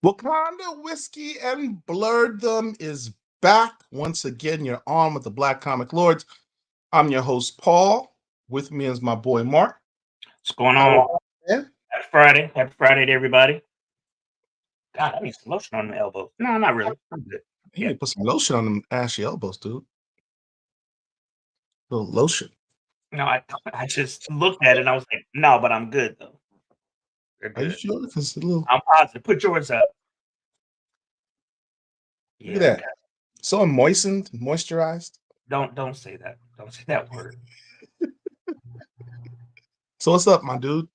Wakanda Whiskey and Blurred Them is back. Once again, you're on with the Black Comic Lords. I'm your host, Paul. With me is my boy, Marc. What's going How on? are you, man? Happy Friday. Happy Friday to everybody. God, I need some lotion on the elbows. No, not really. I'm good. You Yeah. need to put some lotion on them ashy elbows, dude. A little lotion. No, I just looked at it and I was like, no, but I'm good though. They're Are you good. sure? Because a little, I'm positive. Put yours up. look at Yeah, that. okay. So moistened, moisturized. Don't say that. Don't say that word. So what's up, my dude?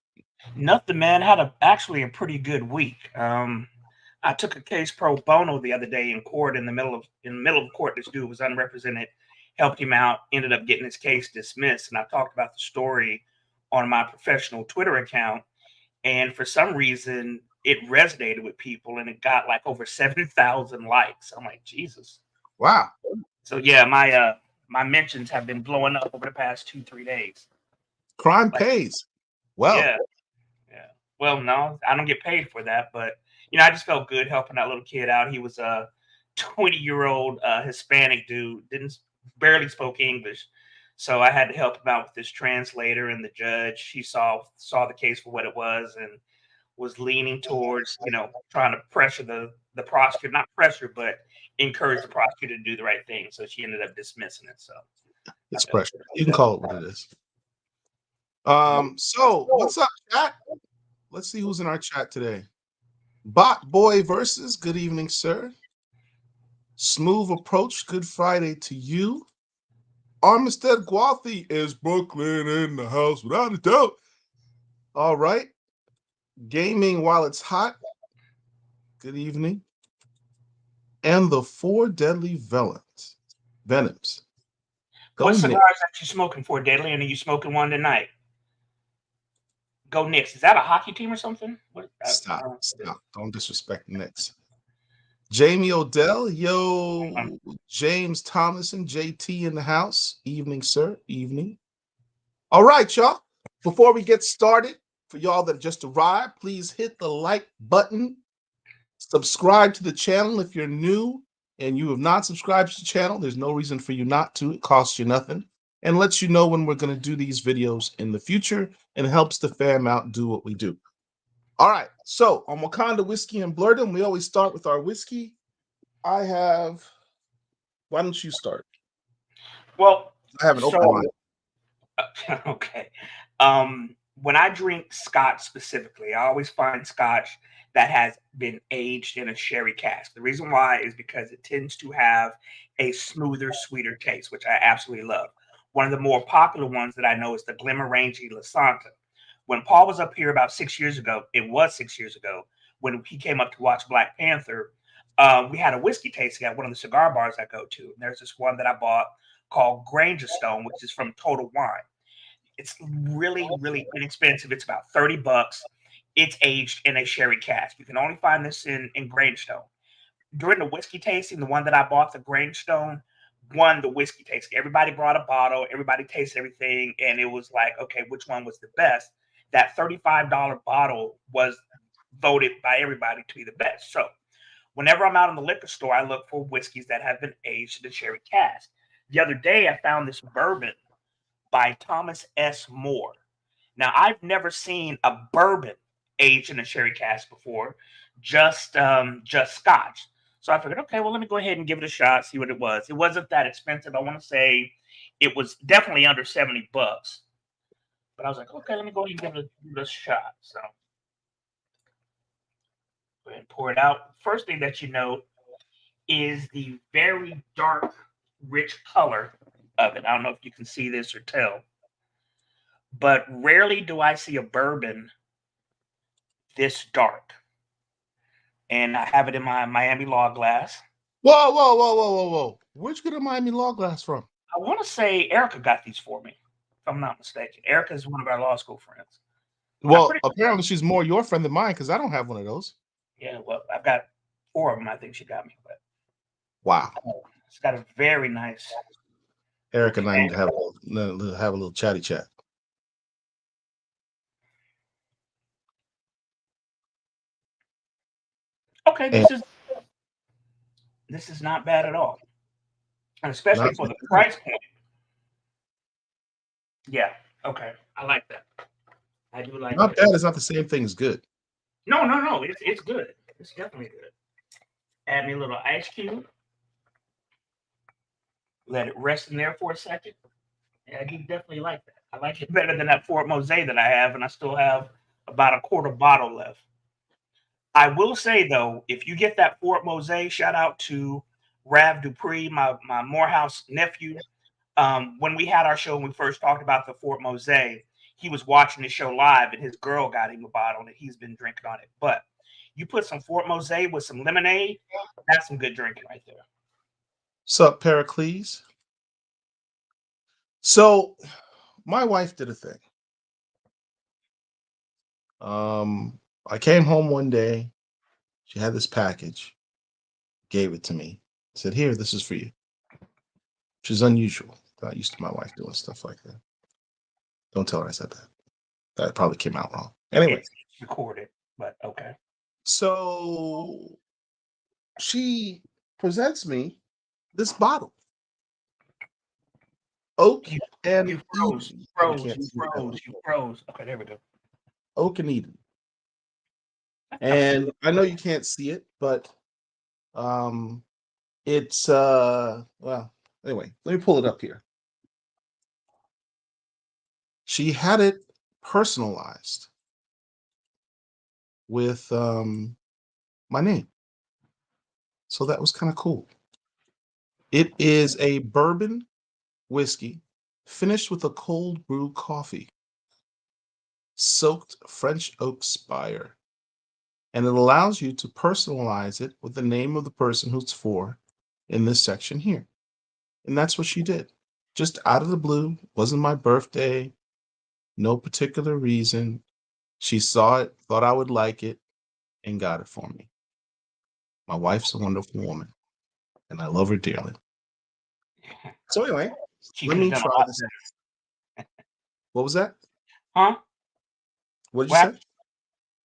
Nothing, man. Had actually a pretty good week. I took a case pro bono the other day in court in the middle of court. This dude was unrepresented, helped him out, ended up getting his case dismissed. And I talked about the story on my professional Twitter account. And for some reason, it resonated with people and it got like over 7,000 likes. I'm like, Jesus. Wow. So yeah, my mentions have been blowing up over the past 2-3 days. Crime Like, pays. Well, yeah. Yeah. Well, no, I don't get paid for that, but I just felt good helping that little kid out. He was a 20-year-old Hispanic dude, didn't barely spoke English. So I had to help him out with this translator and the judge. He saw the case for what it was and was leaning towards, trying to pressure the prosecutor, not pressure, but encourage the prosecutor to do the right thing. So she ended up dismissing it. So I it's felt pressure. You can call it what it is. good. So what's up, chat? Let's see who's in our chat today. Bot Boy versus, good evening, sir. Smooth approach, good Friday to you. Armistead Guathy is Brooklyn in the house without a doubt. All right. Gaming while it's hot, good evening. And the four deadly venoms. Go What Nick. cigars that you smoking for, Deadly? And are you smoking one tonight? Go Knicks. Is that a hockey team or something? What? I Stop. don't know what it is. Stop. Don't disrespect the Knicks. Jamie Odell, yo, James Thomas and JT in the house. Evening, sir. Evening. All right, y'all. Before we get started, for y'all that just arrived, please hit the like button. Subscribe to the channel if you're new and you have not subscribed to the channel. There's no reason for you not to. It costs you nothing and lets you know when we're going to do these videos in the future and helps the fam out do what we do. All right. So on Wakanda Whiskey and Blurred Them, we always start with our whiskey. Why don't you start? Well, I have an open so mind. okay. When I drink Scotch specifically, I always find Scotch that has been aged in a sherry cask. The reason why is because it tends to have a smoother, sweeter taste, which I absolutely love. One of the more popular ones that I know is the Glenmorangie La Santa. When Paul was up here about 6 years ago, it was 6 years ago, when he came up to watch Black Panther, we had a whiskey tasting at one of the cigar bars I go to. And there's this one that I bought called Granger Stone, which is from Total Wine. It's really, really inexpensive. It's about $30. It's aged in a sherry cask. You can only find this in Grange-Stone. During the whiskey tasting, the one that I bought, the Grange-Stone, won the whiskey tasting. Everybody brought a bottle. Everybody tasted everything, and it was like, okay, which one was the best? That $35 bottle was voted by everybody to be the best. So whenever I'm out in the liquor store, I look for whiskeys that have been aged in a sherry cask. The other day, I found this bourbon by Thomas S. Moore. Now, I've never seen a bourbon aged in a sherry cask before, just Scotch. So I figured, okay, well, let me go ahead and give it a shot, see what it was. It wasn't that expensive. I want to say it was definitely under $70. But I was like, okay, let me go ahead and give it a shot. So go ahead and pour it out. First thing that you note is the very dark, rich color of it. I don't know if you can see this or tell, but rarely do I see a bourbon this dark. And I have it in my Miami Law glass. Whoa, whoa, whoa, whoa, whoa, whoa. Where'd you get a Miami Law glass from? I want to say Erica got these for me, if I'm not mistaken. Erica is one of our law school friends. Well, apparently she's more your friend than mine because I don't have one of those. Yeah, well, I've got 4 of them. I think she got me, but Wow. It's got a very nice. Eric and I need to have a little chatty chat. Okay, Okay, And this is not bad at all, and especially not for the price point. Yeah. Okay, I like that. I do like not that. bad is not the same thing as good. No, no, no. It's good. It's definitely good. Add me a little ice cube. Let it rest in there for a second. Yeah, I do definitely like that. I like it better than that Fort Mose that I have, and I still have about a quarter bottle left. I will say though, if you get that Fort Mose, shout out to Rav Dupree, my Morehouse nephew. When we had our show, when we first talked about the Fort Mose, he was watching the show live, and his girl got him a bottle, and he's been drinking on it. But you put some Fort Mose with some lemonade, that's some good drinking right there. Sup, Pericles? So my wife did a thing. I came home one day. She had this package, gave it to me, said, "Here, this is for you." Which is unusual. Not used to my wife doing stuff like that. Don't tell her I said that. That probably came out wrong. Anyway, It's recorded, but okay. so she presents me this bottle, Oak You and you froze, Eden. You froze, can't you see it that froze, well. you froze. Okay, there we go. Oak and Eden. I think I've seen And I know you can't see it, but um, it's well. Anyway, let me pull it up here. She had it personalized with my name, so that was kind of cool. It is a bourbon whiskey finished with a cold brew coffee, soaked French oak spire, and it allows you to personalize it with the name of the person who it's for in this section here. And that's what she did. Just out of the blue, wasn't my birthday, no particular reason. She saw it, thought I would like it, and got it for me. My wife's a wonderful woman, and I love her dearly. So anyway, she let could have me done try a lot this. better. What was that? Huh? What did you What? say?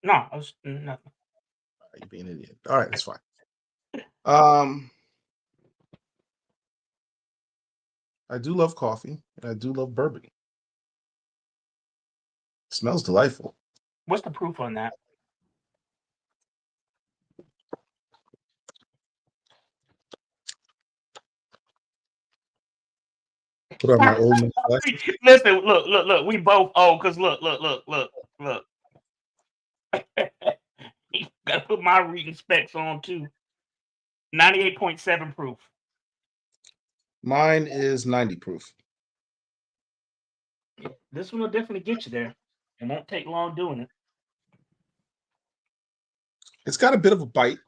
No, I was nothing. You being an idiot. All right, that's fine. Um, I do love coffee, and I do love bourbon. It smells delightful. What's the proof on that? Put on my old man glasses. Listen, look. We both owe because look. Gotta put my reading specs on too. 98.7 proof. Mine is 90 proof. This one will definitely get you there. It won't take long doing it. It's got a bit of a bite,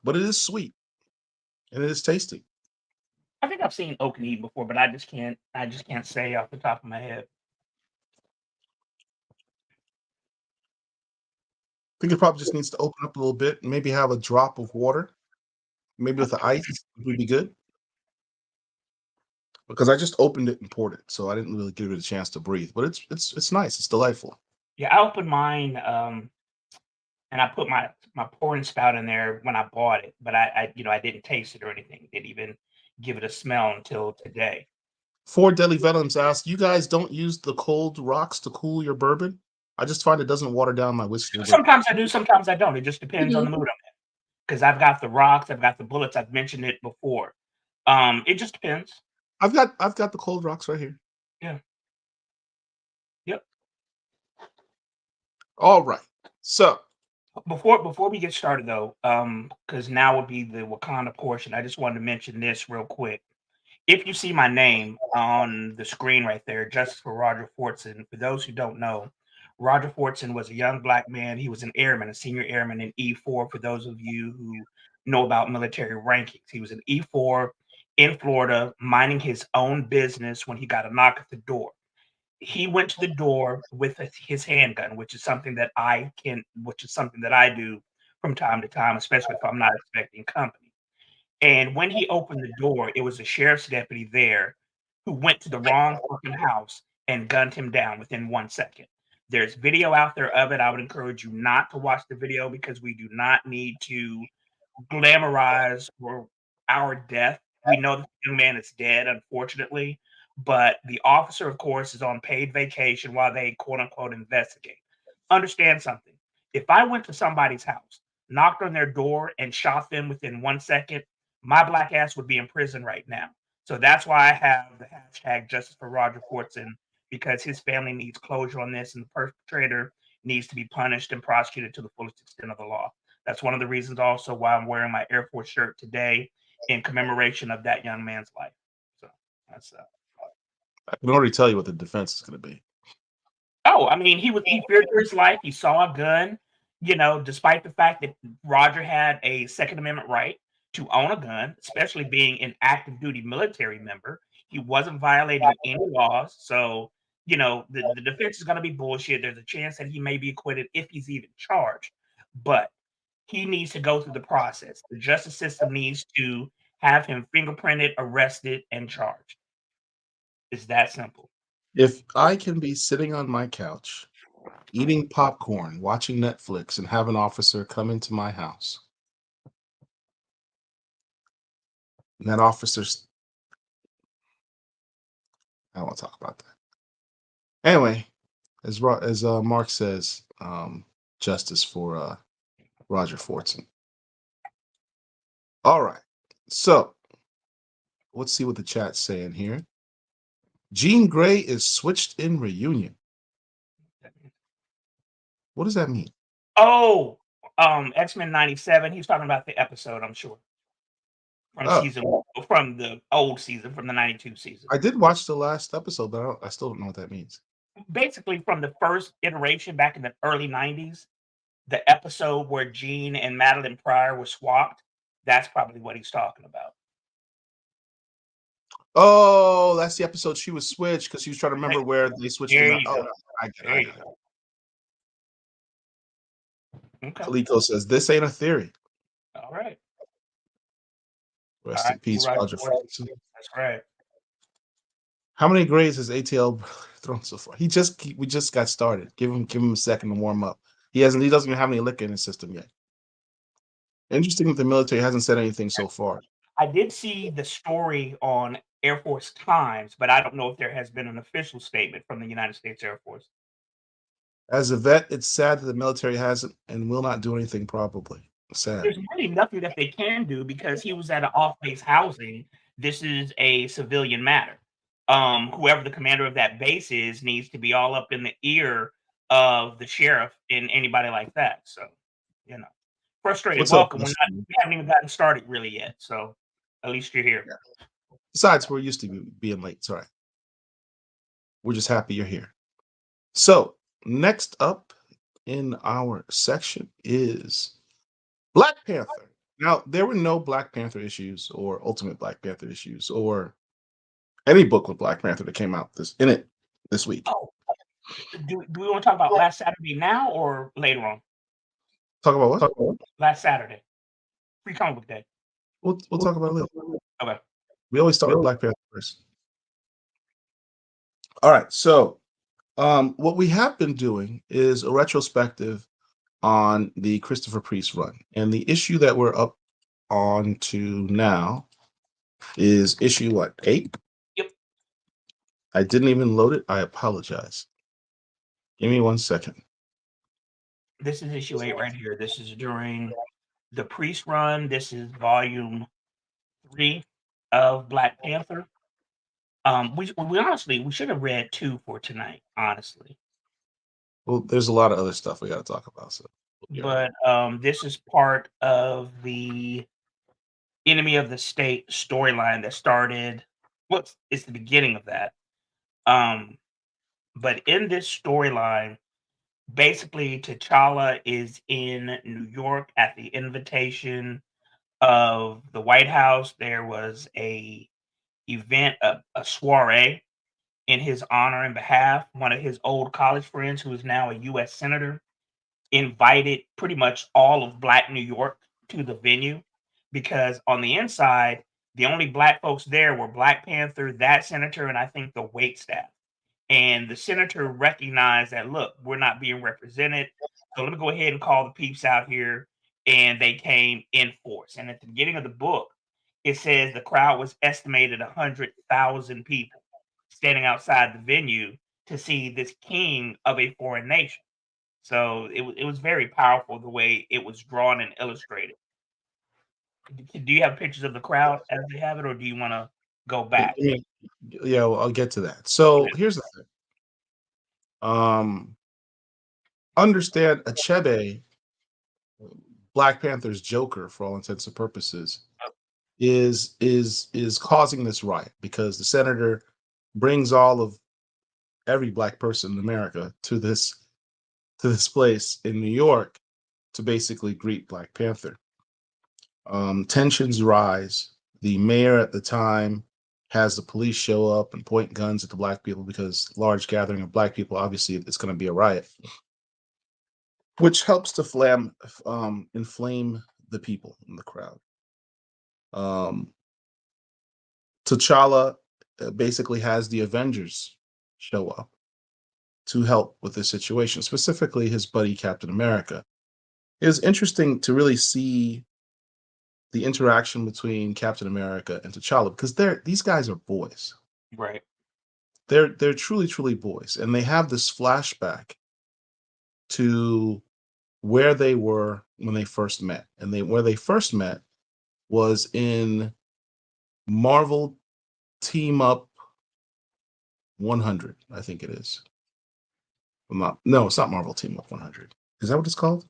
but it is sweet and it is tasty. I think I've seen oak and Eden before, but I just can't say off the top of my head. I think it probably just needs to open up a little bit and maybe have a drop of water, maybe with the ice would be good. Because I just opened it and poured it, so I didn't really give it a chance to breathe. But it's nice. It's delightful. Yeah, I opened mine, and I put my pouring spout in there when I bought it, but I didn't taste it or anything. Didn't even give it a smell until today. Four Deadly Venoms asks, you guys don't use the cold rocks to cool your bourbon? I just find it doesn't water down my whiskey or bourbon. Sometimes I do, sometimes I don't. It just You depends on do. the mood I'm in. Because I've got the rocks, I've got the bullets. I've mentioned it before. It just depends. I've got the cold rocks right here. Yeah. Yep. All right. So Before we get started though, because now would be the Wakanda portion. I just wanted to mention this real quick. If you see my name on the screen right there, Justice for Roger Fortson. For those who don't know, Roger Fortson was a young black man. He was an airman, a senior airman in E4. For those of you who know about military rankings, he was an E4 in Florida, minding his own business when he got a knock at the door. He went to the door with his handgun, which is something that I do from time to time, especially if I'm not expecting company. And when he opened the door, it was a sheriff's deputy there who went to the wrong fucking house and gunned him down within 1 second. There's video out there of it. I would encourage you not to watch the video because we do not need to glamorize or our death. We know the young man is dead, unfortunately, but the officer, of course, is on paid vacation while they quote unquote investigate. Understand something. If I went to somebody's house, knocked on their door, and shot them within 1 second, my black ass would be in prison right now. So that's why I have the hashtag justice for Roger Fortson, because his family needs closure on this and the perpetrator needs to be punished and prosecuted to the fullest extent of the law. That's one of the reasons also why I'm wearing my Air Force shirt today in commemoration of that young man's life. So that's I can already tell you what the defense is going to be. Oh, I mean, he feared for his life. He saw a gun, despite the fact that Roger had a Second Amendment right to own a gun, especially being an active duty military member. He wasn't violating any laws. So, the defense is going to be bullshit. There's a chance that he may be acquitted if he's even charged. But he needs to go through the process. The justice system needs to have him fingerprinted, arrested, and charged. It's that simple. If I can be sitting on my couch, eating popcorn, watching Netflix, and have an officer come into my house, and that officer's, I don't want to talk about that. Anyway, as Marc says, justice for Roger Fortson. All right, so let's see what the chat's saying here. Jean Grey is switched in reunion. What does that mean? Oh, X-Men 97. He's talking about the episode, I'm sure. From the old season, from the 92 season. I did watch the last episode, but I still don't know what that means. Basically, from the first iteration back in the early 90s, the episode where Jean and Madeline Pryor were swapped, that's probably what he's talking about. Oh, that's the episode she was switched because she was trying to remember where they switched them out. Oh, I get it. Okay. Kaliko says, this ain't a theory. All right. Rest in peace, Roger Fortson. That's right. How many grades has ATL thrown so far? We just got started. Give him a second to warm up. He doesn't even have any liquor in his system yet. Interesting that the military hasn't said anything so far. I did see the story on Air Force Times, but I don't know if there has been an official statement from the United States Air Force. As a vet, it's sad that the military hasn't and will not do anything probably. Sad. There's really nothing that they can do because he was at an off-base housing. This is a civilian matter. Whoever the commander of that base is needs to be all up in the ear of the sheriff and anybody like that. So, frustrated. What's welcome. Up, we haven't even gotten started really yet. So, at least you're here. Yeah. Besides, we're used to being late. It's all right. We're just happy you're here. So, next up in our section is Black Panther. Now, there were no Black Panther issues or Ultimate Black Panther issues or any book with Black Panther that came out this week. Oh, do we want to talk about last Saturday now or later on? Talk about what? Last Saturday. Free Comic Book Day. We'll talk about it later. Okay. We always start with Black Panther first. All right. So, what we have been doing is a retrospective on the Christopher Priest run. And the issue that we're up on to now is issue what, 8? Yep. I didn't even load it. I apologize. Give me 1 second. This is issue 8 right here. This is during the Priest run. This is volume 3 of Black Panther. We honestly, we should have read 2 for tonight, honestly. Well, there's a lot of other stuff we got to talk about. So, but this is part of the Enemy of the State storyline that started. It's the beginning of that. But in this storyline, basically, T'Challa is in New York at the invitation of the White House. There was a event, a soiree in his honor and behalf. One of his old college friends, who is now a U.S. senator, invited pretty much all of Black New York to the venue because on the inside, the only Black folks there were Black Panther, that senator, and I think the wait staff. And the senator recognized that, look, we're not being represented. So let me go ahead and call the peeps out here. And they came in force. And at the beginning of the book, it says the crowd was estimated 100,000 people standing outside the venue to see this king of a foreign nation. So it was very powerful the way it was drawn and illustrated. Do you have pictures of the crowd as they have it, or do you want to go back? Yeah, well, I'll get to that. So here's the thing. Understand Achebe, Black Panther's Joker, for all intents and purposes, is causing this riot because the senator brings all of every black person in America to this place in New York to basically greet Black Panther. Tensions rise. The mayor at the time has the police show up and point guns at the black people because large gathering of black people, obviously, it's going to be a riot, which helps to inflame the people in the crowd. T'Challa basically has the Avengers show up to help with the situation, specifically his buddy Captain America. It was interesting to really see the interaction between Captain America and T'Challa because these guys are boys. Right. They're truly boys, and they have this flashback to where they were when they first met, and where they first met was in Marvel Team Up 100, I think it is. No, it's not Marvel Team Up 100. Is that what it's called?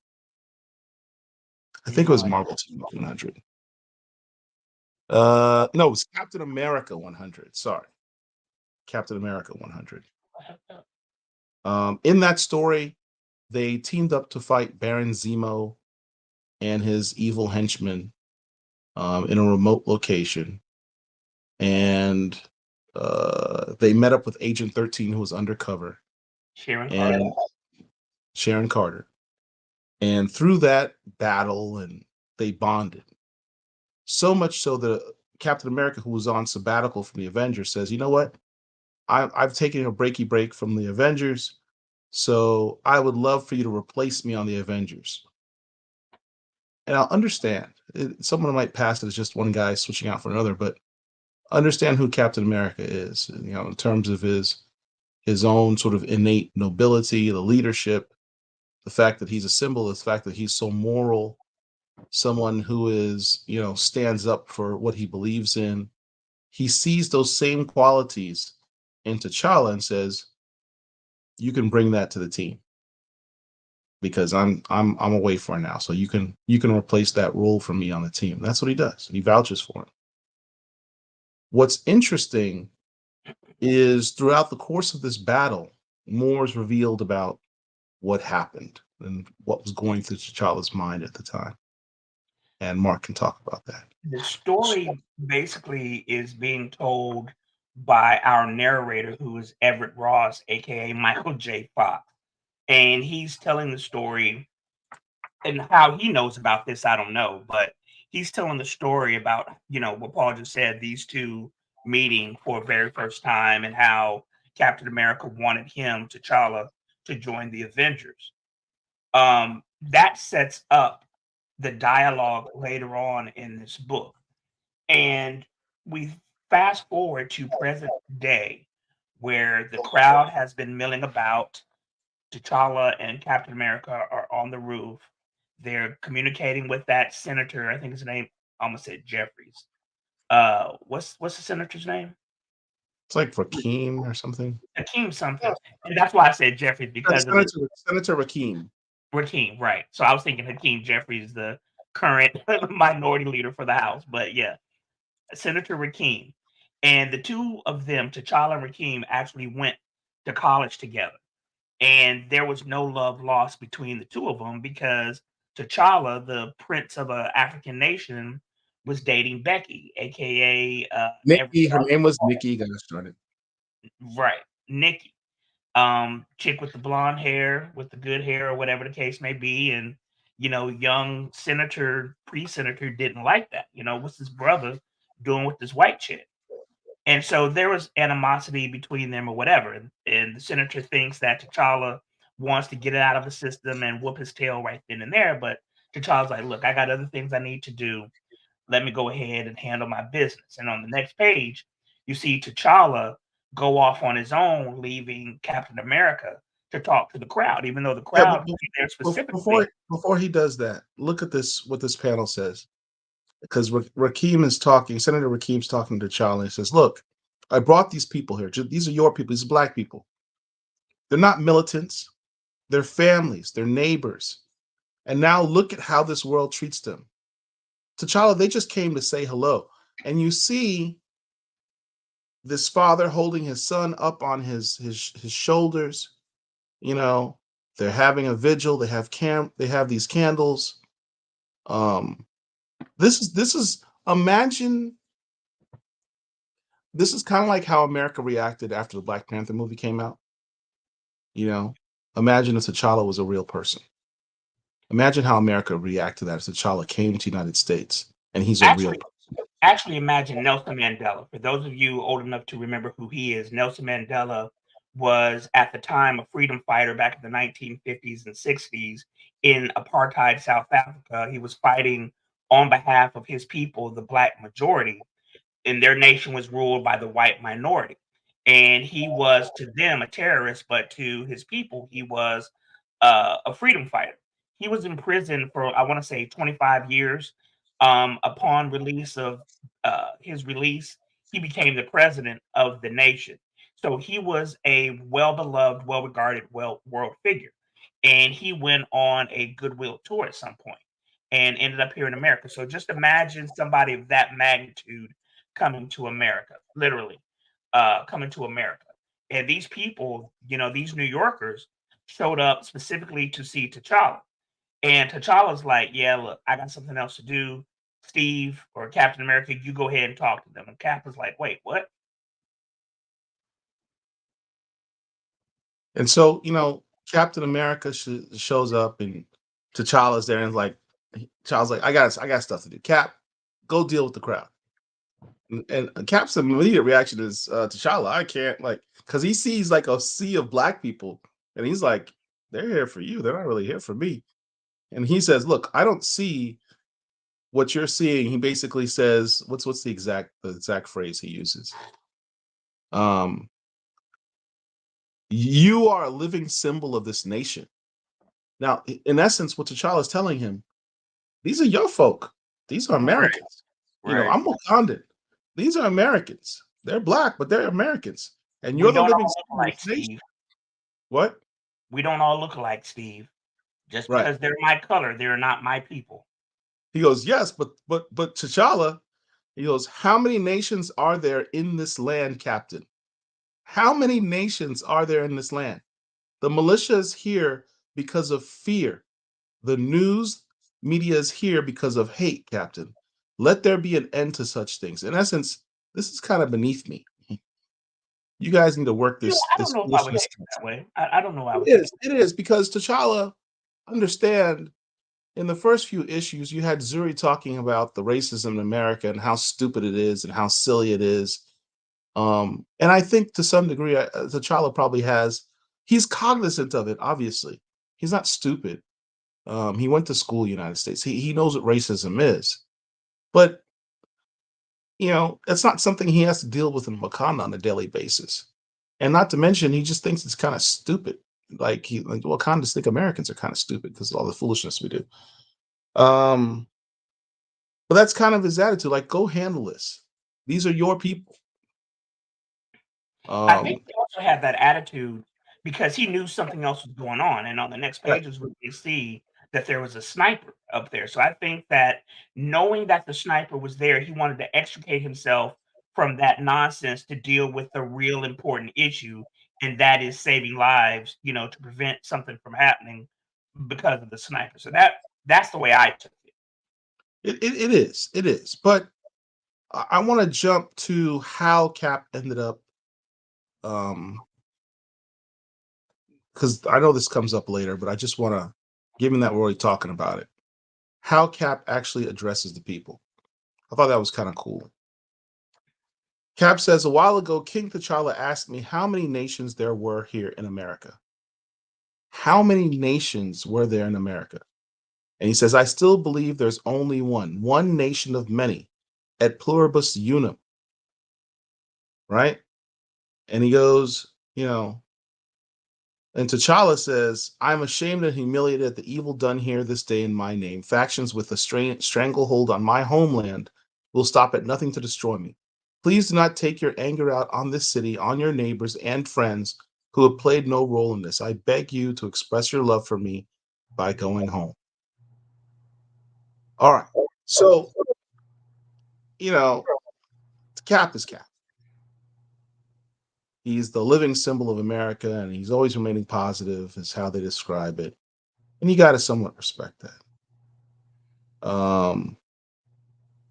I think it was Marvel Team Up 100. No, it's Captain America 100. Sorry, Captain America 100. In that story, they teamed up to fight Baron Zemo and his evil henchmen in a remote location, and they met up with Agent 13, who was undercover, Sharon Carter. And through that battle, and they bonded. So much so that Captain America, who was on sabbatical from the Avengers, says, "You know what? I've taken a break from the Avengers, so I would love for you to replace me on the Avengers." And I'll understand. Someone might pass it as just one guy switching out for another, but understand who Captain America is, in terms of his own sort of innate nobility, the leadership, the fact that he's a symbol, the fact that he's so moral, someone who is, stands up for what he believes in. He sees those same qualities in T'Challa and says, "You can bring that to the team because I'm away for now. So you can replace that role for me on the team." That's what he does. He vouches for him. What's interesting is throughout the course of this battle, more is revealed about what happened and what was going through T'Challa's mind at the time. And Marc can talk about that. The story basically is being told by our narrator, who is Everett Ross, aka Michael J. Fox. And he's telling the story, and how he knows about this, I don't know, but he's telling the story about, what Paul just said, these two meeting for the very first time, and how Captain America wanted him, T'Challa, to join the Avengers. That sets up the dialogue later on in this book. And we fast forward to present day, where the crowd has been milling about. T'Challa and Captain America are on the roof. They're communicating with that senator. I think his name, I almost said Jeffries. What's the senator's name? It's like Rakeem or something. Hakeem something. And that's why I said Jeffries, because of Senator Rakeem. Hakeem, right. So I was thinking Hakeem Jeffries, the current minority leader for the House. But yeah, Senator Rakeem. And the two of them, T'Challa and Rakeem, actually went to college together. And there was no love lost between the two of them, because T'Challa, the prince of an African nation, was dating Becky, aka Nikki. Her name was Nikki. Got started. Right, Nikki, chick with the blonde hair, with the good hair, or whatever the case may be. And young senator, pre-senator, didn't like that. What's his brother doing with this white chick? And so there was animosity between them or whatever. And the senator thinks that T'Challa wants to get it out of the system and whoop his tail right then and there. But T'Challa's like, look, I got other things I need to do. Let me go ahead and handle my business. And on the next page, you see T'Challa go off on his own, leaving Captain America to talk to the crowd, even though the Yeah, crowd there before specifically. he does that, look at this. What this panel says, because Rakim is talking. Senator Rakim's talking to Charlie. He says, "Look, I brought these people here. These are your people. These are black people. They're not militants. They're families. They're neighbors. And now look at how this world treats them. T'Challa, they just came to say hello. And you see this father holding his son up on his shoulders. You know, they're having a vigil. They have these candles. Um, this is imagine this is kind of like how America reacted after the Black Panther movie came out. You know, imagine if T'Challa was a real person. Imagine how America reacted to that if T'Challa came to the United States and he's a real Actually, person. actually imagine Nelson Mandela. For those of you old enough to remember who he is, Nelson Mandela was at the time a freedom fighter back in the 1950s and 60s in apartheid South Africa. He was fighting on behalf of his people, the black majority, and their nation was ruled by the white minority. And he was to them a terrorist, but to his people, he was a freedom fighter. He was in prison for, I want to say, 25 years. Upon release of his release, he became the president of the nation. So he was a well beloved, well regarded, well world figure. And he went on a goodwill tour at some point and ended up here in America. So just imagine somebody of that magnitude coming to America, literally coming to America. And these people, these New Yorkers showed up specifically to see T'Challa. And T'Challa's like, yeah, look, I got something else to do. Steve or Captain America, you go ahead and talk to them. And Cap is like, wait, what? And so, Captain America shows up and T'Challa's there and like, T'Challa's like, I got stuff to do. Cap, go deal with the crowd. And Cap's immediate reaction is T'Challa, I can't because he sees like a sea of black people and he's like, they're here for you. They're not really here for me. And he says, look, I don't see what you're seeing. He basically says, what's the exact phrase he uses? Um, you are a living symbol of this nation. Now, in essence, what T'Challa is telling him, these are your folk. These are Right, Americans. right. I'm Wakandan. These are Americans. They're black, but they're Americans. And you're We the don't living all look symbol of alike, this nation. Steve. What? We don't all look alike, Steve. Just Right. because they're my color, they're not my people. He goes, yes, but T'Challa, he goes, how many nations are there in this land, Captain? How many nations are there in this land? The militia is here because of fear. The news media is here because of hate, Captain. Let there be an end to such things. In essence, this is kind of beneath me. You guys need to work I this don't know if I would foolishness. take it that way. I don't know why I would It take is. It is because T'Challa, understand, in the first few issues, you had Zuri talking about the racism in America and how stupid it is and how silly it is. And I think to some degree, T'Challa probably he's cognizant of it, obviously. He's not stupid. He went to school in the United States. He knows what racism is. But, it's not something he has to deal with in Wakanda on a daily basis. And not to mention, he just thinks it's kind of stupid. Like Wakandans think Americans are kind of stupid because of all the foolishness we do. Um, but that's kind of his attitude. Like, go handle this. These are your people. I think Um, he also had that attitude because he knew something else was going on, and on the next right. pages, we can see that there was a sniper up there. So I think that knowing that the sniper was there, he wanted to extricate himself from that nonsense to deal with the real important issue, and that is saving lives, to prevent something from happening because of the sniper. So that's the way I took it. It is. It is. But I want to jump to how Cap ended up, because I know this comes up later, but I just want to, given that we're already talking about it, how Cap actually addresses the people. I thought that was kind of cool. Cap says, a while ago, King T'Challa asked me how many nations there were here in America. How many nations were there in America? And he says, I still believe there's only one nation of many, et pluribus unum, right? And he goes, and T'Challa says, I'm ashamed and humiliated at the evil done here this day in my name. Factions with a stranglehold on my homeland will stop at nothing to destroy me. Please do not take your anger out on this city, on your neighbors and friends who have played no role in this. I beg you to express your love for me by going home. All right. So, Cap is Cap. He's the living symbol of America, and he's always remaining positive, is how they describe it. And you got to somewhat respect that.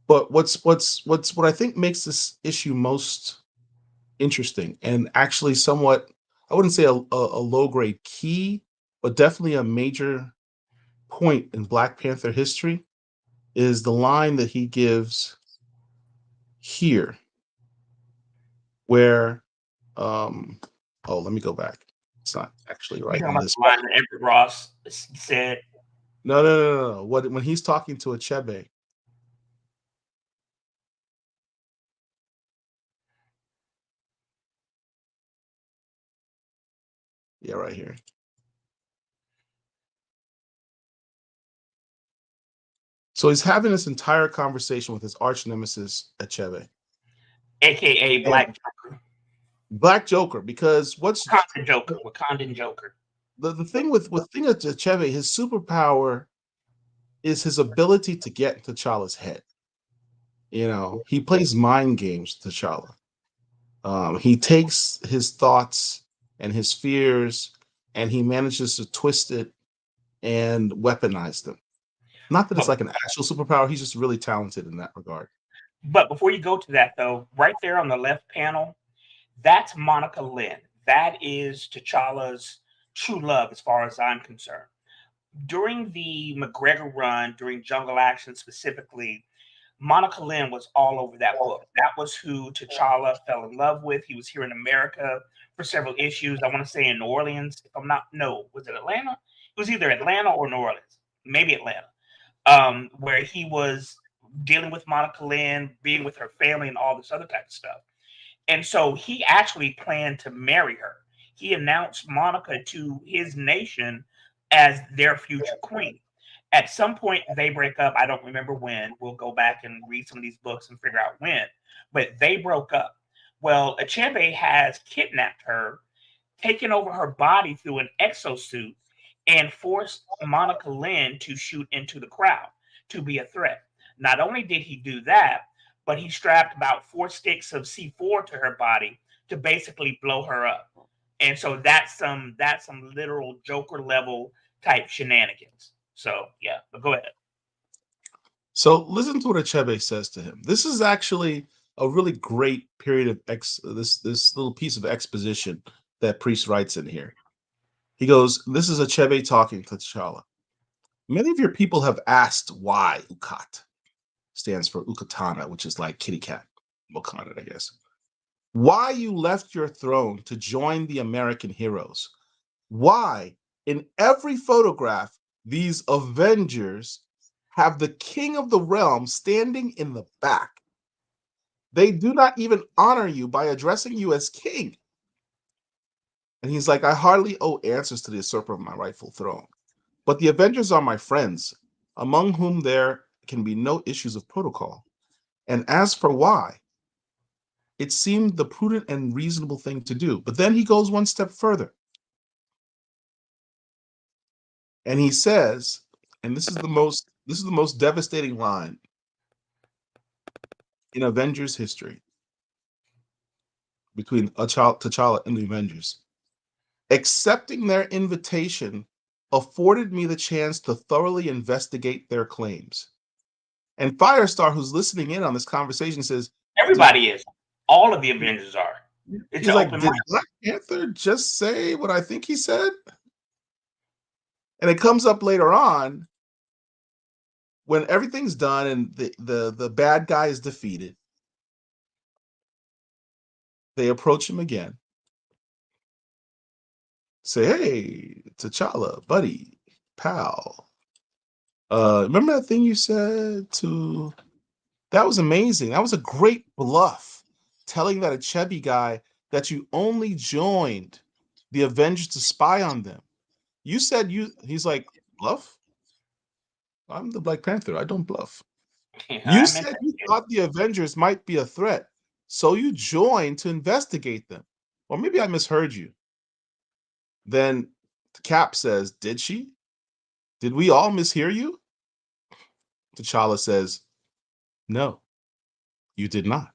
But what I think makes this issue most interesting, and actually somewhat, I wouldn't say a low grade key, but definitely a major point in Black Panther history, is the line that he gives here, where, let me go back. It's not actually You right talking on about this. the line that Everett Ross said? No. When he's talking to Achebe, yeah, right here. So he's having this entire conversation with his arch nemesis Achebe, AKA Black Joker. Black Joker, because Wakandan Joker. The thing with Achebe, his superpower is his ability to get into T'Challa's head. He plays mind games to T'Challa. He takes his thoughts and his fears, and he manages to twist it and weaponize them. Not that it's like an actual superpower. He's just really talented in that regard. But before you go to that, though, right there on the left panel, that's Monica Lynn. That is T'Challa's true love, as far as I'm concerned. During the McGregor run, during Jungle Action specifically, Monica Lynn was all over that book. That was who T'Challa fell in love with. He was here in America for several issues. I want to say in New Orleans. If I'm not, no, was it Atlanta? It was either Atlanta or New Orleans, maybe Atlanta, where he was dealing with Monica Lynn, being with her family, and all this other type of stuff. And so he actually planned to marry her. He announced Monica to his nation as their future queen. At some point, they break up. I don't remember when. We'll go back and read some of these books and figure out when. But they broke up. Well, Achebe has kidnapped her, taken over her body through an exosuit, and forced Monica Lynn to shoot into the crowd to be a threat. Not only did he do that, but he strapped about 4 sticks of C4 to her body to basically blow her up. And so that's some literal Joker level type shenanigans. So yeah, but go ahead. So listen to what Achebe says to him. This is actually a really great period of this little piece of exposition that Priest writes in here. He goes, this is Achebe talking to T'Challa. Many of your people have asked why Ukat stands for Ukatana, which is like kitty cat, Wakanda, I guess. Why you left your throne to join the American heroes. Why, in every photograph, these Avengers have the king of the realm standing in the back. They do not even honor you by addressing you as king. And he's like, I hardly owe answers to the usurper of my rightful throne. But the Avengers are my friends, among whom there can be no issues of protocol. And as for why, it seemed the prudent and reasonable thing to do. But then he goes one step further. And he says, and this is the most devastating line in Avengers history between T'Challa and the Avengers. Accepting their invitation afforded me the chance to thoroughly investigate their claims. And Firestar, who's listening in on this conversation, says, Everybody is. All of the Avengers are. It's he's an like, open did mic. Black Panther just say what I think he said? And it comes up later on when everything's done and the bad guy is defeated. they approach him again. Say, hey, T'Challa, buddy, pal. Remember that thing you said to that was amazing. That was a great bluff. Telling that Achebi guy that you only joined the Avengers to spy on them. You said he's like, bluff? I'm the Black Panther. I don't bluff. You I meant said that. you thought the Avengers might be a threat, so you joined to investigate them. Or maybe I misheard you. Then Cap says, did she? Did we all mishear you? T'Challa says, no, you did not.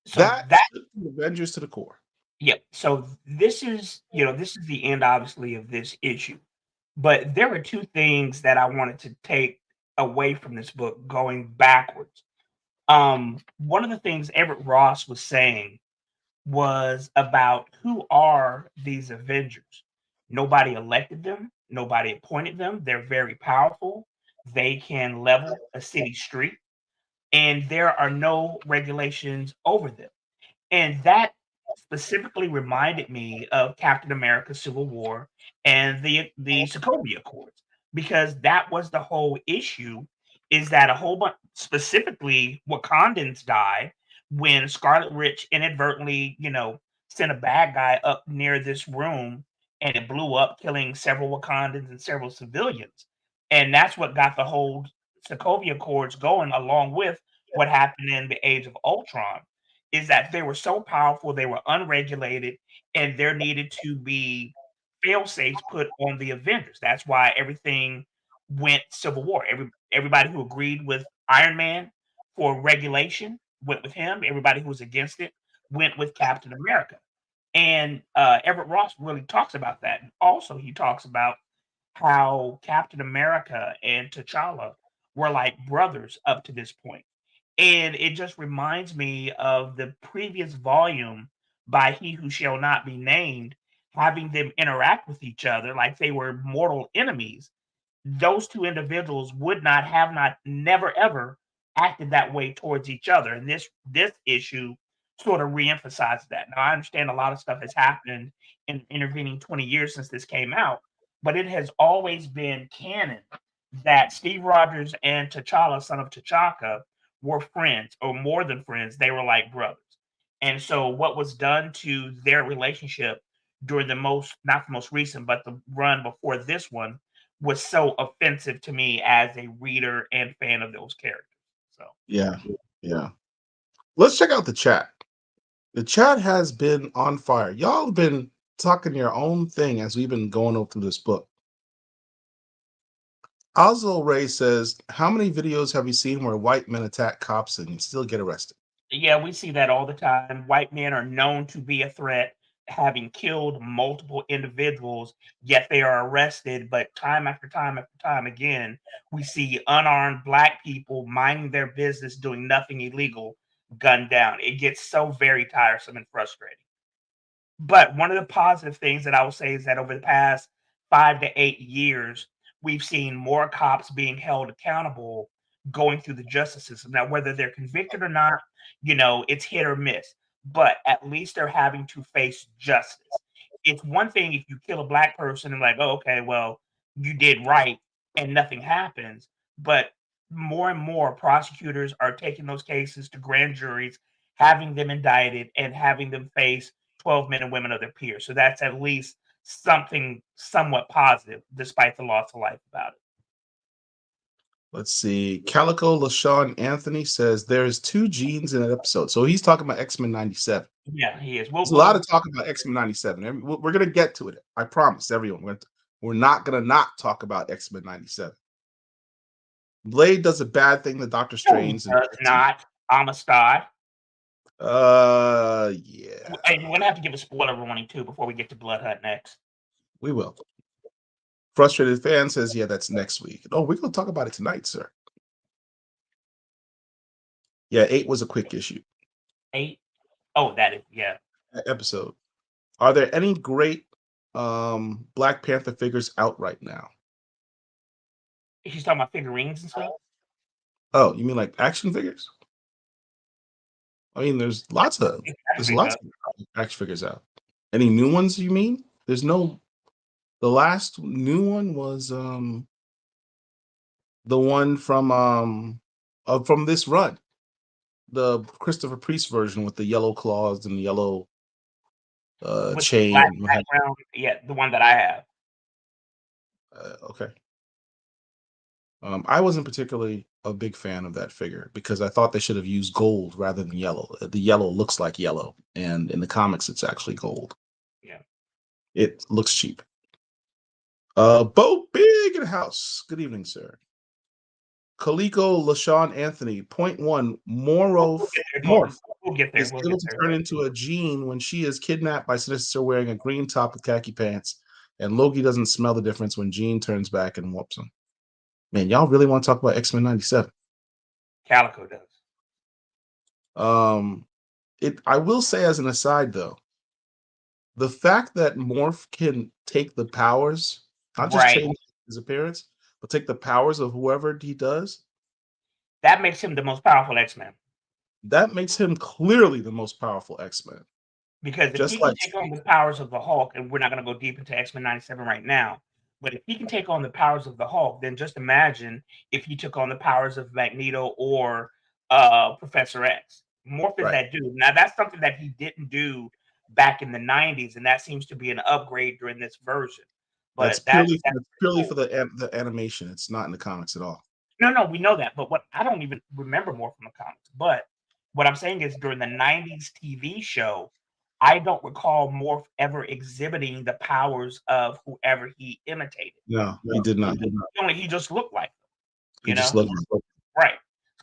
So That that shook the Avengers to the core. yeah. So this is this is the end, obviously, of this issue. But there were two things that I wanted to take away from this book going backwards. One of the things Everett Ross was saying was about who are these Avengers. Nobody elected them, nobody appointed them. They're very powerful. They can level a city street, and there are no regulations over them. And that specifically reminded me of Captain America: Civil War and the Sokovia Accords, because that was the whole issue, is that a whole bunch, specifically Wakandans, died when Scarlet Witch inadvertently, sent a bad guy up near this room, and it blew up, killing several Wakandans and several civilians. And that's what got the whole Sokovia Accords going, along with what happened in the Age of Ultron, is that they were so powerful, they were unregulated, and there needed to be fail safes put on the Avengers. That's why everything went Civil War. Everybody who agreed with Iron Man for regulation went with him. Everybody who was against it went with Captain America. And Everett Ross really talks about that. Also, he talks about how Captain America and T'Challa were like brothers up to this point. And it just reminds me of the previous volume by He Who Shall Not Be Named, having them interact with each other like they were mortal enemies. Those two individuals would not have not never ever acted that way towards each other. And this issue sort of reemphasizes that. Now I understand a lot of stuff has happened in intervening 20 years since this came out, but it has always been canon that Steve Rogers and T'Challa, son of T'Chaka, were friends, or more than friends. They were like brothers. And so what was done to their relationship during the most, not the most recent, but the run before this one, was so offensive to me as a reader and fan of those characters. So Yeah, yeah. Let's check out the chat. The chat has been on fire. Y'all have been talking your own thing as we've been going over through this book. Oswald Ray says, how many videos have you seen where white men attack cops and still get arrested? yeah, we see that all the time. White men are known to be a threat, having killed multiple individuals, yet they are arrested. But time after time after time again, we see unarmed black people minding their business, doing nothing illegal, gunned down. It gets so very tiresome and frustrating. But one of the positive things that I will say is that over the past 5 to 8 years, we've seen more cops being held accountable going through the justice system. Now, whether they're convicted or not, it's hit or miss, but at least they're having to face justice. It's one thing if you kill a black person and like, oh, okay, well, you did right and nothing happens. But more and more prosecutors are taking those cases to grand juries, having them indicted, and having them face 12 men and women of their peers. So that's at least something somewhat positive, despite the loss of life about it. Let's see. Calico LaShawn Anthony says there's two genes in that episode. So he's talking about X-Men 97. Yeah, he is. There's a lot of talk about X-Men 97. We're going to get to it. I promise everyone. We're not going to not talk about X-Men 97. Blade does a bad thing to Doctor Strange. Does not Amistad. Yeah. And we're gonna have to give a spoiler warning too before we get to Blood Hunt next. We will. Frustrated fan says, yeah, that's next week. Oh, we're going to talk about it tonight, sir. Yeah, 8 was a quick issue. 8? Oh, that is, yeah. Episode. Are there any great Black Panther figures out right now? She's talking about figurines and stuff. Oh, you mean like action figures? I mean, there's I lots of think there's actually lots does. of action figures out. Any new ones you mean? There's no the last new one was the one from this run. The Christopher Priest version with the yellow claws and the yellow With the chain black and what have you. background, yeah, the one that I have. Okay. I wasn't particularly a big fan of that figure because I thought they should have used gold rather than yellow. The yellow looks like yellow, and in the comics, it's actually gold. Yeah. It looks cheap. Bo Big in the house. Good evening, sir. Kaliko LaShawn Anthony. Point one. We'll get there, Morph we'll get there, is we'll able get to there. turn into a Jean when she is kidnapped by Sinister wearing a green top with khaki pants, and Loki doesn't smell the difference when Jean turns back and whoops him. Man, y'all really want to talk about X-Men 97? Calico does. I will say as an aside though, the fact that Morph can take the powers, not just Right. change his appearance, but take the powers of whoever he does, That makes him the most powerful X-Men. that makes him clearly the most powerful X-Men. Because if he Just can like take on the powers of the Hulk, and we're not going to go deep into X-Men 97 right now, but if he can take on the powers of the Hulk, then just imagine if he took on the powers of Magneto or Professor X. Morph is right. that dude. Now that's something that he didn't do back in the 90s, and that seems to be an upgrade during this version. But that's That's purely cool. for the animation. It's not in the comics at all. No, we know that, but what I don't even remember more from the comics. But what I'm saying is during the 90s TV show, I don't recall Morph ever exhibiting the powers of whoever he imitated. No, he did not. He just looked like them, He you just know? looked like Right.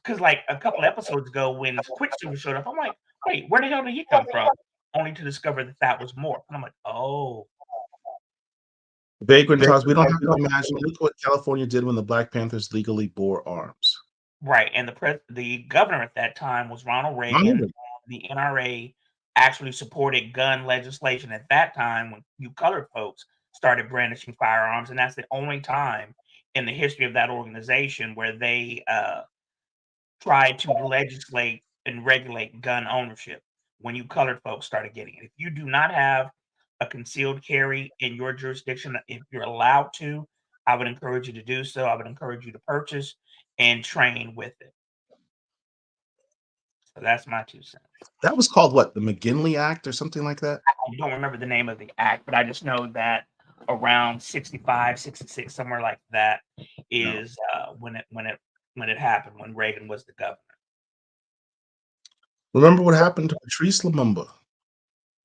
Because like a couple episodes ago when Quicksilver showed up, I'm like, wait, where the hell did he come from? Only to discover that that was Morph. And I'm like, oh, Vagrant Talks. We don't have to imagine. Look what California did when the Black Panthers legally bore arms. right. And the governor at that time was Ronald Reagan. Ronald The NRA actually supported gun legislation at that time when you colored folks started brandishing firearms, and that's the only time in the history of that organization where they tried to legislate and regulate gun ownership. When you colored folks started getting it, if you do not have a concealed carry in your jurisdiction, if you're allowed to, I would encourage you to do so. I would encourage you to purchase and train with it. So that's my 2 cents. That was called what? The McGinley Act or something like that? I don't remember the name of the act, but I just know that around 65, 66, somewhere like that No. is when it happened, when Reagan was the governor. Remember what happened to Patrice Lumumba?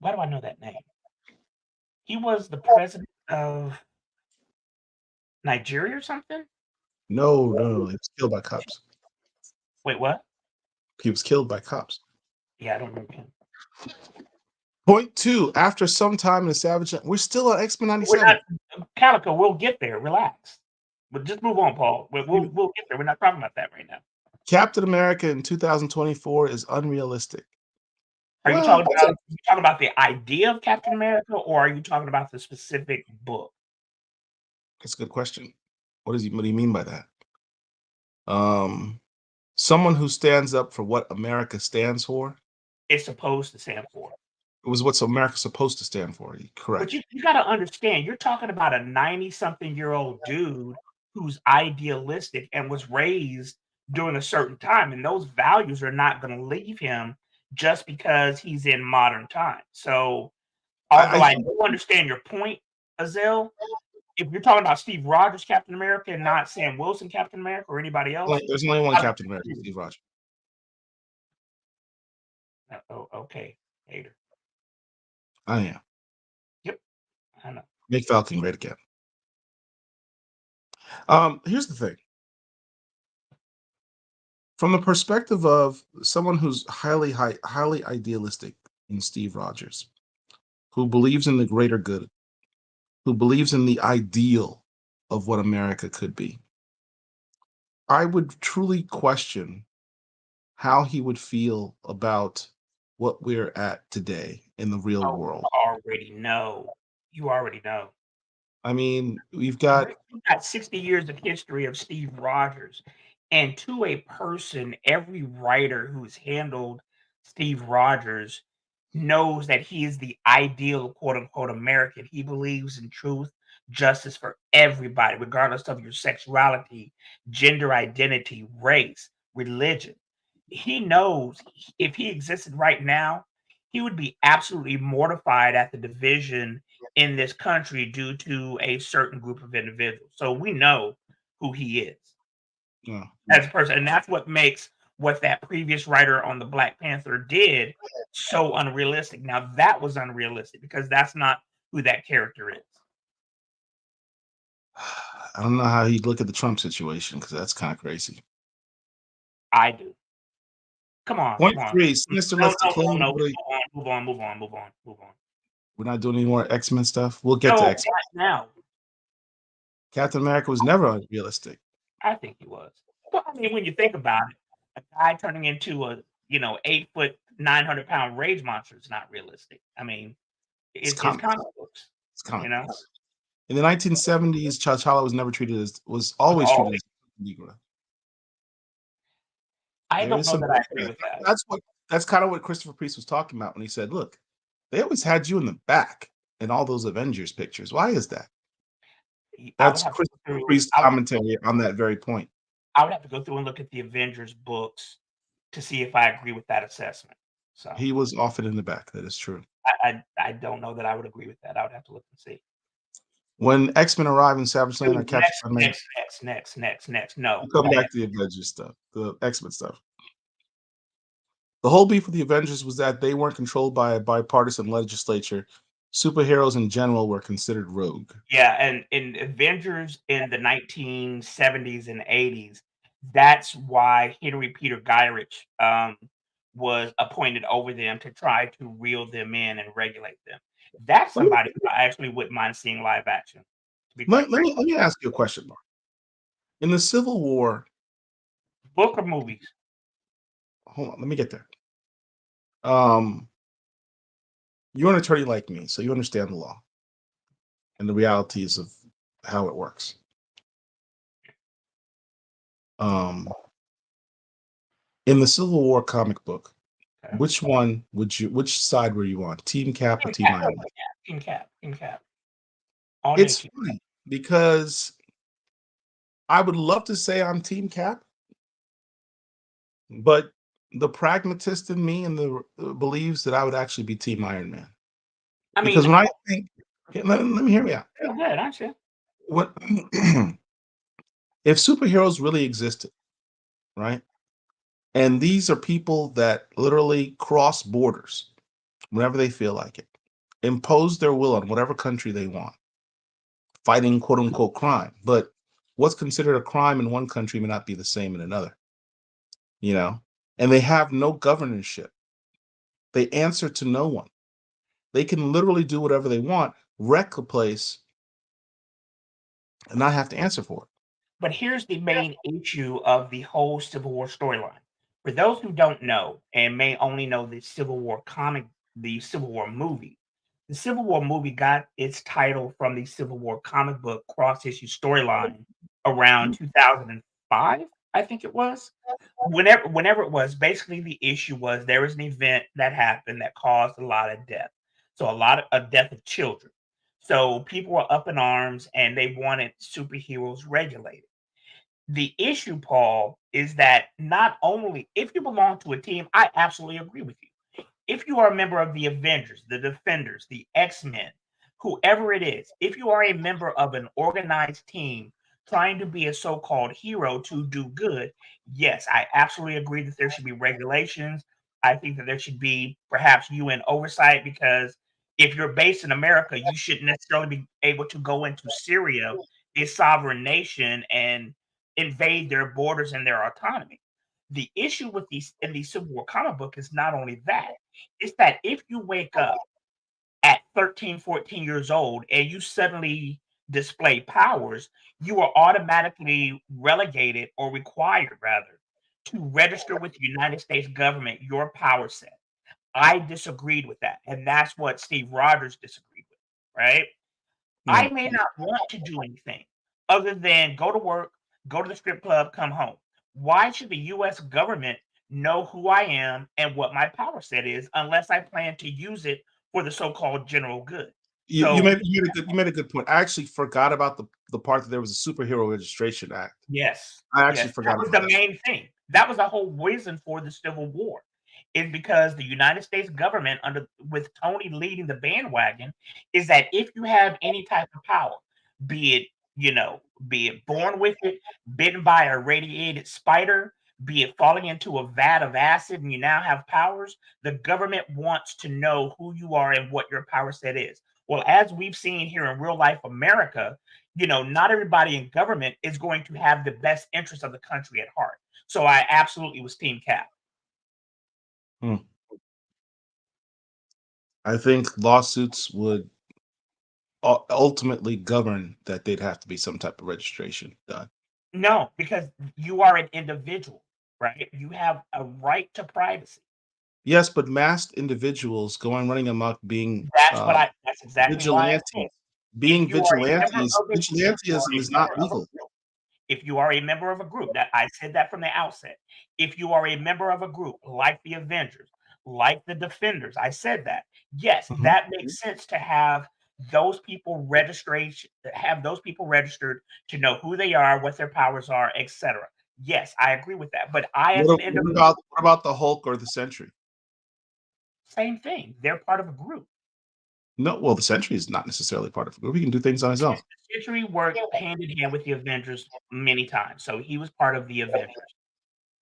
Why do I know that name? He was the president of Nigeria or something? No. He was killed by cops. Wait, what? He was killed by cops. Yeah, I don't remember him. Point two. After some time in the Savage, we're still on X-Men We're 97. not Calico, we'll get there. Relax. But just move on, Paul. We'll get there. We're not talking about that right now. Captain America in 2024 is unrealistic. Are you Well, talking about the idea of Captain America, or are you talking about the specific book? that's a good question. What do you mean by that? Someone who stands up for what America stands for. It's supposed to stand for. It was what's America supposed to stand for. But Correct. you gotta understand, you're talking about a 90-something-year-old dude who's idealistic and was raised during a certain time, and those values are not gonna leave him just because he's in modern times. So, although I I think do understand your point, Azil, if you're talking about Steve Rogers Captain America and not Sam Wilson Captain America or anybody else, there's only one I Captain America, Steve Rogers. oh, okay, hater. I am. Yep, I know. Make Falcon great again. Here's the thing. From the perspective of someone who's highly idealistic in Steve Rogers, who believes in the greater good, who believes in the ideal of what America could be, I would truly question how he would feel about what we're at today in the real Oh, world. you already know. You already know. I mean, we've got We've got 60 years of history of Steve Rogers, and to a person, every writer who's handled Steve Rogers knows that he is the ideal quote unquote American. He believes in truth, justice for everybody, regardless of your sexuality, gender identity, race, religion. He knows if he existed right now, he would be absolutely mortified at the division in this country due to a certain group of individuals. So we know who he is Yeah. as a person, and that's what makes what that previous writer on the Black Panther did so unrealistic. Now that was unrealistic because that's not who that character is. I don't know how he'd look at the Trump situation because that's kind of crazy. I do. Come on, Point come on. three, Sinister No, lets the no, no, clone. no. Move on, move on, move on, move on, move on. We're not doing any more X-Men stuff. We'll get No, to not X-Men. now. Captain America was never unrealistic. I think he was. Well, I mean, when you think about it, a guy turning into a 8 foot, 900 pound rage monster is not realistic. I mean, It's it's comics. comic books, It's comic you know. books. In the 1970s, T'Challa was always Oh, treated as Negro. I There don't is know some that I truth to agree that. with that. That's kind of what Christopher Priest was talking about when he said, "Look, they always had you in the back in all those Avengers pictures. Why is that?" I would That's have to go Christopher through. Priest's commentary on that very point. I would have to go through and look at the Avengers books to see if I agree with that assessment. So He was often in the back. That is true. I don't know that I would agree with that. I would have to look and see. When X-Men arrive in Savage Land are Dude, captured next, by Magneto, next, next, next, next, next. No, we'll come back to the Avengers stuff, the X-Men stuff. The whole beef with the Avengers was that they weren't controlled by a bipartisan legislature. Superheroes in general were considered rogue. yeah, and in Avengers in the 1970s and 80s, that's why Henry Peter Gyrich was appointed over them to try to reel them in and regulate them. That's Let me, somebody who I actually wouldn't mind seeing live action, to be quite let, let frank. me let me ask you a question, Mark. In the Civil War, Book or movies? hold on, let me get there. Um, you're an attorney like me, so you understand the law and the realities of how it works. Um, in the Civil War comic book, Okay. which side were you on? Team Cap or Team Team Cap, Iron Man? Team Cap, Team Cap. All day It's Team funny because I would love to say I'm Team Cap, but the pragmatist in me and the believes that I would actually be Team Iron Man. I Because mean, when I think, let me hear me out. go ahead, I see. What if superheroes really existed, right? And these are people that literally cross borders whenever they feel like it, impose their will on whatever country they want, fighting quote unquote crime. But what's considered a crime in one country may not be the same in another, you know? And they have no governorship. They answer to no one. They can literally do whatever they want, wreck a place, and not have to answer for it. But here's the main issue of the whole Civil War storyline. For those who don't know and may only know the Civil War comic, the Civil War movie, the Civil War movie got its title from the Civil War comic book cross-issue storyline around 2005, I think it was. Whenever it was, basically the issue was there was an event that happened that caused a lot of death. So a lot of death of children. So people were up in arms and they wanted superheroes regulated. The issue, Paul, is that not only if you belong to a team, I absolutely agree with you. If you are a member of the Avengers, the Defenders, the X-Men, whoever it is, if you are a member of an organized team trying to be a so-called hero to do good, yes, I absolutely agree that there should be regulations. I think that there should be perhaps UN oversight because if you're based in America, you shouldn't necessarily be able to go into Syria, a sovereign nation, and invade their borders and their autonomy. The issue with these in the Civil War comic book is not only that, it's that if you wake up at 13, 14 years old and you suddenly display powers, you are automatically relegated or required rather to register with the United States government your power set. I disagreed with that. And that's what Steve Rogers disagreed with, right? Yeah. I may not want to do anything other than go to work, go to the strip club, come home. Why should the US government know who I am and what my power set is, unless I plan to use it for the so-called general good. You So made a good point. I actually forgot about the part that there was a superhero registration act. yes, I actually yes, that forgot was about the that. main thing. That was the whole reason for the Civil War, is because the United States government, under with Tony leading the bandwagon, is that if you have any type of power, be it be it born with it, bitten by a radiated spider, be it falling into a vat of acid, and you now have powers, the government wants to know who you are and what your power set is. Well, as we've seen here in real life America, not everybody in government is going to have the best interest of the country at heart. So I absolutely was Team Cap. Hmm. I think lawsuits would ultimately govern that they'd have to be some type of registration done. No, because you are an individual, right? You have a right to privacy. Yes, but masked individuals going running amok, being That's exactly why I said vigilantes. Being if you are a member vigilantes, of a if you are vigilantism a is not member of a legal. group, if you are a member of a group, that I said that from the outset. If you are a member of a group like the Avengers, like the Defenders, I said that. Yes, Mhm. that makes sense to have those people registered to know who they are, what their powers are, etc. Yes, I agree with that. But I, as an individual, What about the Hulk or the Sentry? same thing. They're part of a group. No, well, the Sentry is not necessarily part of a group. He can do things on his own. Century worked hand in hand with the Avengers many times, so he was part of the Avengers.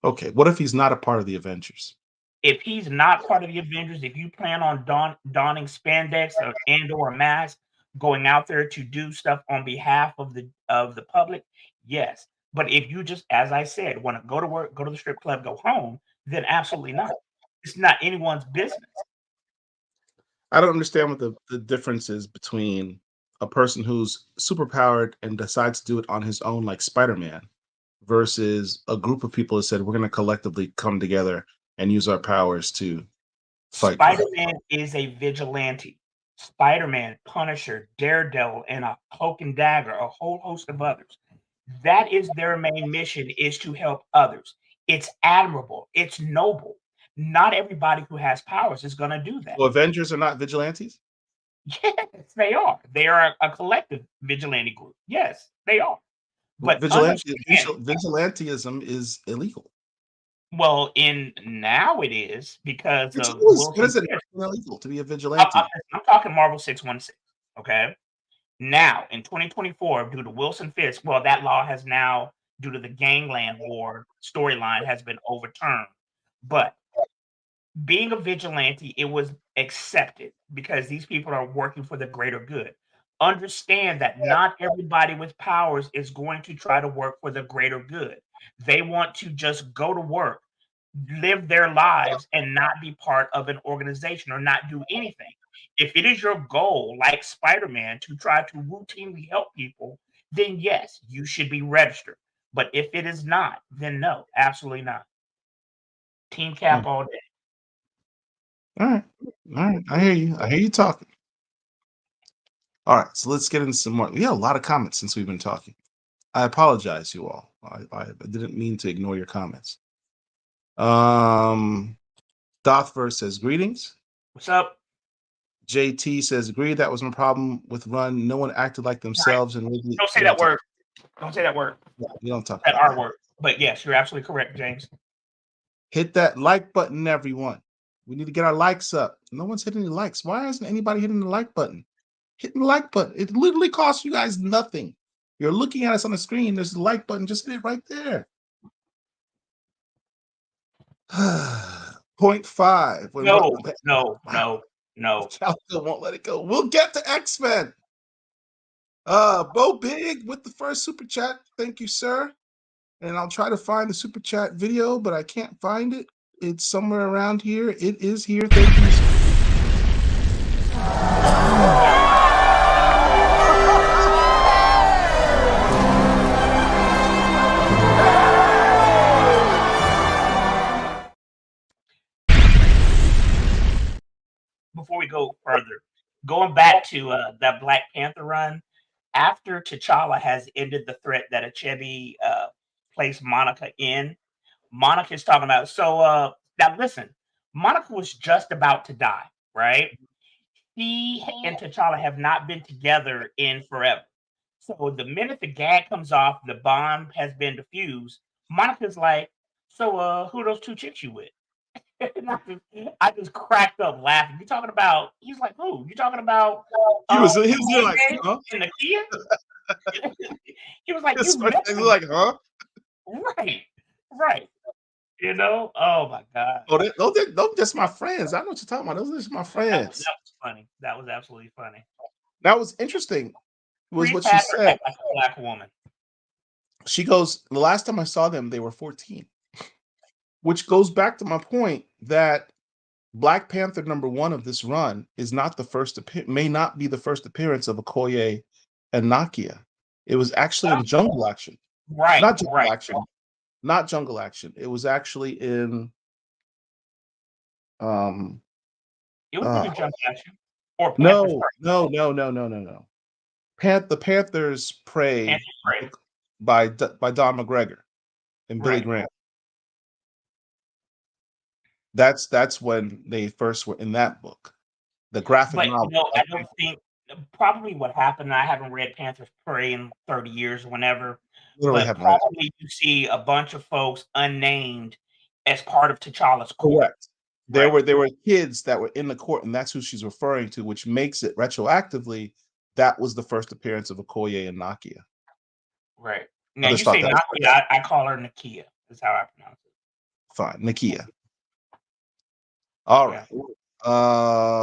Okay, what if he's not a part of the Avengers? If he's not part of the Avengers, if you plan on donning spandex or a mask, going out there to do stuff on behalf of the public, yes. But if you just, as I said, want to go to work, go to the strip club, go home, then absolutely not. It's not anyone's business. I don't understand what the difference is between a person who's superpowered and decides to do it on his own, like Spider-Man, versus a group of people that said we're going to collectively come together and use our powers to fight crime. Spider-Man is a vigilante. Spider-Man, Punisher, Daredevil, and a Cloak and Dagger, a whole host of others. That is their main mission, is to help others. It's admirable. It's noble. Not everybody who has powers is going to do that. So Avengers are not vigilantes? Yes, they are. They are a collective vigilante group. Yes, they are. Well, But understand, vigilantism is illegal. well, in now it is because It of is. When Wilson is it Fisk. illegal to be a I'm, I'm vigilante? I'm talking Marvel 616. Okay. Now, in 2024, due to Wilson Fisk, well, that law has now, due to the Gangland War storyline, has been overturned. But being a vigilante, it was accepted because these people are working for the greater good. Understand that not everybody with powers is going to try to work for the greater good. They want to just go to work, live their lives, and not be part of an organization or not do anything. If it is your goal, like Spider-Man, to try to routinely help people, then yes, you should be registered. But if it is not, then no, absolutely not. Team Hmm. Cap all day. All right. All right. I hear you. I hear you talking. All right. So let's get into some more. We had a lot of comments since we've been talking. I apologize, you all. I didn't mean to ignore your comments. Um, Dothver says greetings. What's up? JT says agree. That was my problem with Run. No one acted like themselves, and really, Don't say that word. Don't say that word. we don't talk That about R that. word. But yes, you're absolutely correct, James. Hit that like button, everyone. We need to get our likes up. No one's hitting the likes. Why isn't anybody hitting the like button? Hitting the like button. It literally costs you guys nothing. You're looking at us on the screen. There's the like button. Just hit it right there. Point five. No, no, Wow. no, no. Calco won't let it go. We'll get to X-Men. Bo Big with the first super chat. Thank you, sir. And I'll try to find the super chat video, but I can't find it. It's somewhere around here. It is here. Thank you. Before we go further, going back to that Black Panther run, after T'Challa has ended the threat that Achebe placed Monica in, Monica is talking about. So now listen, Monica was just about to die, right? He and T'Challa have not been together in forever. So the minute the gag comes off, the bomb has been defused. Monica's like, "So, who are those two chicks you with?" And I just cracked up laughing. You talking about? He's like, "Who? You talking about?" He was like, AJ huh? and Nakia? He was like, His "You friend was messing like, huh? right, right." Oh my god, Oh, those just my friends. I know what you're talking about. Those are just my friends. that was funny. That was absolutely funny. That was interesting. Was what she Cleopatra said. act like a black woman. She goes, the last time I saw them, they were 14, which goes back to my point that Black Panther #1 of this run is not the first, may not be the first appearance of Okoye and Nakia. It was actually in Jungle Action. Right, Not Jungle right. Action. Not Jungle Action. It was actually in It was in a jump action or Panthers no, Prey. no, no, no, no, no, no. The Panthers Prey Panthers Prey. by Don McGregor and Billy Right. Graham. That's when they first were in that book, the graphic But novel. I don't think probably what happened. I haven't read Panthers Prey in 30 years or whenever, Literally but haven't read it. probably you see a bunch of folks unnamed as part of T'Challa's court. Correct. There Right. were kids that were in the court, and that's who she's referring to, which makes it retroactively that was the first appearance of Okoye and Nakia. Right. Now Others you thought say that was Nakia, I call her Nakia. Is how I pronounce it. fine. Nakia. All right.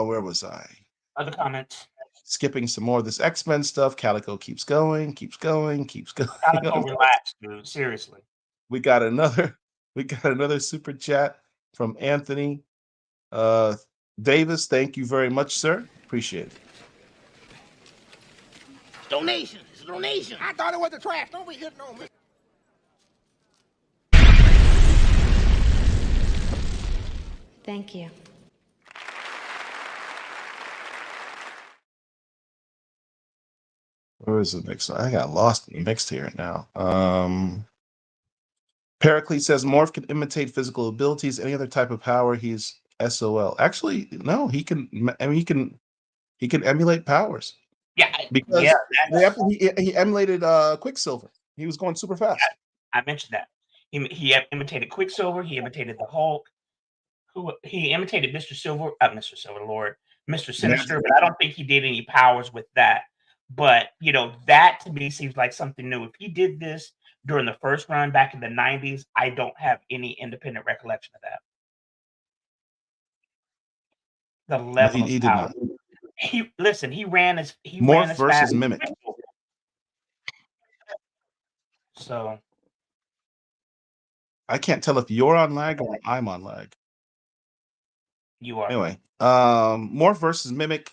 Where was I? Other comments. Skipping some more of this X-Men stuff. Calico keeps going, keeps going, keeps going. Calico, relax, dude. Seriously. We got another super chat from Anthony Davis. Thank you very much, sir. Appreciate it. Donation. It's a donation. I thought it was the trash. Don't be hitting on me. Thank you. Where is the next one? I got lost in the mix here now. Pericles says Morph can imitate physical abilities. Any other type of power, he's SOL. Actually, no, he can. I mean, he can emulate powers. Yeah. Because Yeah, he emulated Quicksilver. He was going super fast. I mentioned that. He imitated Quicksilver. He imitated the Hulk. He imitated Mr. Silver, Mr. Silver Lord, Mr. Sinister, but I don't think he did any powers with that. But that to me seems like something new. If he did this during the first run back in the 90s, I don't have any independent recollection of that. The level he of did power. not. He ran as Morph versus fast. Mimic. So I can't tell if you're on lag or I'm on lag. you are. Anyway, Morph versus Mimic.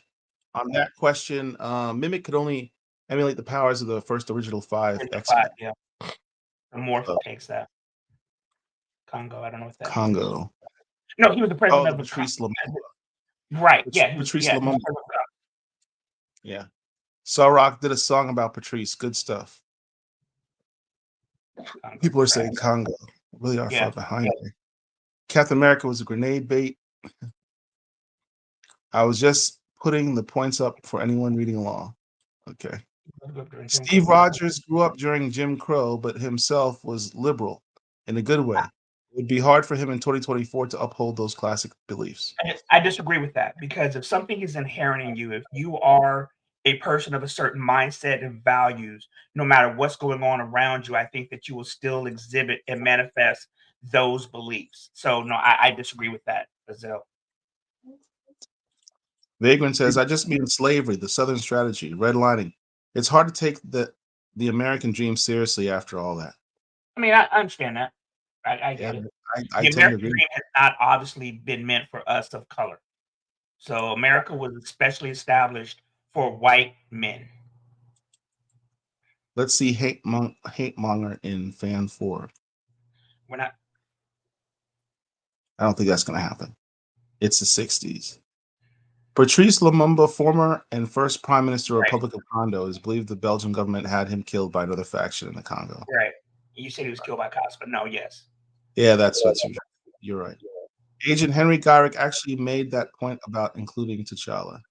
On that question, Mimic could only emulate the powers of the first original 5 X-Men. Yeah. And Morph takes that. Congo, I don't know what that Congo. means. No, he was the president of the Patrice Lumumba. Right. Yeah. Patrice Lumumba. Yeah. Sarok did a song about Patrice. Good stuff. People are saying Congo. Really are far behind me. Captain America was a grenade bait. I was just putting the points up for anyone reading along. Okay. Steve Rogers grew up during Jim Crow, but himself was liberal in a good way. It would be hard for him in 2024 to uphold those classic beliefs. I disagree with that, because if something is inherent in you, if you are a person of a certain mindset and values, no matter what's going on around you, I think that you will still exhibit and manifest those beliefs. So no, I disagree with that, Azil. Vagrant says, I just mean slavery, the Southern strategy, redlining. It's hard to take the American dream seriously after all that. I mean, I understand that. I get it. The American dream has not obviously been meant for us of color. So America was especially established for white men. Let's see hate monger in fan 4. We're not. I don't think that's going to happen. It's the 60s. Patrice Lumumba, former and first Prime Minister of the Republic of Congo, is believed the Belgian government had him killed by another faction in the Congo. Right. You said he was killed by cops, but no, yes. Yeah, that's what you're right. Agent Henry Garrick actually made that point about including T'Challa.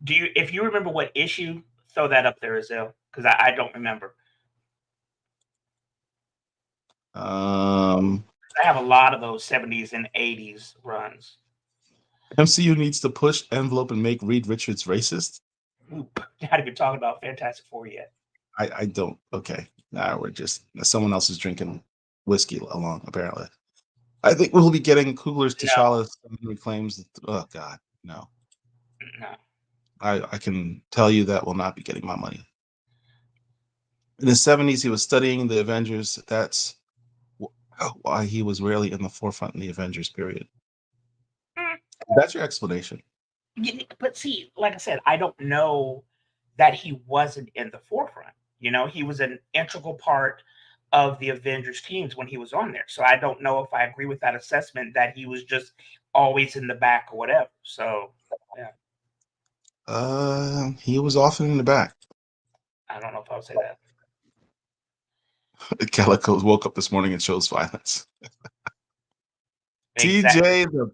If you remember what issue, throw that up there, Azil, because I don't remember. I have a lot of those 70s and 80s runs. MCU needs to push envelope and make Reed Richards racist. Oop, not even talking about Fantastic Four yet. I don't. Okay, we're just someone else is drinking whiskey along. Apparently, I think we'll be getting Coogler's T'Challa reclaims. Oh God, no. No. I can tell you that will not be getting my money. In the 70s, he was studying the Avengers. That's why he was rarely in the forefront in the Avengers period. That's your explanation. But see, like I said, I don't know that he wasn't in the forefront. He was an integral part of the Avengers teams when he was on there. So I don't know if I agree with that assessment that he was just always in the back or whatever. So, yeah. He was often in the back. I don't know if I would say that. Calico woke up this morning and chose violence. Exactly. TJ,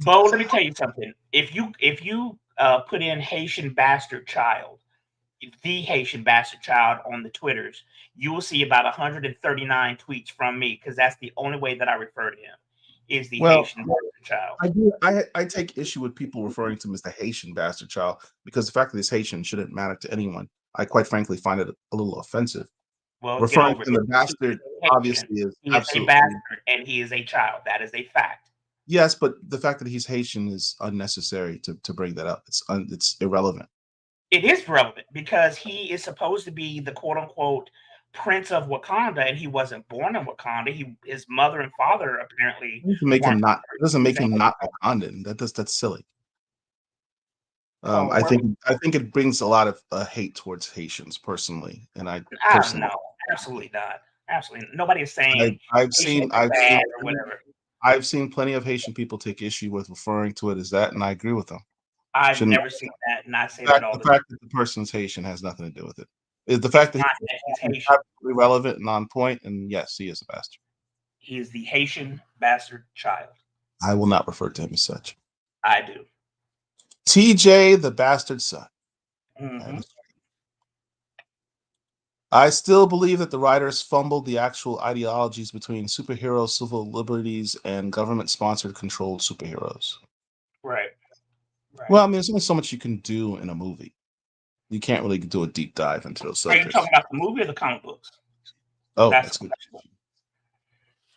Bo, let me tell you something. If you put in Haitian bastard child, the Haitian bastard child on the Twitters, you will see about 139 tweets from me because that's the only way that I refer to him is the Haitian bastard child. I take issue with people referring to him as the Haitian bastard child because the fact that he's Haitian shouldn't matter to anyone. I quite frankly find it a little offensive. Well, referring get over to the bastard obviously is absolutely a bastard and he is a child. That is a fact. Yes, but the fact that he's Haitian is unnecessary to bring that up. It's irrelevant. It is relevant because he is supposed to be the quote unquote Prince of Wakanda, and he wasn't born in Wakanda. His mother and father apparently doesn't make him not Wakandan. That's silly. I think it brings a lot of hate towards Haitians personally, and I personally no, absolutely not. Absolutely, nobody is saying I've seen or whatever. I've seen plenty of Haitian people take issue with referring to it as that, and I agree with them. I've never seen that, and I say that all the time. The fact that the person's Haitian has nothing to do with it. It's the fact that he's Haitian. Absolutely relevant and on point, and yes, he is a bastard. He is the Haitian bastard child. I will not refer to him as such. I do. TJ, the bastard son. Mm-hmm. I still believe that the writers fumbled the actual ideologies between superhero civil liberties and government-sponsored controlled superheroes. Right. Well, I mean, there's only so much you can do in a movie. You can't really do a deep dive into those subjects. Are you talking about the movie or the comic books? Oh, that's good.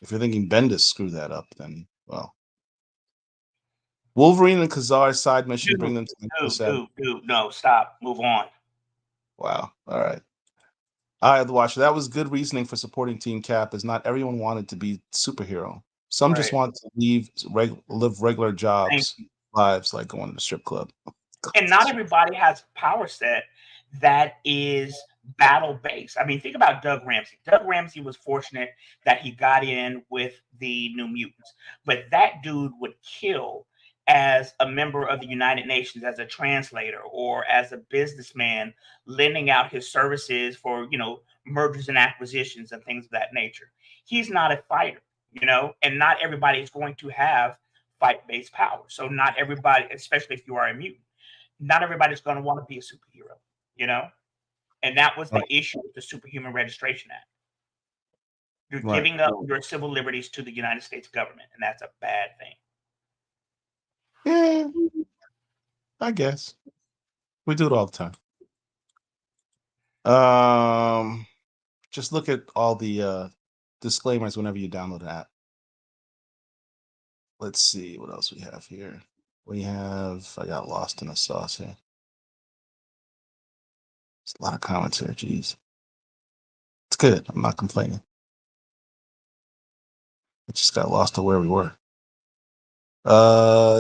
If you're thinking Bendis screwed that up, then, well. Wolverine and Kazar's side mission bring them to Dude, no, stop. Move on. Wow. All right. The Watcher. That was good reasoning for supporting Team Cap, as not everyone wanted to be superhero. Some just want to live regular jobs, lives like going to the strip club. And not everybody has a power set that is battle based. I mean, think about Doug Ramsey. Doug Ramsey was fortunate that he got in with the New Mutants, but that dude would kill as a member of the United Nations, as a translator, or as a businessman lending out his services for, mergers and acquisitions and things of that nature. He's not a fighter, and not everybody is going to have fight-based power. So not everybody, especially if you are a mutant, not everybody's going to want to be a superhero, and that was the issue with the Superhuman Registration Act. You're giving up your civil liberties to the United States government, and that's a bad thing. Yeah, I guess we do it all the time. Just look at all the disclaimers whenever you download an app. Let's see what else we have here. I got lost in the sauce here. There's a lot of comments here. Jeez, it's good. I'm not complaining. I just got lost to where we were.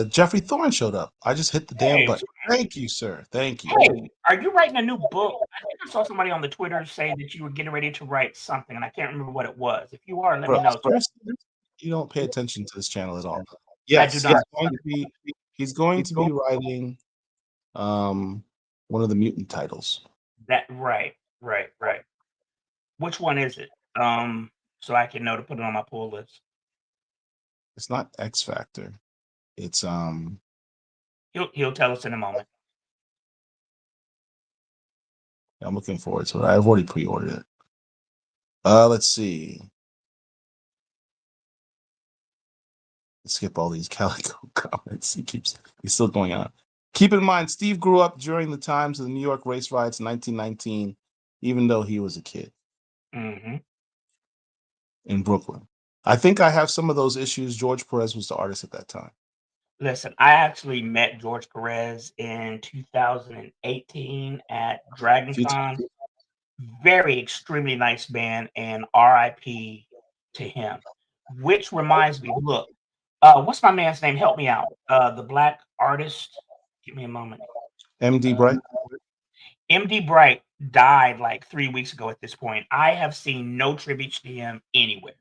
Jeffrey Thorne showed up. I just hit the damn button. Thank you, sir. Thank you. Hey, are you writing a new book? I think I saw somebody on the Twitter say that you were getting ready to write something, and I can't remember what it was. If you are, let me know. You don't pay attention to this channel at all. Yes, I do not. He's going to be writing one of the mutant titles. That right. Which one is it? So I can know to put it on my pull list. It's not X Factor. It's He'll tell us in a moment. I'm looking forward to it. I've already pre-ordered it. Let's see. Let's skip all these Calico comments. He's still going on. Keep in mind, Steve grew up during the times of the New York race riots in 1919, even though he was a kid Mm-hmm. in Brooklyn. I think I have some of those issues. George Perez was the artist at that time. Listen, I actually met George Perez in 2018 at DragonCon. Very extremely nice band, and RIP to him. Which reminds me, look, what's my man's name? Help me out. The black artist. Give me a moment. MD Bright. MD Bright died like 3 weeks ago at this point. I have seen no tributes to him anywhere,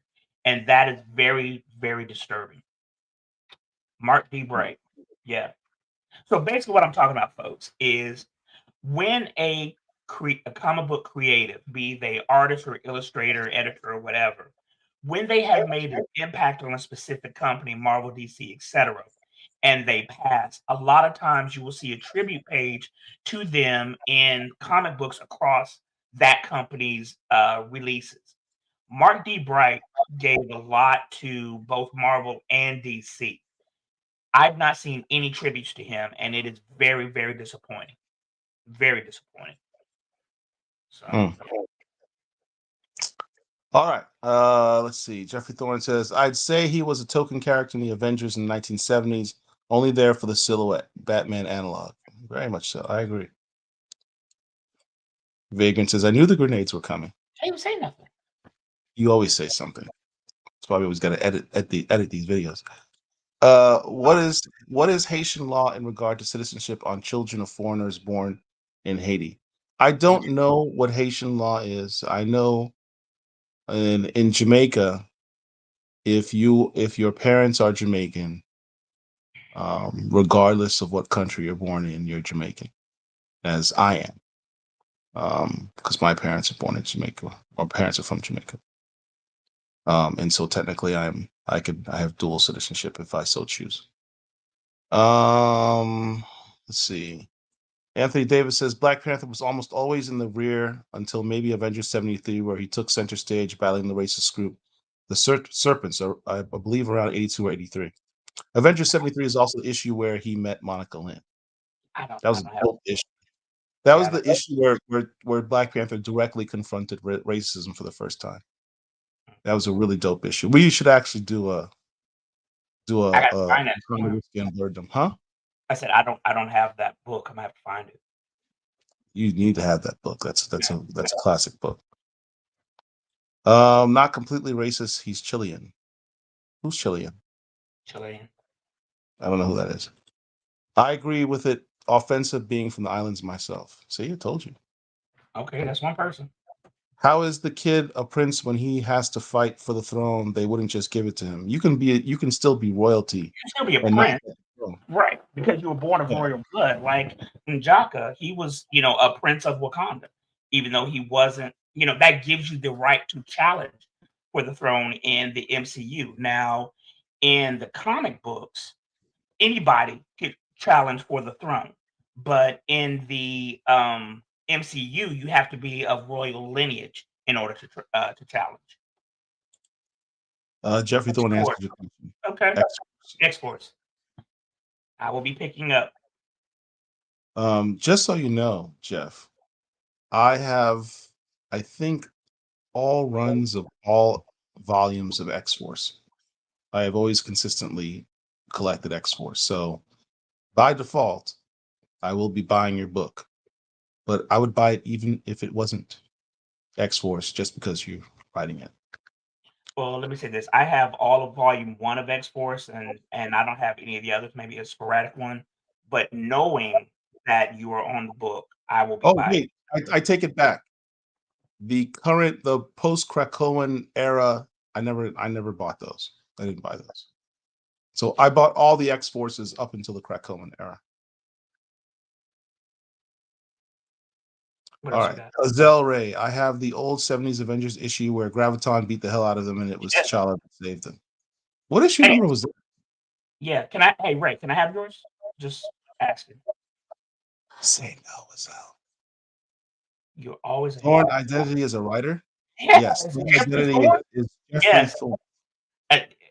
and that is very, very disturbing. Marc D. Bright. Yeah. So basically, what I'm talking about, folks, is when a comic book creative, be they artist or illustrator, editor, or whatever, when they have made an impact on a specific company, Marvel, DC, etc., and they pass, a lot of times you will see a tribute page to them in comic books across that company's releases. Marc D. Bright gave a lot to both Marvel and DC. I've not seen any tributes to him, and it is very, very disappointing. Very disappointing. So All right. Let's see. Jeffrey Thorne says, I'd say he was a token character in the Avengers in the 1970s, only there for the silhouette, Batman analog. Very much so. I agree. Vagrant says, I knew the grenades were coming. I didn't say nothing. You always say something. That's why we always got to edit these videos. What is Haitian law in regard to citizenship on children of foreigners born in Haiti? I don't know what Haitian law is. I know in Jamaica, if your parents are Jamaican, regardless of what country you're born in, you're Jamaican, as I am, because my parents are born in Jamaica. Our parents are from Jamaica, and so technically, I have dual citizenship if I so choose. Let's see. Anthony Davis says Black Panther was almost always in the rear until maybe Avengers 73, where he took center stage battling the racist group, the Serpents, I believe around 82 or 83. Avengers 73 is also the issue where he met Monica Lynn. That was a dope issue. That was the issue where Black Panther directly confronted racism for the first time. That was a really dope issue. We should actually do a huh? I said I don't have that book. I'm gonna have to find it. You need to have that book. That's a classic book. Not completely racist. He's Chilean. Who's Chilean? Chilean. I don't know who that is. I agree with it. Offensive being from the islands myself. See, I told you. Okay, that's one person. How is the kid a prince when he has to fight for the throne? They wouldn't just give it to him. You can still be royalty. You can still be a prince, right? Because you were born of royal blood. Like N'Jaka, he was, a prince of Wakanda, even though he wasn't. That gives you the right to challenge for the throne in the MCU. Now, in the comic books, anybody could challenge for the throne, but in the MCU, you have to be of royal lineage in order to challenge. Jeffrey Thorne answered your question. Okay. X-Force. I will be picking up. Just so you know, Jeff, I have, I think, all runs of all volumes of X-Force. I have always consistently collected X-Force. So by default, I will be buying your book. But I would buy it even if it wasn't X-Force, just because you're writing it. Well, let me say this. I have all of volume 1 of X-Force, and I don't have any of the others, maybe a sporadic one. But knowing that you are on the book, I will be buying. Wait, I take it back. The post-Krakoan era, I never bought those. I didn't buy those. So I bought all the X-Forces up until the Krakoan era. What All else right. Azelle Ray, I have the old 70s Avengers issue where Graviton beat the hell out of them and it was T'Challa that saved them. What issue number was that? Yeah, can I? Hey, Ray, can I have yours? Just asking. Say no as hell. You're always Thorn ahead. identity as a writer? Yes, Yes. Thorn Jeffrey identity Thorne. is Jeffrey Yes, Thorn.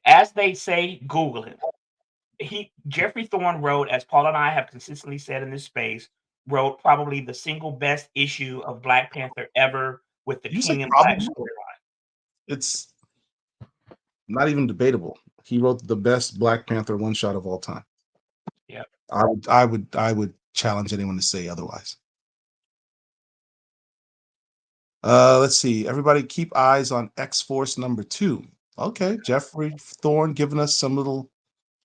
as they say, Google him. Jeffrey Thorne wrote, as Paul and I have consistently said in this space, wrote probably the single best issue of Black Panther ever with the You say King and Black probably? storyline. It's not even debatable. He wrote the best Black Panther one shot of all time. Yeah. I would challenge anyone to say otherwise. Let's see. Everybody keep eyes on X-Force number 2. Okay, Jeffrey Thorne giving us some little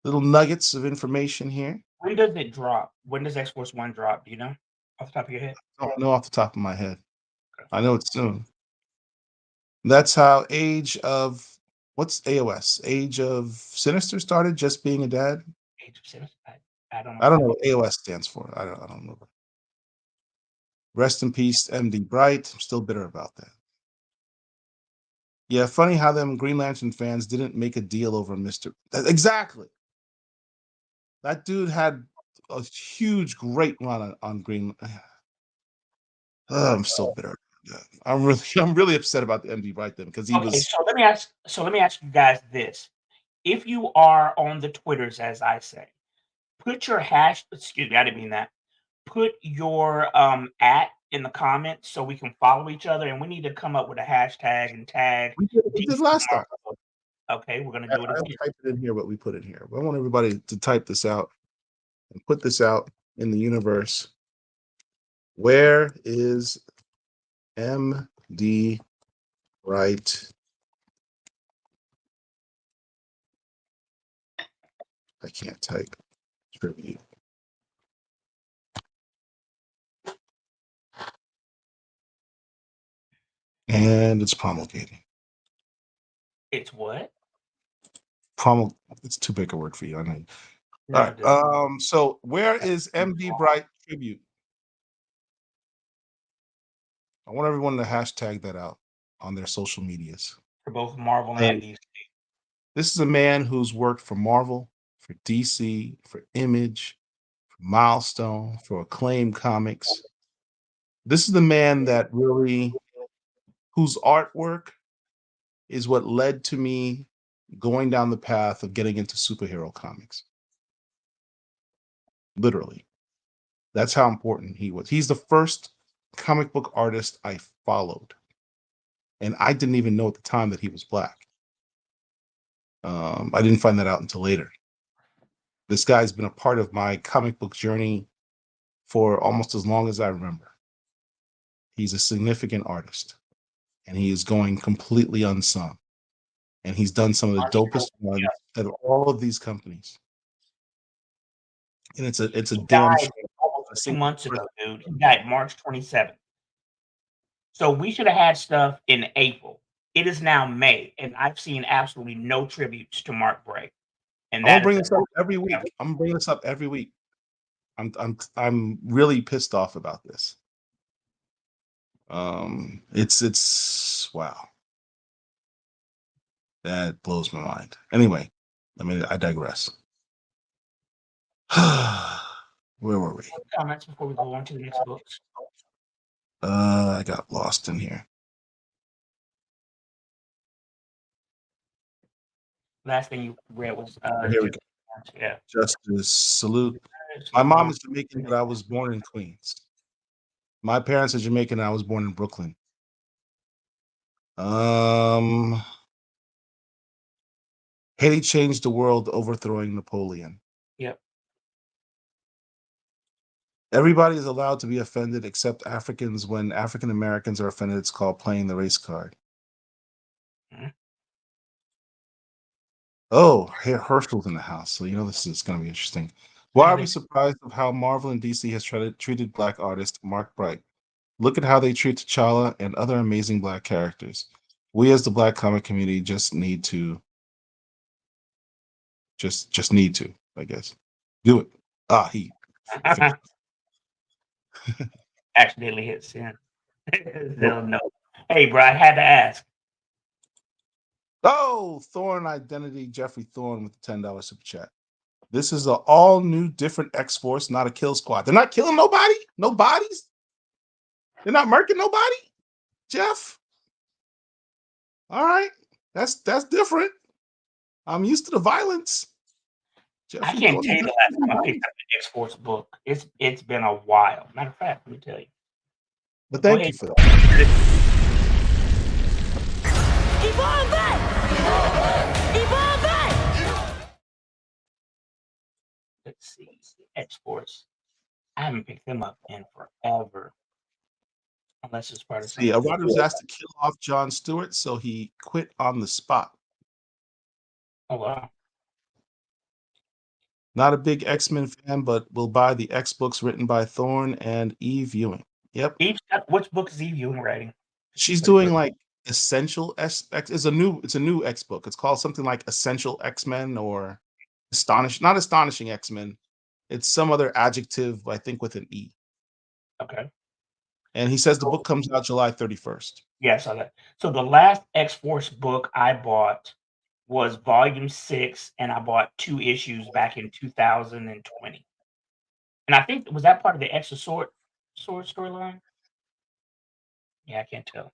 nuggets of information here. When does it drop? When does X Force 1 drop? Do you know off the top of your head? I don't know off the top of my head. I know it's soon. That's how what's AOS? Age of Sinister started, just being a dad. Age of Sinister? I don't know. I don't know what AOS stands for. I don't know. Rest in peace, MD Bright. I'm still bitter about that. Yeah, funny how them Green Lantern fans didn't make a deal over Mr. Exactly. That dude had a huge, great run on Green. I'm so bitter. I'm really upset about the MD Bright then because he Okay, was. so let me ask you guys this. If you are on the Twitters, as I say, put your excuse me, I didn't mean that. Put your at in the comments so we can follow each other, and we need to come up with a hashtag and tag We did last time. Marvel. Okay, we're gonna I do it again. typed it in here what we put in here. I want everybody to type this out and put this out in the universe. Where is MD Bright? I can't type tribute. And it's promulgating. It's what? It's too big a word for you. I know. No, All right. So where is MD Bright tribute? I want everyone to hashtag that out on their social medias. for both Marvel and DC. This is a man who's worked for Marvel, for DC, for Image, for Milestone, for Acclaim Comics. This is the man that whose artwork is what led to me going down the path of getting into superhero comics. Literally. That's how important he was. He's the first comic book artist I followed. And I didn't even know at the time that he was Black. I didn't find that out until later. This guy's been a part of my comic book journey for almost as long as I remember. He's a significant artist, and he is going completely unsung. And he's done some of the dopest ones out of all of these companies. And it's a He damn died shame. almost 2 months ago, dude. He died March 27th. So we should have had stuff in April. It is now May, and I've seen absolutely no tributes to Mark Bray. And I'm gonna that bring is this up every week. I'm bringing this up every week. I'm really pissed off about this. It's wow. That blows my mind. Anyway, I digress. Where were we? comments before we go on to the next books. I got lost in here. Last thing you read was Here we go. Yeah. Justice salute. My mom is Jamaican, but I was born in Queens. My parents are Jamaican, and I was born in Brooklyn. Haiti changed the world, overthrowing Napoleon. Yep. Everybody is allowed to be offended except Africans. When African Americans are offended, it's called playing the race card. Mhm. Oh, Herschel's in the house, so you know this is going to be interesting. Why are we surprised of how Marvel and DC has treated Black artist Marc Bright? Look at how they treat T'Challa and other amazing Black characters. We as the Black comic community just need to, I guess, do it. He Accidentally hit send. They'll know. Hey, bro, I had to ask. Oh, Thorn Identity, Jeffrey Thorn with the $10 super chat. This is an all new, different X Force, not a kill squad. They're not killing nobody? No bodies? They're not murking nobody? Jeff? All right. That's different. I'm used to the violence. I Jeffrey can't Thorn. tell you the last time I picked up an X-Force book. It's been a while. Matter of fact, let me tell you. But Go thank ahead. you for that. Let's see. X-Force. I haven't picked them up in forever. Unless it's part of See, something. a writer was asked to kill off John Stewart, so he quit on the spot. Oh, wow. Not a big X-Men fan, but will buy the X books written by Thorne and Eve Ewing. Yep. Which book is Eve Ewing writing? She's doing like Essential X. It's a new X book. It's called something like Essential X-Men or not Astonishing X-Men. It's some other adjective, I think, with an E. Okay. And he says the book comes out July 31st. Yeah, I saw that. So the last X-Force book I bought was volume 6, and I bought 2 issues back in 2020. And I think was that part of the Extra Sword storyline? Yeah, I can't tell.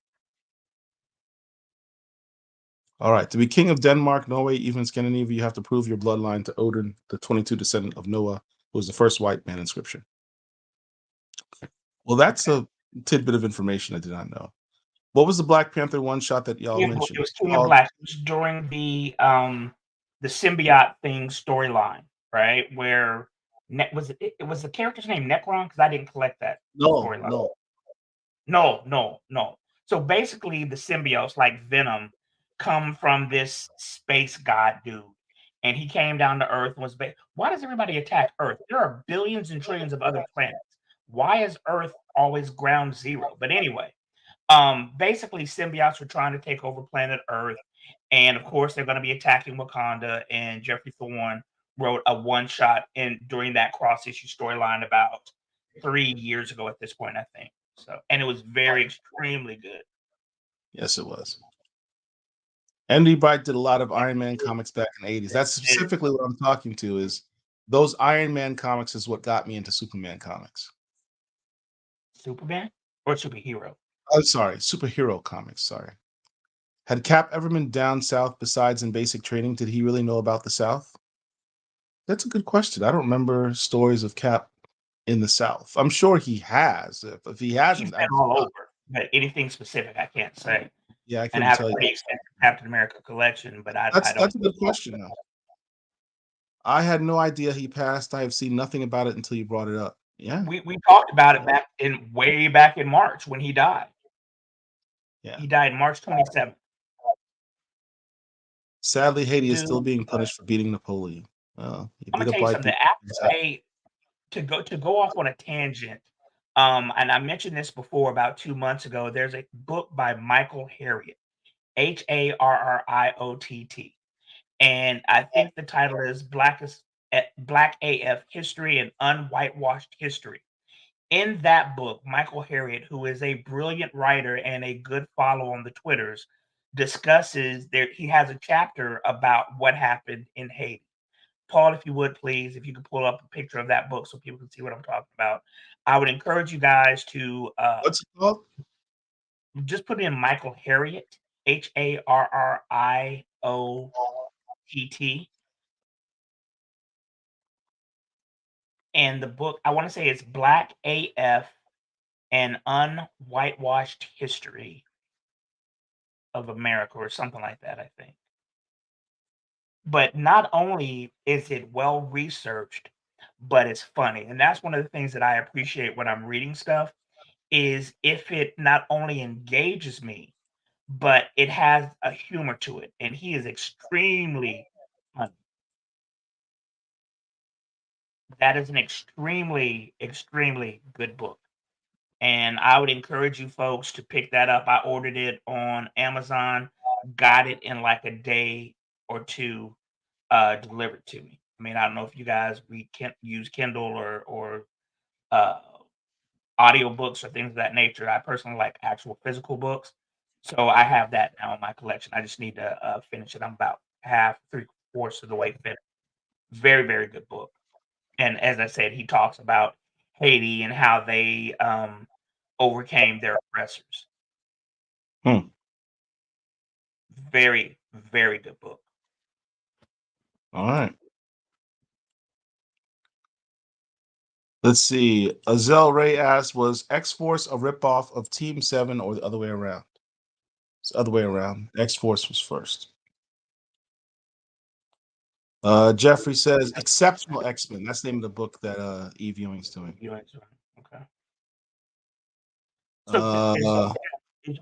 All right. To be king of Denmark, Norway, even Scandinavia, you have to prove your bloodline to Odin, the 22 descendant of Noah, who was the first white man in scripture. Well, that's a tidbit of information I did not know. What was the Black Panther one shot that y'all mentioned? It was King in Black. It was during the symbiote thing storyline, right? Where was the character's name Necron? Because I didn't collect that storyline. No. So basically, the symbiotes like Venom come from this space god dude, and he came down to Earth and was. Why does everybody attack Earth? There are billions and trillions of other planets. Why is Earth always ground zero? But anyway, basically, symbiotes were trying to take over planet Earth, and of course, they're going to be attacking Wakanda. And Jeffrey Thorne wrote a one shot during that cross issue storyline about 3 years ago at this point, I think. So, and it was very extremely good. Yes, it was. Andy Bright did a lot of Iron Man comics back in the 80s. That's specifically what I'm talking to. Is those Iron Man comics is what got me into Superman comics. Superman or superhero? I'm sorry, superhero comics. Sorry. Had Cap ever been down south besides in basic training? Did he really know about the South? That's a good question. I don't remember stories of Cap in the South. I'm sure he has. If he hasn't, He's been all over. But anything specific, I can't say. Yeah, I and I couldn't have tell a you. pretty extensive Captain America collection, but I That's don't. a good question, though. I had no idea he passed. I have seen nothing about it until you brought it up. Yeah. We talked about it way back in March when he died. Yeah. He died March 27th. Sadly, Haiti is still being punished for beating Napoleon. I'm gonna tell you something. To go off on a tangent, and I mentioned this before about 2 months ago. There's a book by Michael Harriot, Harriott, and I think the title is Black AF History and Unwhitewashed History. In that book, Michael Harriot, who is a brilliant writer and a good follow on the Twitters, discusses he has a chapter about what happened in Haiti. Paul, if you would please, if you could pull up a picture of that book so people can see what I'm talking about. I would encourage you guys to what's it called? Just put in Michael Harriot, Harriott. And the book, I want to say it's Black AF and Unwhitewashed History of America or something like that, I think. But not only is it well researched, but it's funny. And that's one of the things that I appreciate when I'm reading stuff is if it not only engages me, but it has a humor to it. And he is extremely funny. That is an extremely, extremely good book. And I would encourage you folks to pick that up. I ordered it on Amazon, got it in like a day or two delivered to me. I mean, I don't know if you guys use Kindle or audiobooks or things of that nature. I personally like actual physical books. So I have that now in my collection. I just need to finish it. I'm about half, three-fourths of the way finished. Very, very good book. And as I said, he talks about Haiti and how they overcame their oppressors. Hmm. Very, very good book. All right. Let's see. Azel Ray asked, was X-Force a ripoff of Team 7 or the other way around? It's the other way around. X-Force was first. Jeffrey says, Exceptional X-Men. That's the name of the book that Eve Ewing's doing. Okay. So Uh,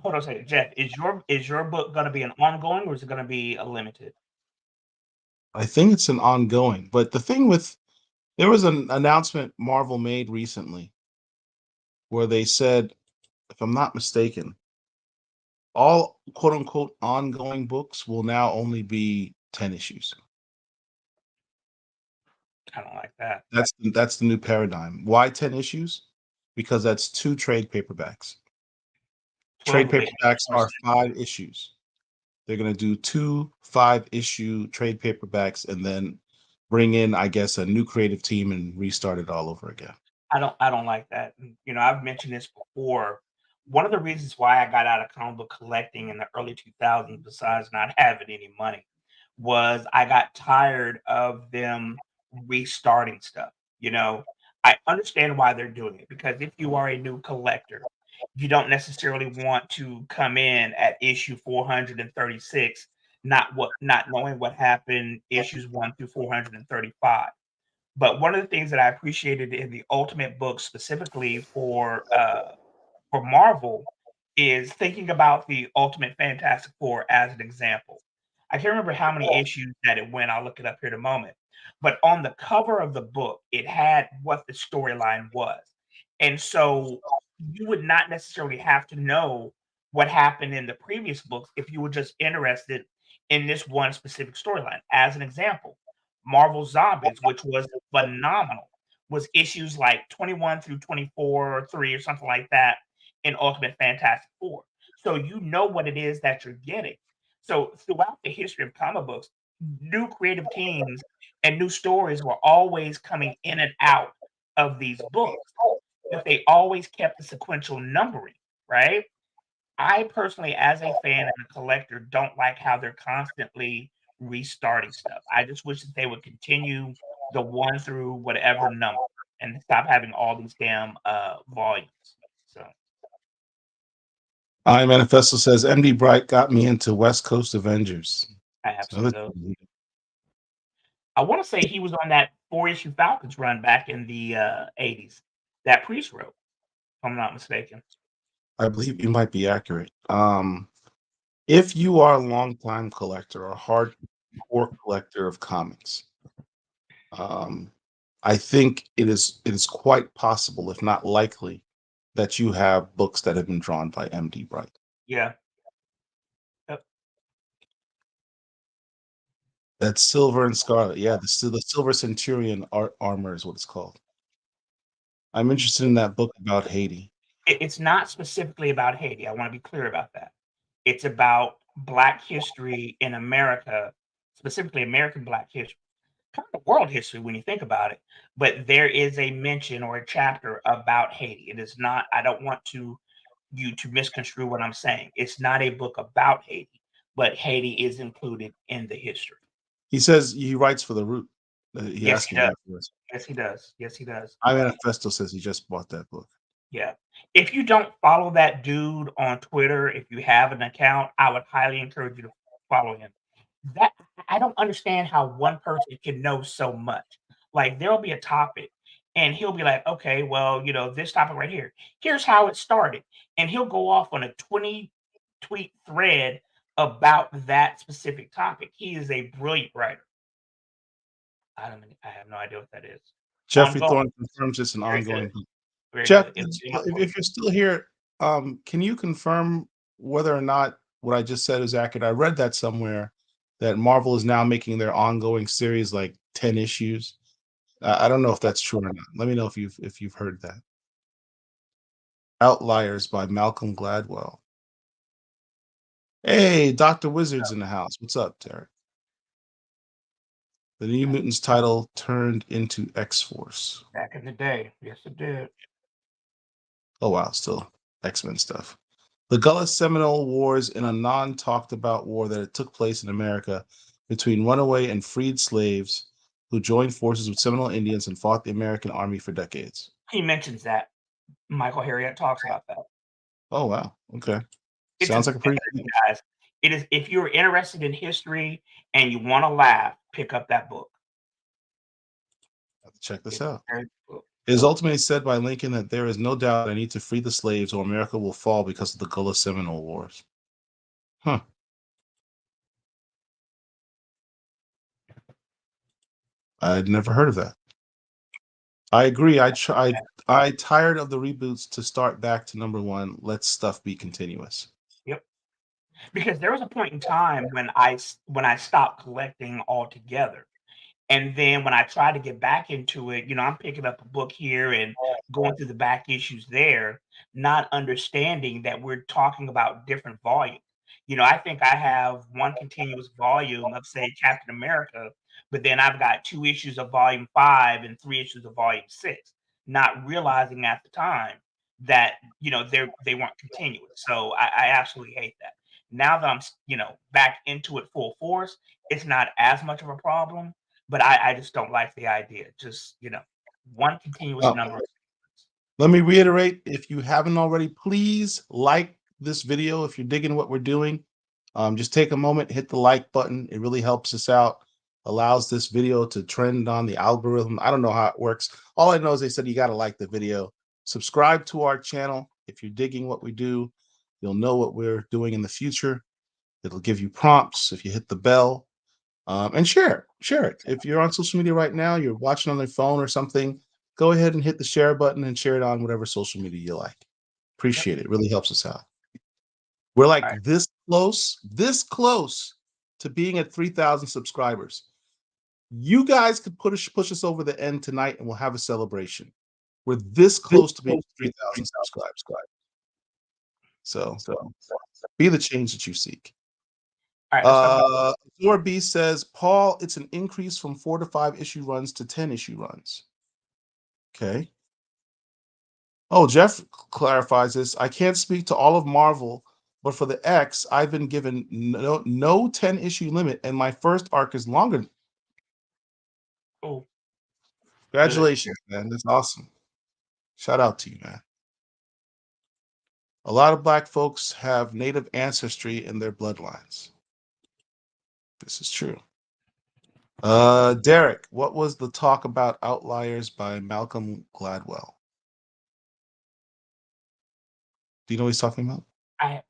hold on a second, Jeff. Is your book going to be an ongoing, or is it going to be a limited? I think it's an ongoing. But the thing with, there was an announcement Marvel made recently where they said, if I'm not mistaken, all quote unquote ongoing books will now only be 10 issues. I don't like that. That's the new paradigm. Why 10 issues? Because that's 2 trade paperbacks. 12 Trade would make paperbacks more are sense. 5 issues. They're going to do 2 5-issue trade paperbacks and then bring in, I guess, a new creative team and restart it all over again. I don't like that. You know, I've mentioned this before. One of the reasons why I got out of comic book collecting in the early 2000s, besides not having any money, was I got tired of them restarting stuff. You know, I understand why they're doing it, because if you are a new collector, you don't necessarily want to come in at issue 436, not knowing what happened issues 1 through 435. But one of the things that I appreciated in the Ultimate book, specifically for Marvel, is thinking about the Ultimate Fantastic Four as an example. I can't remember how many issues that it went. I'll look it up here in a moment. But on the cover of the book, it had what the storyline was. And so you would not necessarily have to know what happened in the previous books if you were just interested in this one specific storyline. As an example, Marvel Zombies, which was phenomenal, was issues like 21 through 24 or 3 or something like that in Ultimate Fantastic Four. So you know what it is that you're getting. So throughout the history of comic books, new creative teams and new stories were always coming in and out of these books, but they always kept the sequential numbering, right? I personally, as a fan and a collector, don't like how they're constantly restarting stuff. I just wish that they would continue the one through whatever number and stop having all these damn volumes. So I Manifesto says MD Bright got me into West Coast Avengers. I have some So of those. I want to say he was on that 4-issue Falcons run back in the 80s that Priest wrote, if I'm not mistaken. I believe you might be accurate. If you are a longtime collector or hardcore collector of comics, I think it is quite possible, if not likely, that you have books that have been drawn by MD Bright. Yeah. Yep. That's Silver and Scarlet. Yeah, the Silver Centurion armor is what it's called. I'm interested in that book about Haiti. It's not specifically about Haiti. I want to be clear about that. It's about Black history in America, specifically American Black history, kind of world history when you think about it. But there is a mention or a chapter about Haiti. It is not. I don't want you to misconstrue what I'm saying. It's not a book about Haiti, but Haiti is included in the history. He says he writes for the Root. He Yes, asked he me does. afterwards. Yes, he does. Yes, he does. I Manifesto says he just bought that book. Yeah. If you don't follow that dude on Twitter, if you have an account, I would highly encourage you to follow him. That I don't understand how one person can know so much. Like there'll be a topic and he'll be like, okay, well, you know, this topic right here, here's how it started. And he'll go off on a 20 tweet thread about that specific topic. He is a brilliant writer. I have no idea what that is. Jeffrey Ongoing. Thorne confirms it's an Very ongoing good. book. Very Jeff, good. It's if you're still here, can you confirm whether or not what I just said is accurate? I read that somewhere that Marvel is now making their ongoing series like 10 issues. I don't know if that's true or not. Let me know if you've heard that. Outliers by Malcolm Gladwell. Hey, Dr. Wizard's in the house. What's up, Derek? The New Mutants title turned into X-Force. Back in the day. Yes, it did. Oh, wow. Still X-Men stuff. The Gullah Seminole Wars in a non-talked about war that took place in America between runaway and freed slaves who joined forces with Seminole Indians and fought the American Army for decades. He mentions that. Michael Harriot talks about that. Oh, wow. Okay. It's Sounds like a pretty... guys. It is, if you're interested in history and you want to laugh, pick up that book. Have to check this out. It is ultimately said by Lincoln that there is no doubt I need to free the slaves or America will fall because of the Gullah Seminole Wars. Huh. I'd never heard of that. I agree. I tired of the reboots to start back to number one. Let stuff be continuous. Yep. Because there was a point in time when I stopped collecting altogether. And then when I tried to get back into it, I'm picking up a book here and going through the back issues there, not understanding that we're talking about different volumes. I think I have one continuous volume of, say, Captain America, but then I've got 2 issues of volume 5 and 3 issues of volume 6, not realizing at the time that, they weren't continuous. So I absolutely hate that. Now that I'm, back into it full force, it's not as much of a problem. But I just don't like the idea. Just, one continuous number. Let me reiterate, if you haven't already, please like this video. If you're digging what we're doing, just take a moment, hit the like button. It really helps us out, allows this video to trend on the algorithm. I don't know how it works. All I know is they said you got to like the video. Subscribe to our channel. If you're digging what we do, you'll know what we're doing in the future. It'll give you prompts if you hit the bell. And share it. If you're on social media right now, you're watching on your phone or something, go ahead and hit the share button and share it on whatever social media you like. Appreciate it. It really helps us out. We're like this close to being at 3,000 subscribers. You guys could push us over the end tonight and we'll have a celebration. We're this close to being 3,000 subscribers. So be the change that you seek. All right, B says, Paul, it's an increase from 4 to 5 issue runs to 10 issue runs. Okay. Oh, Jeff clarifies this. I can't speak to all of Marvel, but for the X, I've been given no 10 issue limit, and my first arc is longer. Oh, congratulations, man. That's awesome. Shout out to you, man. A lot of Black folks have Native ancestry in their bloodlines. This is true. Derek, what was the talk about Outliers by Malcolm Gladwell? Do you know what he's talking about?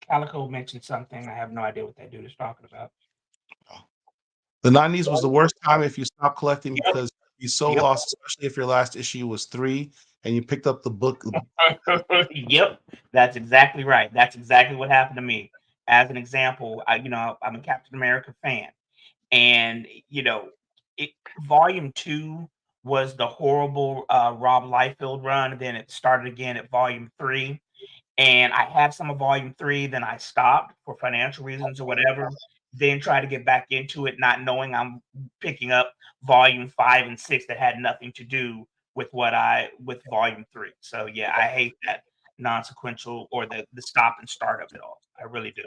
Calico mentioned something. I have no idea what that dude is talking about. The 90s was the worst time if you stopped collecting because you're so lost, especially if your last issue was 3 and you picked up the book. Yep, that's exactly right. That's exactly what happened to me. As an example, I'm a Captain America fan, and volume 2 was the horrible Rob Liefeld run. And then it started again at volume 3, and I had some of volume 3. Then I stopped for financial reasons or whatever. Then try to get back into it, not knowing I'm picking up volume 5 and 6 that had nothing to do with with volume 3. So yeah, I hate that non-sequential or the stop and start of it all. I really do.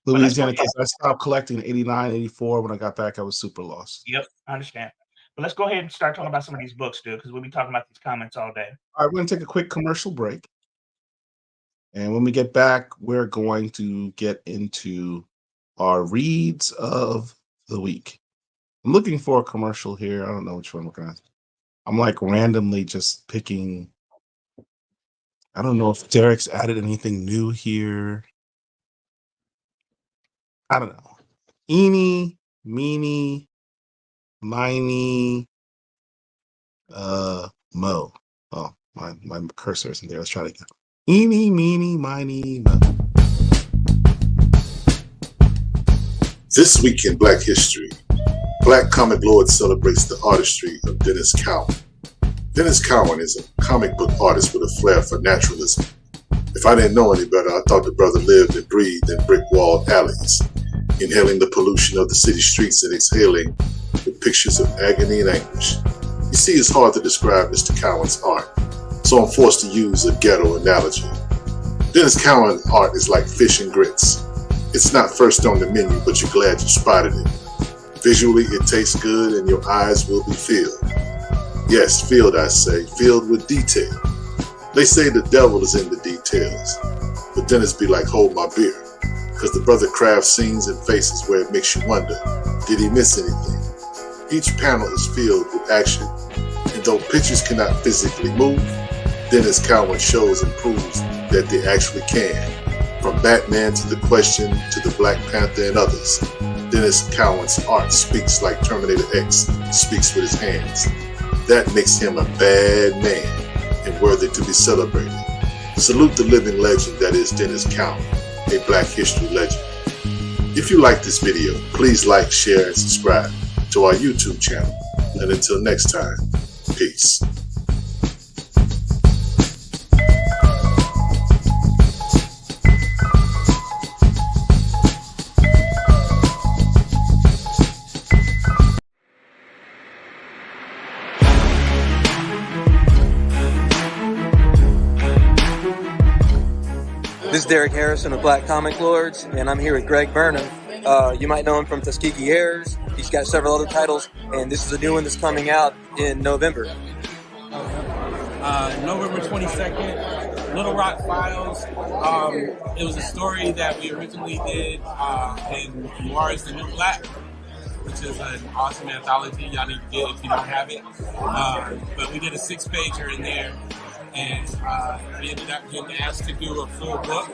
Louisiana kids, I stopped collecting in 89, 84. When I got back, I was super lost. Yep, I understand. But let's go ahead and start talking about some of these books, dude, because we'll be talking about these comments all day. All right, we're going to take a quick commercial break. And when we get back, we're going to get into our reads of the week. I'm looking for a commercial here. I don't know which one I'm looking at. I'm like randomly just picking. I don't know if Derek's added anything new here. I don't know. Eeny, meeny, miny, mo. Oh, my cursor isn't there. Let's try it again. Eeny, meeny, miny, mo. This week in Black History, Black Comic Lord celebrates the artistry of Dennis Cowan. Dennis Cowan is a comic book artist with a flair for naturalism. If I didn't know any better, I thought the brother lived and breathed in brick-walled alleys, inhaling the pollution of the city streets and exhaling the pictures of agony and anguish. You see, it's hard to describe Mr. Cowan's art, so I'm forced to use a ghetto analogy. Dennis Cowan art is like fish and grits. It's not first on the menu, but you're glad you spotted it. Visually, it tastes good and your eyes will be filled. Yes, filled, I say, filled with detail. They say the devil is in the details, but Dennis be like, hold my beer, because the brother crafts scenes and faces where it makes you wonder, did he miss anything? Each panel is filled with action, and though pictures cannot physically move, Dennis Cowan shows and proves that they actually can. From Batman to The Question to the Black Panther and others, Dennis Cowan's art speaks like Terminator X speaks with his hands. That makes him a bad man and worthy to be celebrated. Salute the living legend that is Dennis Cowan, a Black history legend. If you like this video, please like, share, and subscribe to our YouTube channel. And until next time, peace. This is Derek Harrison of Black Comic Lords, and I'm here with Greg Burnham. You might know him from Tuskegee Airs. He's got several other titles, and this is a new one that's coming out in November. November 22nd, Little Rock Files. It was a story that we originally did in Noir is the New Black, which is an awesome anthology y'all need to get if you don't have it. But we did a 6-pager in there, and we ended up getting asked to do a full book.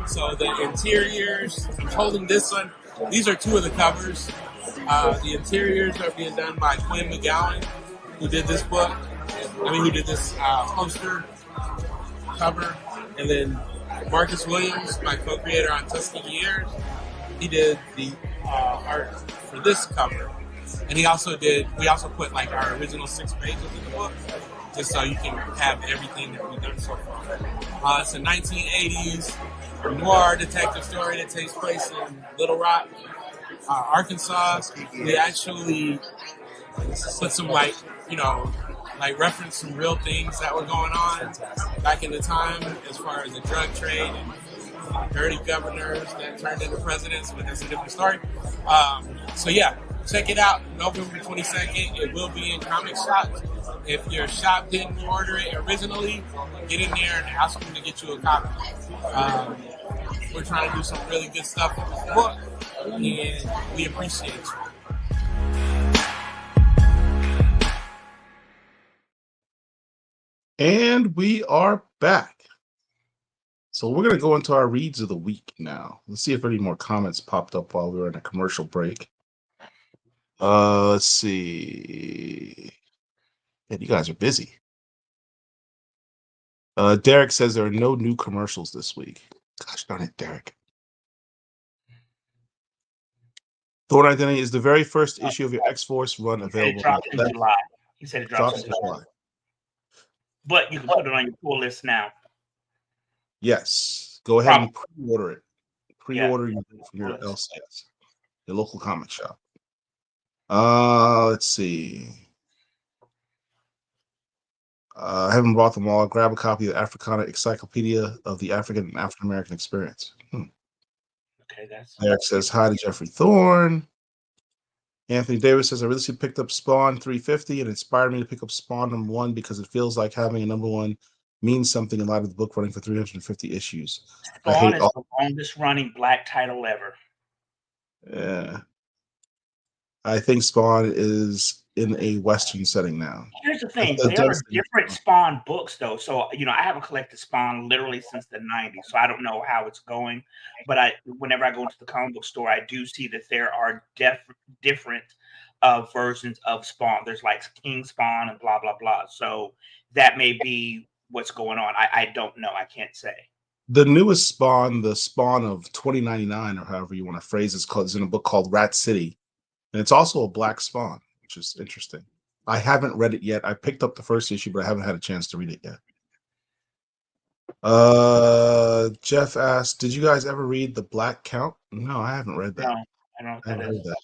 So the interiors, I'm holding this one. These are 2 of the covers. The interiors are being done by Quinn McGowan, who did this book. Who did this poster cover. And then Marcus Williams, my co-creator on Tuskegee Airs, he did the art for this cover. And we also put like our original 6 pages in the book, just so you can have everything that we've done so far. It's a 1980s noir detective story that takes place in Little Rock, Arkansas. We actually put some reference some real things that were going on back in the time as far as the drug trade and dirty governors that turned into presidents, but that's a different story. So yeah, check it out, November 22nd. It will be in comic shops. If your shop didn't order it originally, get in there and ask them to get you a copy. We're trying to do some really good stuff with this book, and we appreciate you. And we are back. So we're going to go into our reads of the week now. Let's see if any more comments popped up while we were in a commercial break. Let's see. Man, you guys are busy. Derek says there are no new commercials this week. Gosh darn it, Derek. Thorn Identity is the very first issue of your X-Force run available. It drops in July. He said it drops in July. But you can put it on your pull list now. Yes. Go ahead and pre-order it. Pre-order your LCS, your local comic shop. Let's see. I haven't bought them all. Grab a copy of the Africana Encyclopedia of the African and African American Experience. Okay, that's. Eric says hi to Jeffrey Thorne. Anthony Davis says I recently picked up Spawn 350 and inspired me to pick up Spawn #1 because it feels like having a #1 means something in light of the book running for 350 issues. Spawn is the longest running Black title ever. Yeah. I think Spawn is in a Western setting now. Here's the thing. There are different Spawn books, though. So, I haven't collected Spawn literally since the 90s, so I don't know how it's going. But whenever I go into the comic book store, I do see that there are different versions of Spawn. There's like King Spawn and blah, blah, blah. So that may be what's going on. I don't know. I can't say. The newest Spawn, the Spawn of 2099, or however you want to phrase it, is in a book called Rat City. And it's also a black Spawn, which is interesting. I haven't read it yet. I picked up the first issue, but I haven't had a chance to read it yet. Jeff asked, "Did you guys ever read The Black Count?" No, I haven't read that. No, I don't know what I that haven't is. read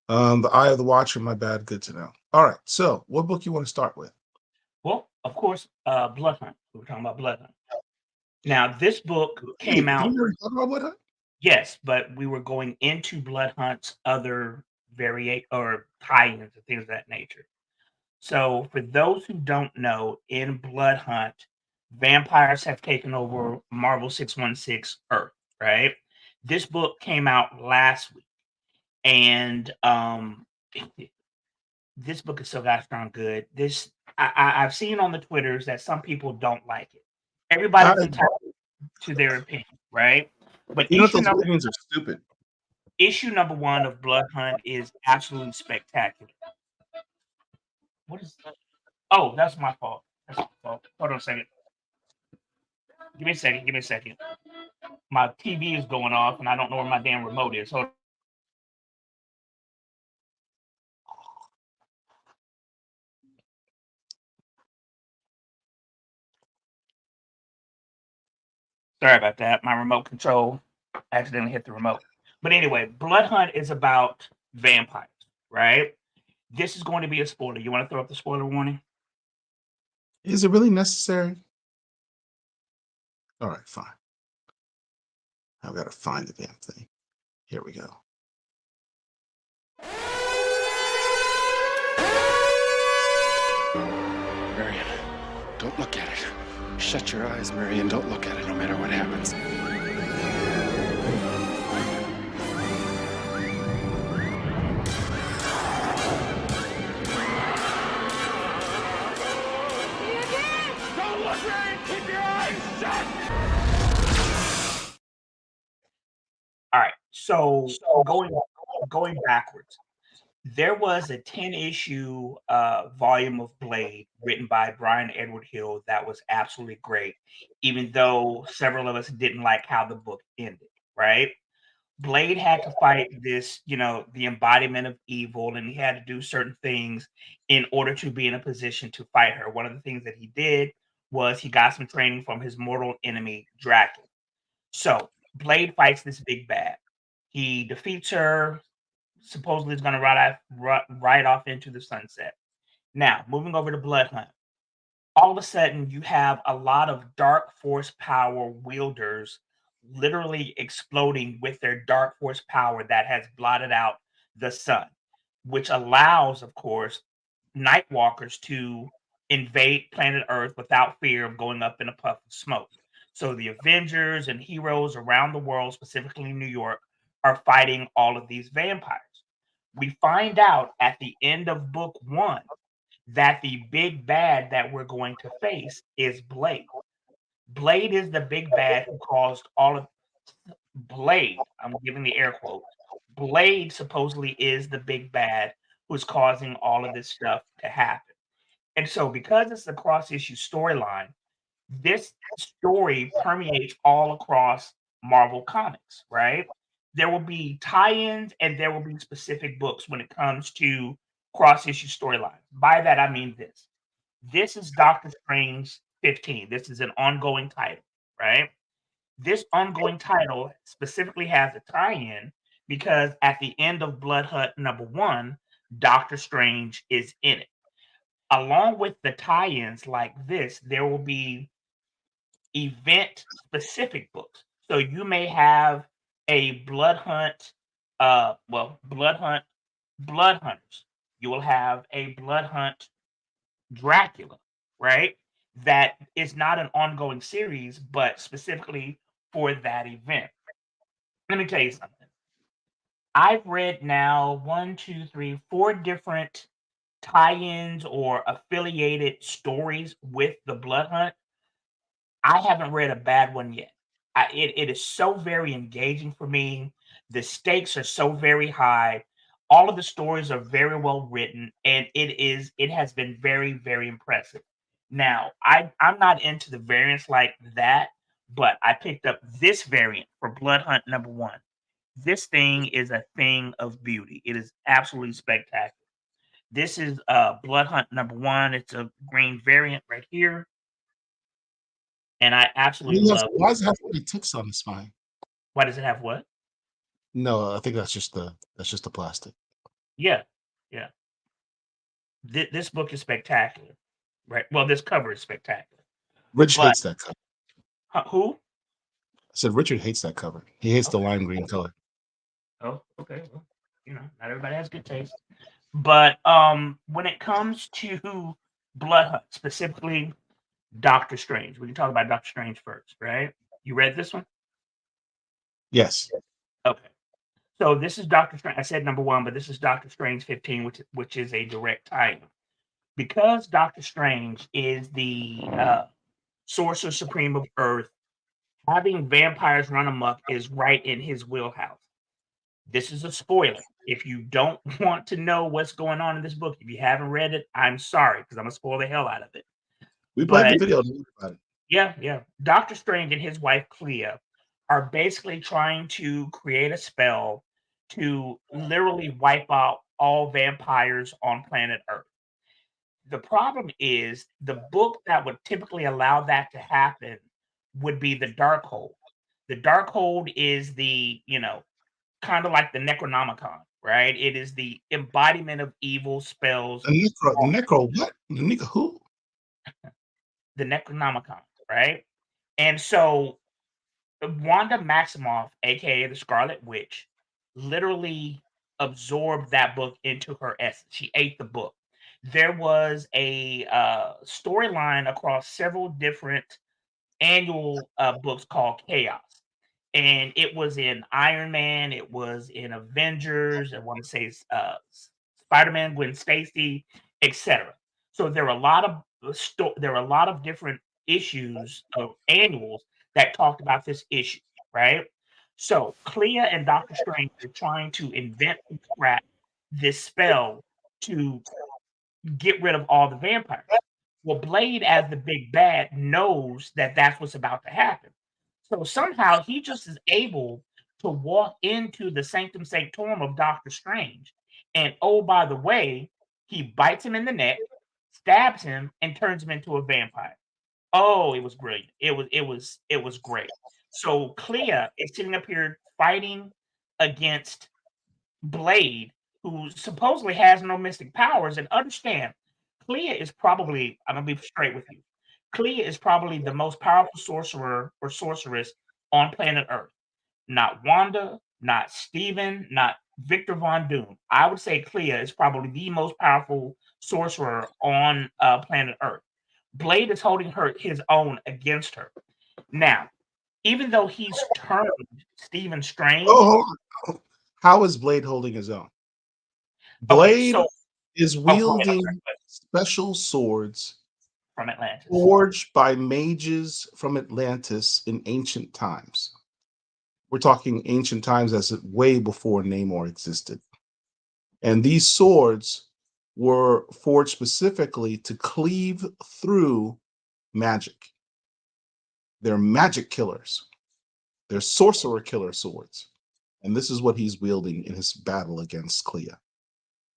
that. The Eye of the Watcher. My bad. Good to know. All right. So, what book you want to start with? Well, of course, Blood Hunt. We were talking about Blood Hunt. Now, this book came Wait, out. didn't we talk about Blood Hunt? Yes, but we were going into Blood Hunt's other or tie-ins and things of that nature. So, for those who don't know, in Blood Hunt, vampires have taken over Marvel 616 Earth, right? This book came out last week, and this book is so gosh darn good. I've seen on the Twitters that some people don't like it. Everybody's entitled to their opinion, right? But You know those opinions are stupid. issue number 1 of Blood Hunt is absolutely spectacular. What is that? Oh, that's my fault. That's my fault. Hold on a second. Give me a second. Give me a second. My TV is going off, and I don't know where my damn remote is. Hold. Sorry about that. My remote control accidentally hit the remote. But anyway, Blood Hunt is about vampires, right? This is going to be a spoiler. You want to throw up the spoiler warning? Is it really necessary? All right, fine. I've got to find the damn thing. Here we go. Marion, don't look at it. Shut your eyes, Marion. Don't look at it no matter what happens. Don't look, Marion! Keep your eyes shut! All right. So going backwards, there was a 10-issue volume of Blade written by Brian Edward Hill that was absolutely great, even though several of us didn't like how the book ended, right? Blade had to fight this, the embodiment of evil, and he had to do certain things in order to be in a position to fight her. One of the things that he did was he got some training from his mortal enemy, Dracula. So Blade fights this big bad. He defeats her, supposedly is going to ride off into the sunset. Now, moving over to Blood Hunt. All of a sudden, you have a lot of dark force power wielders literally exploding with their dark force power that has blotted out the sun, which allows, of course, Nightwalkers to invade planet Earth without fear of going up in a puff of smoke. So the Avengers and heroes around the world, specifically New York, are fighting all of these vampires. We find out at the end of book 1 that the big bad that we're going to face is Blade. Blade is the big bad who caused all of Blade. I'm giving the air quotes. Blade supposedly is the big bad who's causing all of this stuff to happen. And so, because it's a cross issue storyline, this story permeates all across Marvel Comics, right? There will be tie-ins and there will be specific books when it comes to cross-issue storylines. By that, I mean this. This is Doctor Strange 15. This is an ongoing title, right? This ongoing title specifically has a tie-in because at the end of Blood Hunt number 1, Doctor Strange is in it. Along with the tie-ins like this, there will be event specific books. So you may have a Blood Hunt, Blood Hunters. You will have a Blood Hunt Dracula, right? That is not an ongoing series, but specifically for that event. Let me tell you something. I've read now 1, 2, 3, 4 different tie-ins or affiliated stories with the Blood Hunt. I haven't read a bad one yet. It is so very engaging for me. The stakes are so very high. All of the stories are very well written, and it has been very, very impressive. Now, I'm not into the variants like that, but I picked up this variant for Blood Hunt number 1. This thing is a thing of beauty. It is absolutely spectacular. This is Blood Hunt number 1. It's a green variant right here. and I absolutely love it. Why does it have so many ticks on the spine? Why does it have what? No, I think that's just the plastic. Yeah, yeah. This book is spectacular, right? Well, this cover is spectacular. Rich But hates that cover. who? I said Richard hates that cover. He hates the lime green color. Oh, okay. Well, not everybody has good taste. But when it comes to Blood Hunt, specifically Doctor Strange, we can talk about Doctor Strange first, right? You read this one? Yes. Okay. So this is Doctor Strange. I said number 1, but this is Doctor Strange 15, which is a direct tie-in. Because Doctor Strange is the Sorcerer Supreme of Earth, having vampires run amok is right in his wheelhouse. This is a spoiler. If you don't want to know what's going on in this book, if you haven't read it, I'm sorry, because I'm gonna spoil the hell out of it. We played the But video about it. yeah. Doctor Strange and his wife Clea are basically trying to create a spell to literally wipe out all vampires on planet Earth. The problem is the book that would typically allow that to happen would be the Darkhold. The Darkhold is the, kind of like the Necronomicon, right? It is the embodiment of evil spells, The necro what? The nigga who? the Necronomicon, right? And so Wanda Maximoff, aka the Scarlet Witch, literally absorbed that book into her essence. She ate the book. There was a storyline across several different annual books called Chaos. And it was in Iron Man, it was in Avengers, I want to say Spider-Man, Gwen Stacy, etc. So there were a lot of different issues of annuals that talked about this issue, right? So Clea and Doctor Strange are trying to invent from scratch this spell to get rid of all the vampires. Well, Blade, as the big bad, knows that that's what's about to happen. So somehow he just is able to walk into the sanctum sanctorum of Doctor Strange. And oh, by the way, he bites him in the neck, stabs him, and turns him into a vampire. Oh, it was brilliant. It was great. So Clea is sitting up here fighting against Blade, who supposedly has no mystic powers, and understand, Clea is probably, I'm gonna be straight with you. Clea is probably the most powerful sorcerer or sorceress on planet Earth. Not Wanda, not Steven, not Victor Von Doom. I would say Clea is probably the most powerful sorcerer on planet Earth. Blade is holding his own against her. Now, even though he's turned Stephen Strange. Oh, how is Blade holding his own? Blade is wielding special swords from Atlantis, forged by mages from Atlantis in ancient times. We're talking ancient times as way before Namor existed. And these swords were forged specifically to cleave through magic. They're magic killers. They're sorcerer killer swords. And this is what he's wielding in his battle against Clea.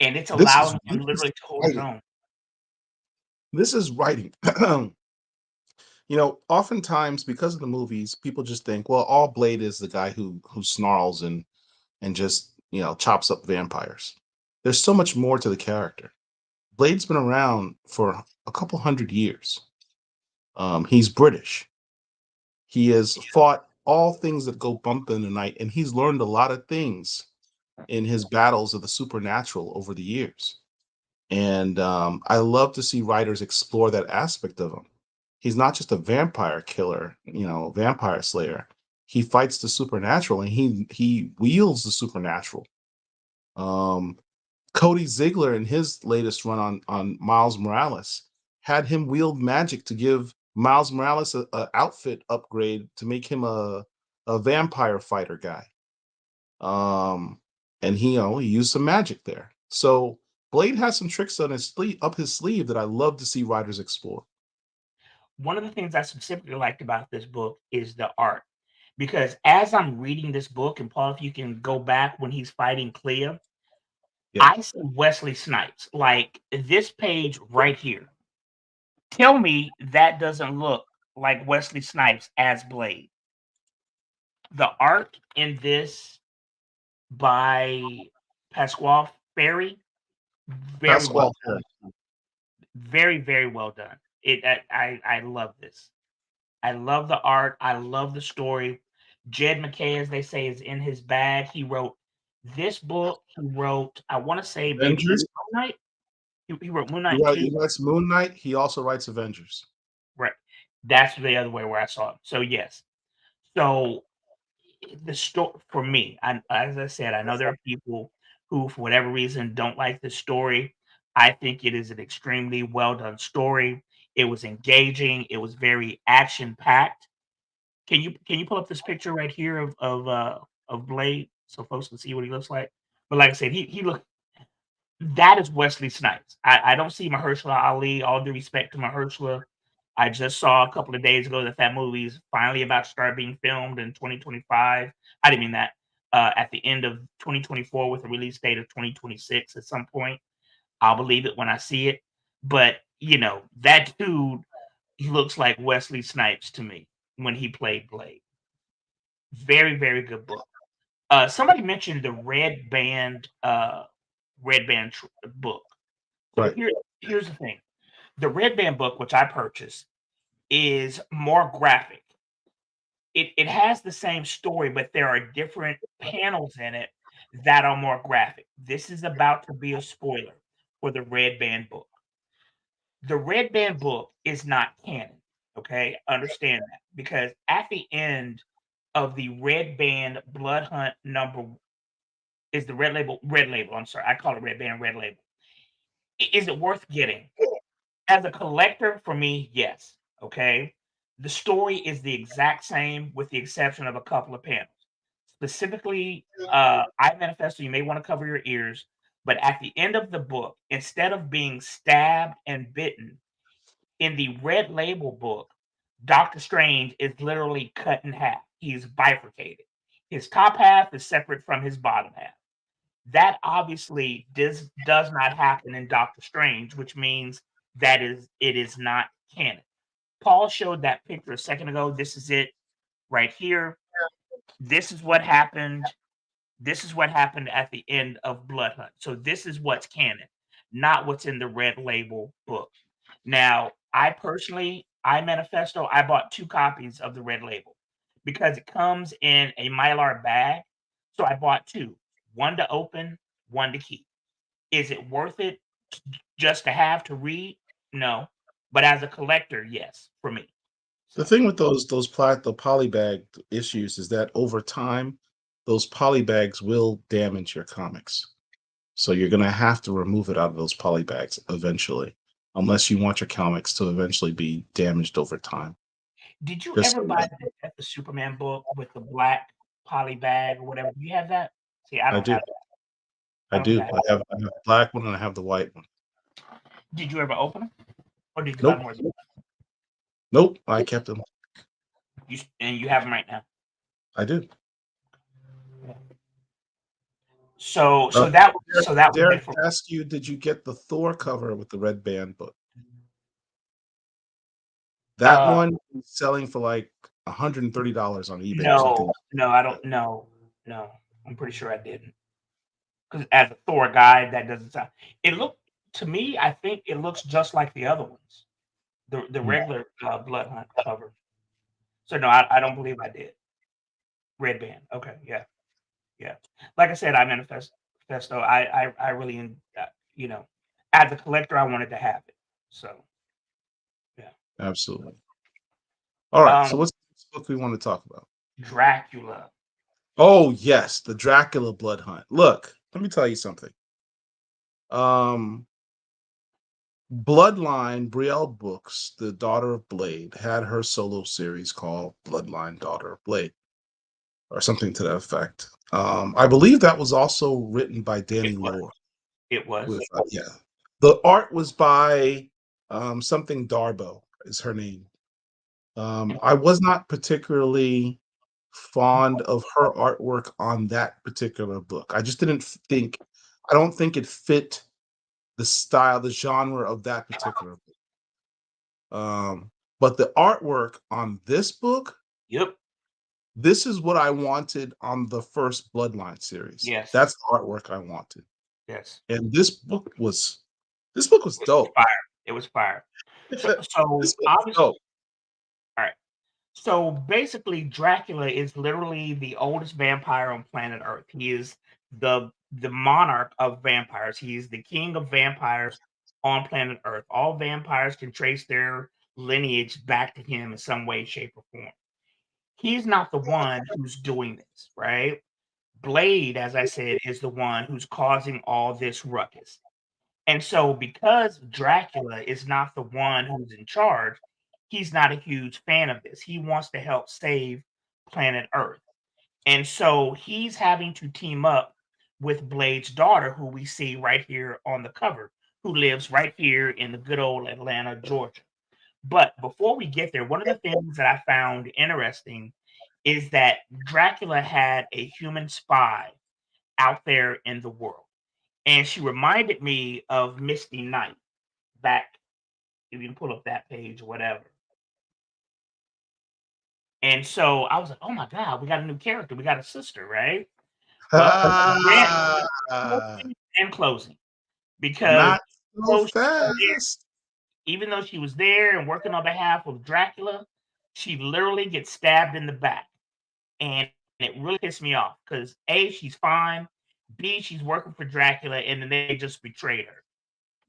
And it's allowing him literally to hold his own. This is writing. Oftentimes because of the movies, people just think, well, all Blade is the guy who snarls and just, chops up vampires. There's so much more to the character. Blade's been around for a couple hundred years. He's British. He has fought all things that go bump in the night, and he's learned a lot of things in his battles of the supernatural over the years. And I love to see writers explore that aspect of him. He's not just a vampire killer, vampire slayer. He fights the supernatural, and he wields the supernatural. Cody Ziegler, in his latest run on Miles Morales, had him wield magic to give Miles Morales a outfit upgrade to make him a vampire fighter guy. And he used some magic there. So Blade has some tricks on up his sleeve that I love to see writers explore. One of the things I specifically liked about this book is the art. Because as I'm reading this book, and Paul, if you can go back when he's fighting Clea, I see Wesley Snipes. Like this page right here. Tell me that doesn't look like Wesley Snipes as Blade. The art in this by Pasquale Ferry, very well Pasquale done. Perry. Very, very well done. I love this. I love the art. I love the story. Jed McKay, as they say, is in his bag. He wrote this book. He wrote, I want to say maybe Moon Avengers. Knight. He wrote Moon Knight too. He writes Moon Knight. He also writes Avengers. Right. That's the other way where I saw it. So yes. So the story for me, as I said, I know there are people who, for whatever reason, don't like the story. I think it is an extremely well done story. It was engaging. It was very action packed. Can you pull up this picture right here of Blade so folks can see what he looks like? But like I said, he look that is Wesley Snipes. I don't see Mahershala Ali. All due respect to Mahershala, I just saw a couple of days ago that that movie is finally about to start being filmed in 2025. I didn't mean that. At the end of 2024 with a release date of 2026 at some point. I'll believe it when I see it. But that dude looks like Wesley Snipes to me when he played Blade. Very, very good book. Somebody mentioned the book. So Right. here's the thing. The Red Band book, which I purchased, is more graphic. It has the same story, but there are different panels in it that are more graphic. This is about to be a spoiler for the Red Band book. The Red Band book is not canon. Okay, understand that, because at the end of the Red Band Blood Hunt number is the red label. Red label. I'm sorry, I call it Red Band. Red label. Is it worth getting? As a collector, for me, yes. Okay. The story is the exact same with the exception of a couple of panels. Specifically, I Manifesto, you may want to cover your ears, but at the end of the book, instead of being stabbed and bitten, in the Red Label book, Doctor Strange is literally cut in half. He's bifurcated. His top half is separate from his bottom half. That obviously does not happen in Doctor Strange, which means it is not canon. Paul showed that picture a second ago. This is it right here. This is what happened. This is what happened at the end of Blood Hunt. So this is what's canon, not what's in the Red Label book. Now, I Manifesto, I bought 2 copies of the Red Label because it comes in a Mylar bag. So I bought 2, one to open, one to keep. Is it worth it just to have to read? No. But as a collector, yes, for me. The thing with the polybag issues is that over time, those polybags will damage your comics. So you're going to have to remove it out of those polybags eventually, unless you want your comics to eventually be damaged over time. Did you Just ever buy the Superman book with the black poly bag or whatever? Do you have that? See, I I don't do. have that. I don't think do. I have the black one and I have the white one. Did you ever open them? Or did you buy Nope. more? Nope. I kept them. And you have them right now. I do. So that was Derek different. asked you, did you get the Thor cover with the red band book? That one is selling for like $130 on eBay or something. No, I don't. No, I'm pretty sure I didn't. Because as a Thor guy, that doesn't sound. It looked to me. I think it looks just like the other ones, the regular Blood Hunt cover. So no, I don't believe I did. Red Band. Okay, yeah. Like I said, I Manifesto. I really, as a collector, I wanted to have it. So, yeah. Absolutely. All right. So what's the next book we want to talk about? Dracula. Oh yes, the Dracula Blood Hunt. Look, let me tell you something. Bloodline, Brielle Books, the daughter of Blade, had her solo series called Bloodline, Daughter of Blade, or something to that effect. I believe that was also written by Danny Lore. It was. Yeah. The art was by something Darbo is her name. I was not particularly fond of her artwork on that particular book. I just didn't think, I don't think it fit the style, the genre of that particular book. But the artwork on this book, Yep. this is what I wanted on the first Bloodline series. Yes. That's the artwork I wanted. Yes. And this book was It was dope. fire. It was fire. So This book was obviously, dope. all right. So basically, Dracula is literally the oldest vampire on planet Earth. He is the monarch of vampires. He is the king of vampires on planet Earth. All vampires can trace their lineage back to him in some way, shape, or form. He's not the one who's doing this, right? Blade, as I said, is the one who's causing all this ruckus. And so, because Dracula is not the one who's in charge, he's not a huge fan of this. He wants to help save planet Earth. And so, he's having to team up with Blade's daughter, who we see right here on the cover, who lives right here in the good old Atlanta, Georgia. But before we get there, one of the things that I found interesting is that Dracula had a human spy out there in the world. And she reminded me of Misty Knight back, if you can pull up that page or whatever. And so I was like, oh my God, we got a new character. We got a sister, right? Well, Ah, and closing. Because not so fast. even though she was there and working on behalf of Dracula, she literally gets stabbed in the back. And it really pissed me off because A, she's fine. B, she's working for Dracula, and then they just betrayed her.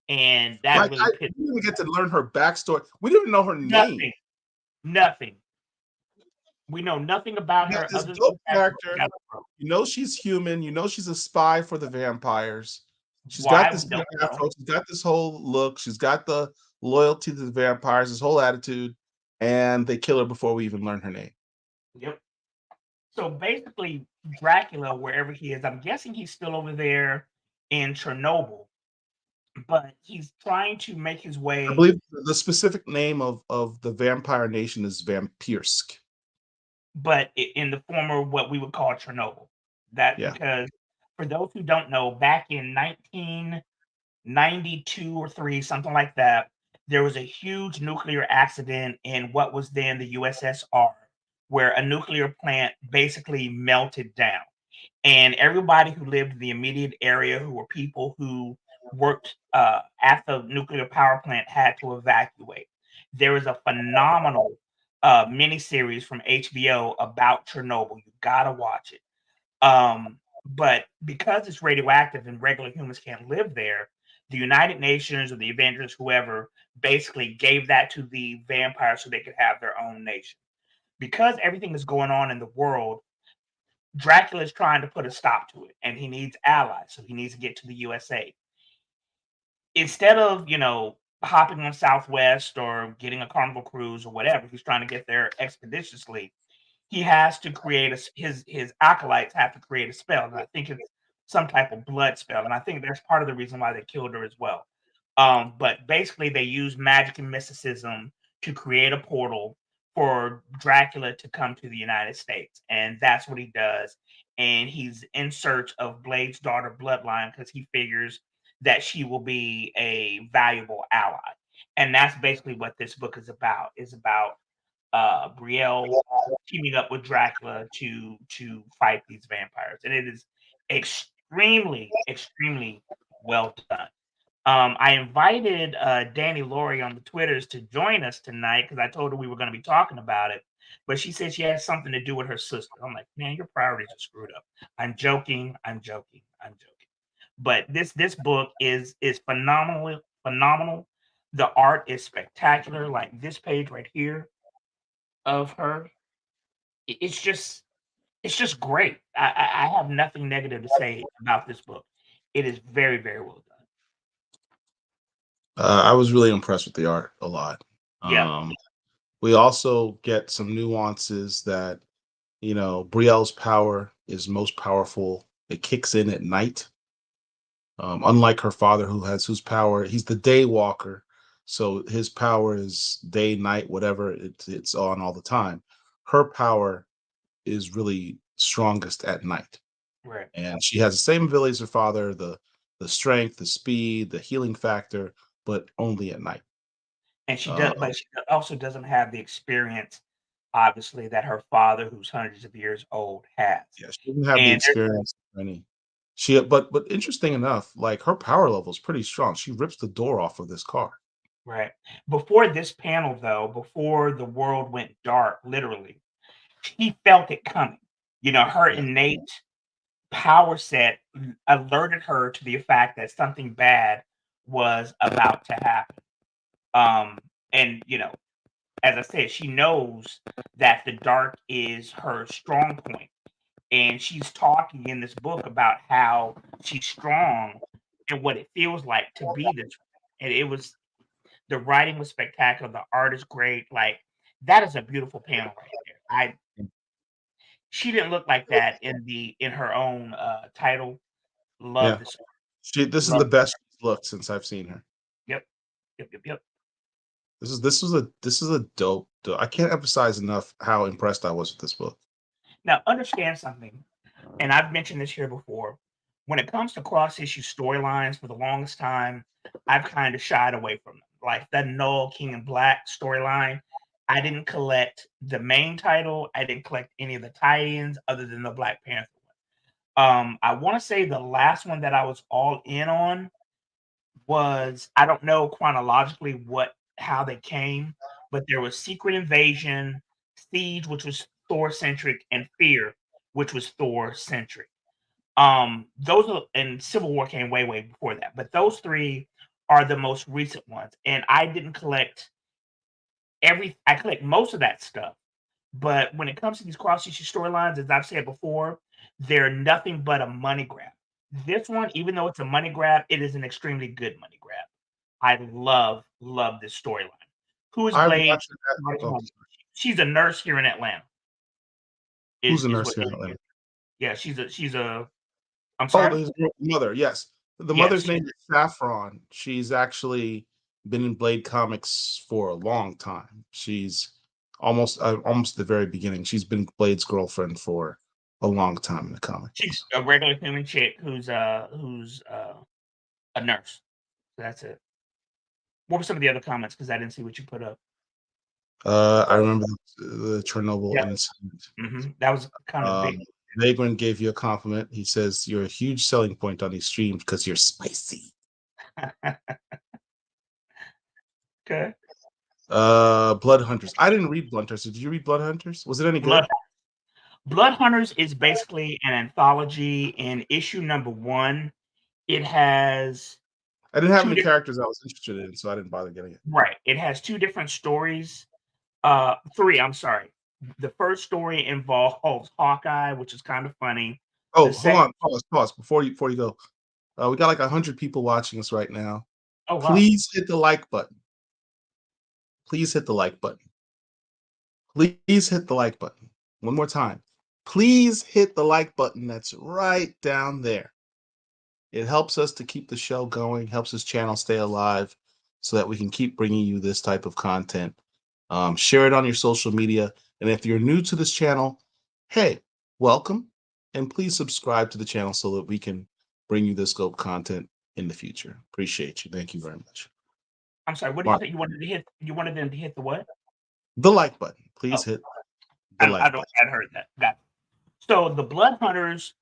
And that Like, really we pissed didn't even get to learn her backstory. We didn't even know her name. Nothing. We know nothing about You got her this other than dope the fact that she character. got a throat. You know she's human. You know she's a spy for the vampires. She's Why? got this We big don't know. afro. She's got this whole look. She's got the loyalty to the vampires, this whole attitude, and they kill her before we even learn her name. Yep. So basically, Dracula, wherever he is, I'm guessing he's still over there in Chernobyl, but he's trying to make his way. I believe the specific name of the vampire nation is Vampirsk. But in the former what we would call Chernobyl. That Yeah. because for those who don't know, back in 1992 or 3, something like that, there was a huge nuclear accident in what was then the USSR, where a nuclear plant basically melted down. And everybody who lived in the immediate area, who were people who worked at the nuclear power plant, had to evacuate. There is a phenomenal miniseries from HBO about Chernobyl. You gotta watch it. But because it's radioactive and regular humans can't live there, the United Nations or the Avengers, whoever, basically gave that to the vampires so they could have their own nation. Because everything is going on in the world, Dracula is trying to put a stop to it, and he needs allies, so he needs to get to the USA. Instead of, hopping on Southwest or getting a Carnival cruise or whatever, he's trying to get there expeditiously. He has to create his acolytes have to create a spell, and I think it's some type of blood spell, and I think that's part of the reason why they killed her as well. But basically, they use magic and mysticism to create a portal for Dracula to come to the United States, and that's what he does. And he's in search of Blade's daughter bloodline because he figures that she will be a valuable ally. And that's basically what this book is about. Is about Brielle teaming up with Dracula to fight these vampires, and it is extremely, extremely well done. I invited Danny Laurie on the Twitters to join us tonight because I told her we were going to be talking about it, but she said she has something to do with her sister. I'm like, man, your priorities are screwed up. I'm joking. But this book is phenomenal. The art is spectacular. Like this page right here of her, it's just great. I have nothing negative to say about this book. It is very, very well done. I was really impressed with the art a lot. Yeah. We also get some nuances that, Brielle's power is most powerful. It kicks in at night. Unlike her father, whose power, he's the day walker. So his power is day, night, whatever. It's on all the time. Her power is really strongest at night. Right. And she has the same ability as her father, the strength, the speed, the healing factor, but only at night. And she does, Uh, but she also doesn't have the experience, obviously, that her father, who's hundreds of years old, has. yeah, she didn't have the And there's experience of any. But interesting enough, like her power level is pretty strong. She rips the door off of this car. right before this panel, though, before the world went dark, literally, she felt it coming. Her Yeah. innate power set alerted her to the fact that something bad was about to happen. And as I said, she knows that the dark is her strong point, and she's talking in this book about how she's strong and what it feels like to be this. And the writing was spectacular, the art is great. Like, that is a beautiful panel right there. She didn't look like that in her own title. Love Yeah. this. This is Love. the best she's looked since I've seen her. Yep. Yep. Yep. Yep. This is a dope. I can't emphasize enough how impressed I was with this book. Now, understand something, and I've mentioned this here before. When it comes to cross-issue storylines, for the longest time, I've kind of shied away from them. Like the Null King and Black storyline, I didn't collect the main title. I didn't collect any of the tie-ins other than the Black Panther one. I want to say the last one that I was all in on was, I don't know chronologically how they came, but there was Secret Invasion, Siege, which was Thor centric, and Fear, which was Thor centric. Those are, and Civil War came way before that, but those three are the most recent ones. And I didn't collect I collect most of that stuff, but when it comes to these cross issue storylines, as I've said before, they're nothing but a money grab. This one, even though it's a money grab, it is an extremely good money grab. I love this storyline. Who is I Blade? watched that. Oh, She's a nurse here in Atlanta. who's a Is nurse what? here in Atlanta? Yeah, she's a. I'm Oh, sorry. his mother. Yes, the mother's Yes, name is Saffron. She's actually been in Blade comics for a long time. She's almost the very beginning. She's been Blade's girlfriend for a long time in the comic. she's a regular human chick who's a nurse. So that's it. What were some of the other comments? Because I didn't see what you put up. I remember the Chernobyl Yeah. incident. That was kind of big. Vagrant gave you a compliment. He says you're a huge selling point on these streams because you're spicy. Okay. Blood Hunters. I didn't read Blood Hunters. Did you read Blood Hunters? Was it any good? Blood Hunters is basically an anthology. In issue number 1, it has. I didn't have any characters I was interested in, so I didn't bother getting it. Right. It has 2 different stories. 3, I'm sorry. The first story involves Hawkeye, which is kind of funny. Oh, hold on. Pause. Before you go. We got like 100 people watching us right now. Oh, wow. Please hit the like button. Please hit the like button. Please hit the like button. One more time. Please hit the like button that's right down there. It helps us to keep the show going, helps this channel stay alive so that we can keep bringing you this type of content. Share it on your social media. And if you're new to this channel, hey, welcome. And please subscribe to the channel so that we can bring you this scope content in the future. Appreciate you. Thank you very much. I'm sorry. What did you say? You wanted them to hit the what? The like button. Please hit the like button. I heard that. Got it. So the Blood Hunters,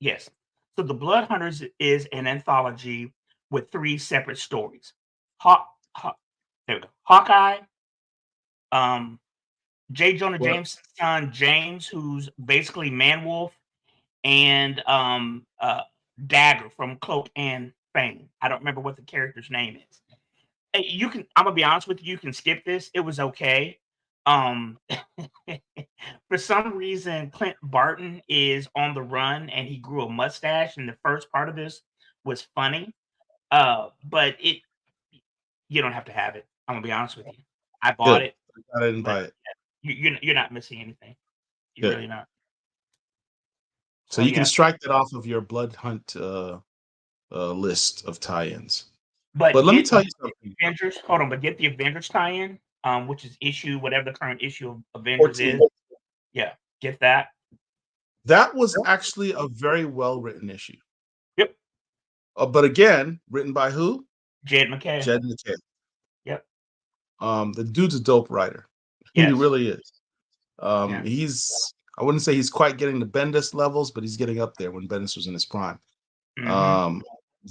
yes. So the Blood Hunters is an anthology with 3 separate stories. There we go. Hawkeye, J. Jonah James' son James, who's basically Man-Wolf, and Dagger from Cloak and fame. I don't remember what the character's name is. I'm gonna be honest with you. You can skip this. It was okay. For some reason, Clint Barton is on the run, and he grew a mustache. And the first part of this was funny, but you don't have to have it. I'm gonna be honest with you. I bought it. I didn't buy it. You're not missing anything. You're really not. So you can strike that off of your Blood Hunt list of tie-ins. But let me tell you something. Avengers, hold on, but get the Avengers tie-in, which is whatever the current issue of Avengers 14. Is. Yeah, get that. That was actually a very well-written issue. Yep. But again, written by who? Jed MacKay. Jed MacKay. Yep. The dude's a dope writer. He Yes. really is. Yeah. I wouldn't say he's quite getting to Bendis levels, but he's getting up there when Bendis was in his prime. Mhm.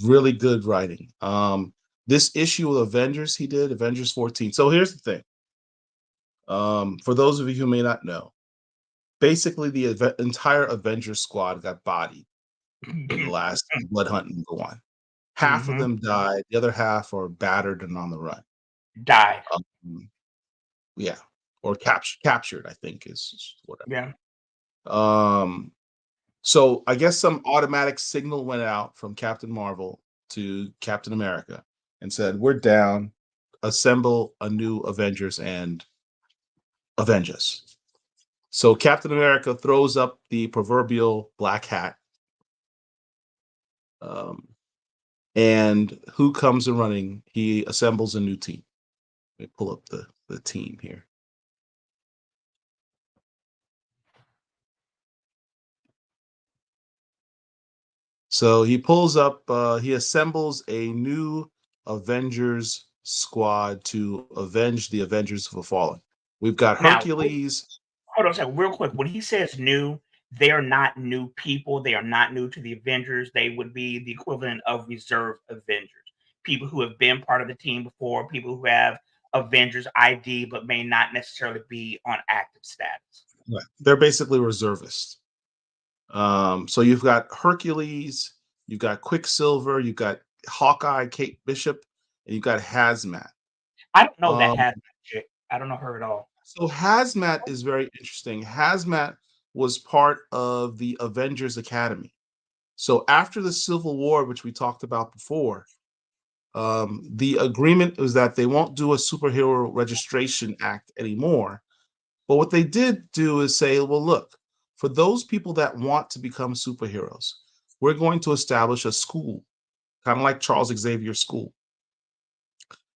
Really good writing. This issue of Avengers he did, Avengers 14. So here's the thing. For those of you who may not know, basically the entire Avengers squad got bodied in the last Blood Hunt #1. Half of Mhm. them died, the other half are battered and on the run. Died. Yeah, or captured, I think is whatever. Yeah. So I guess some automatic signal went out from Captain Marvel to Captain America and said, "We're down. Assemble a new Avengers and avenge us." So Captain America throws up the proverbial black hat. And who comes in running? He assembles a new team. Let me pull up the team here. So he pulls up, he assembles a new Avengers squad to avenge the Avengers of the Fallen. We've got Now, Hercules. hold on a second, real quick. When he says new, they are not new people. They are not new to the Avengers. They would be the equivalent of reserve Avengers. People who have been part of the team before, people who have Avengers ID, but may not necessarily be on active status. They're basically reservists. So you've got Hercules, you've got Quicksilver, you've got Hawkeye, Kate Bishop, and you've got Hazmat. I don't know that Um, Hazmat chick. I don't know her at all. So Hazmat is very interesting. Hazmat was part of the Avengers Academy. So after the Civil War, which we talked about before, the agreement was that they won't do a superhero registration act anymore. But what they did do is say, well, look, for those people that want to become superheroes, we're going to establish a school, kind of like Charles Xavier School,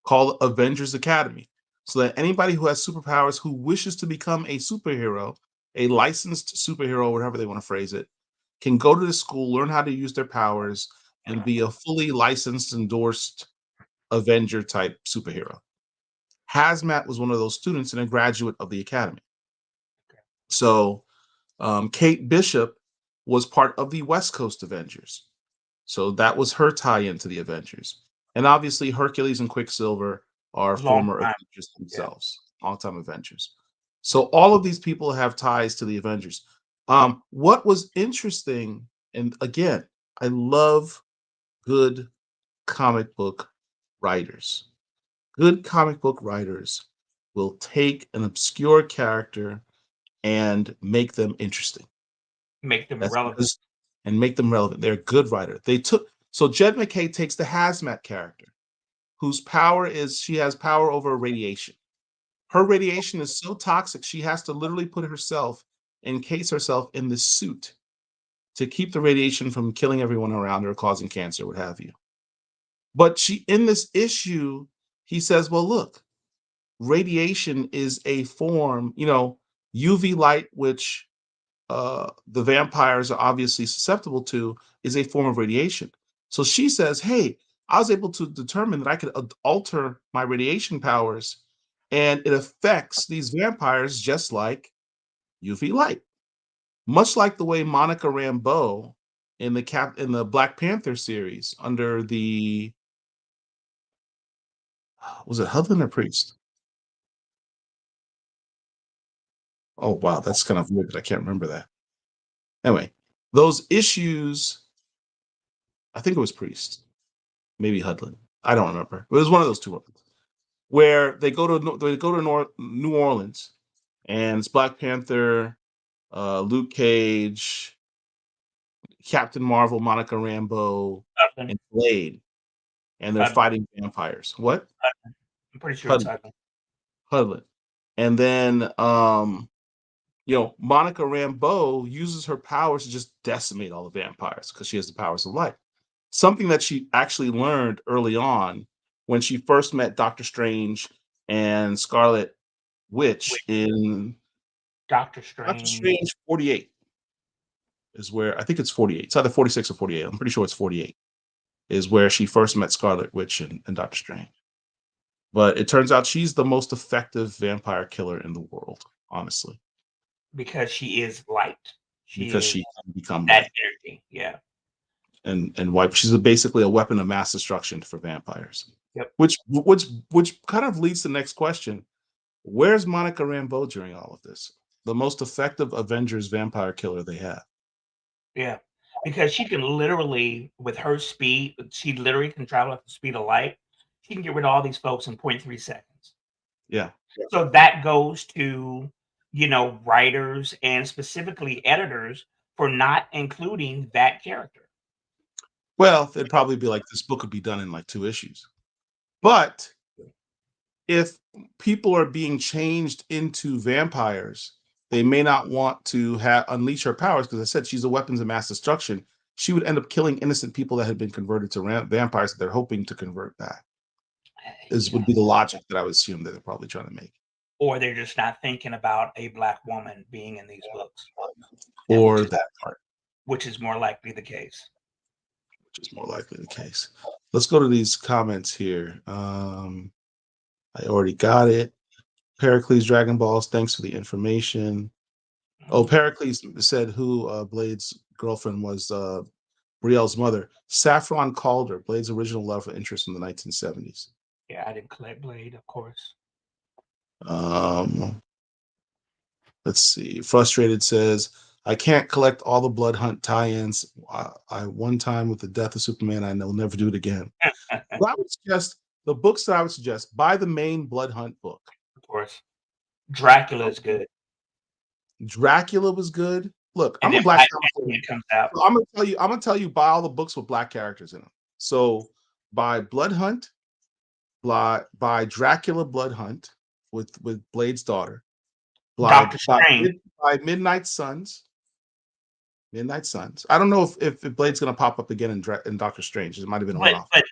called Avengers Academy, so that anybody who has superpowers who wishes to become a superhero, a licensed superhero, whatever they want to phrase it, can go to the school, learn how to use their powers, and be a fully licensed, endorsed Avenger type superhero. Hazmat was one of those students and a graduate of the academy. So Kate Bishop was part of the West Coast Avengers. So that was her tie into the Avengers. And obviously, Hercules and Quicksilver are Long former time. Avengers themselves, long-time Avengers. So all of these people have ties to the Avengers. What was interesting, and again, I love good comic book writers. Good comic book writers will take an obscure character and make them interesting. Make them That's relevant. because, and make them relevant. They're a good writer. So Jed McKay takes the Hazmat character, whose power is she has power over radiation. Her radiation is so toxic, she has to literally encase herself in this suit to keep the radiation from killing everyone around her, causing cancer, what have you. But in this issue, he says, well, look, radiation is a form, UV light, which the vampires are obviously susceptible to, is a form of radiation. So she says, hey, I was able to determine that I could alter my radiation powers, and it affects these vampires just like UV light. Much like the way Monica Rambeau in the Black Panther series under the was it Hudlin or Priest? Oh wow, that's kind of weird. I can't remember that. Anyway, those issues, I think it was Priest, maybe Hudlin. I don't remember. It was one of those two ones where they go to New Orleans, and it's Black Panther, Luke Cage, Captain Marvel, Monica Rambeau, Hudlin. and Blade, and they're Hudlin. fighting vampires. What? I'm pretty sure it's Hudlin. Hudlin. And then Monica Rambeau uses her powers to just decimate all the vampires because she has the powers of light. Something that she actually learned early on when she first met Doctor Strange and Scarlet Witch in Doctor Doctor Strange. Strange 48 is where I think it's 48. It's either 46 or 48. I'm pretty sure it's 48 is where she first met Scarlet Witch and Doctor Strange. But it turns out she's the most effective vampire killer in the world, honestly, because she is light. She because is she can become that light energy. Yeah. and wipe. She's basically a weapon of mass destruction for vampires. Yep. Which kind of leads to the next question. Where's Monica Rambeau during all of this? The most effective Avengers vampire killer they have. Yeah. Because she can literally, with her speed, she literally can travel at the speed of light. She can get rid of all these folks in 0.3 seconds. Yeah. So that goes to, writers and specifically editors for not including that character. Well, it'd probably be like this book would be done in like 2 issues. But if people are being changed into vampires, they may not want to unleash her powers because I said she's a weapons of mass destruction. She would end up killing innocent people that had been converted to vampires that they're hoping to convert back. This would be the logic that I would assume that they're probably trying to make. Or they're just not thinking about a Black woman being in these books. Or that part. Which is more likely the case. Which is more likely the case. Let's go to these comments here. I already got it. Pericles Dragon Balls, thanks for the information. Oh, Pericles said who Blade's girlfriend was Brielle's mother. Saffron Calder, Blade's original love interest in the 1970s. Yeah, I didn't collect Blade, of course. Let's see. Frustrated says, I can't collect all the Blood Hunt tie-ins. I one time with the death of Superman, I will never do it again. I would suggest the books that I would suggest, buy the main Blood Hunt book. Of course. Dracula is good. Dracula was good. Look, And I'm a Black comic. comes out. So I'm gonna tell you, buy all the books with Black characters in them. So buy Blood Hunt, buy Dracula Blood Hunt with Blade's daughter. Doctor Strange. By Midnight Suns. Midnight Suns. I don't know if Blade's going to pop up again in Doctor Strange. It might have been a one-off. But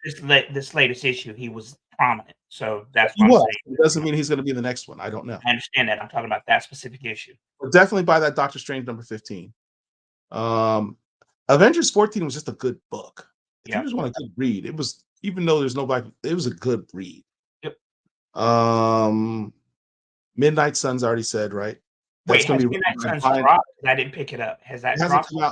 this latest issue, he was prominent. So that's what I'm saying. saying. It doesn't mean he's going to be in the next one. I don't know. I understand that. I'm talking about that specific issue. But definitely buy that Doctor Strange number 15. Avengers 14 was just a good book. If you just want a good read, it was, even though there's nobody, it was a good read. Yep. Midnight Suns already said, right? That's going to be Midnight Suns dropped? I didn't pick it up. Has that dropped? Okay.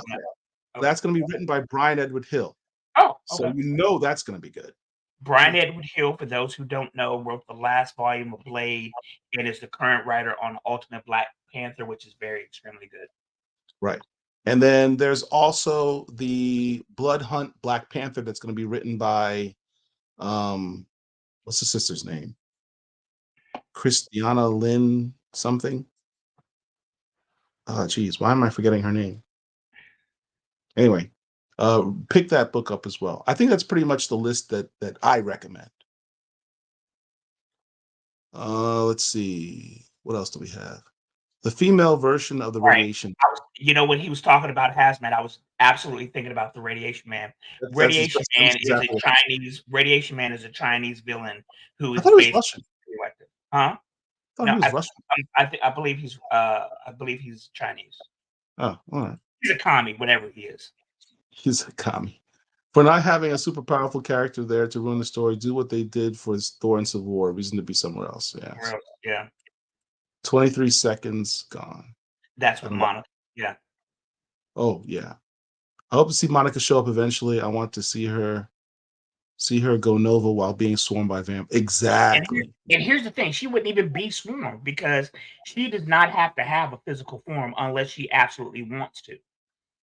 That's going to be written by Brian Edward Hill. Oh, okay. So that's going to be good. Brian Edward Hill, for those who don't know, wrote the last volume of Blade and is the current writer on Ultimate Black Panther, which is extremely good. Right. And then there's also the Blood Hunt Black Panther that's going to be written by, what's the sister's name? Christiana Lynn something. Oh, geez, why am I forgetting her name? Anyway, pick that book up as well. I think that's pretty much the list that I recommend. Let's see. What else do we have? The female version of the Radiation. When he was talking about Hazmat, I was absolutely thinking about the Radiation Man. Radiation Man is a Chinese villain who is based Russian. Huh? No, he was Russian. I believe he's Chinese. Oh, all right. He's a commie, whatever he is. He's a commie. For not having a super powerful character there to ruin the story, do what they did for Thor and Civil War. Reason to be somewhere else. Yeah. Yeah. 23 seconds gone. That's with Monica. Yeah. Oh, yeah. I hope to see Monica show up eventually. I want to see her go Nova while being swarmed by vamp. Exactly. And here's the thing. She wouldn't even be swarmed because she does not have to have a physical form unless she absolutely wants to.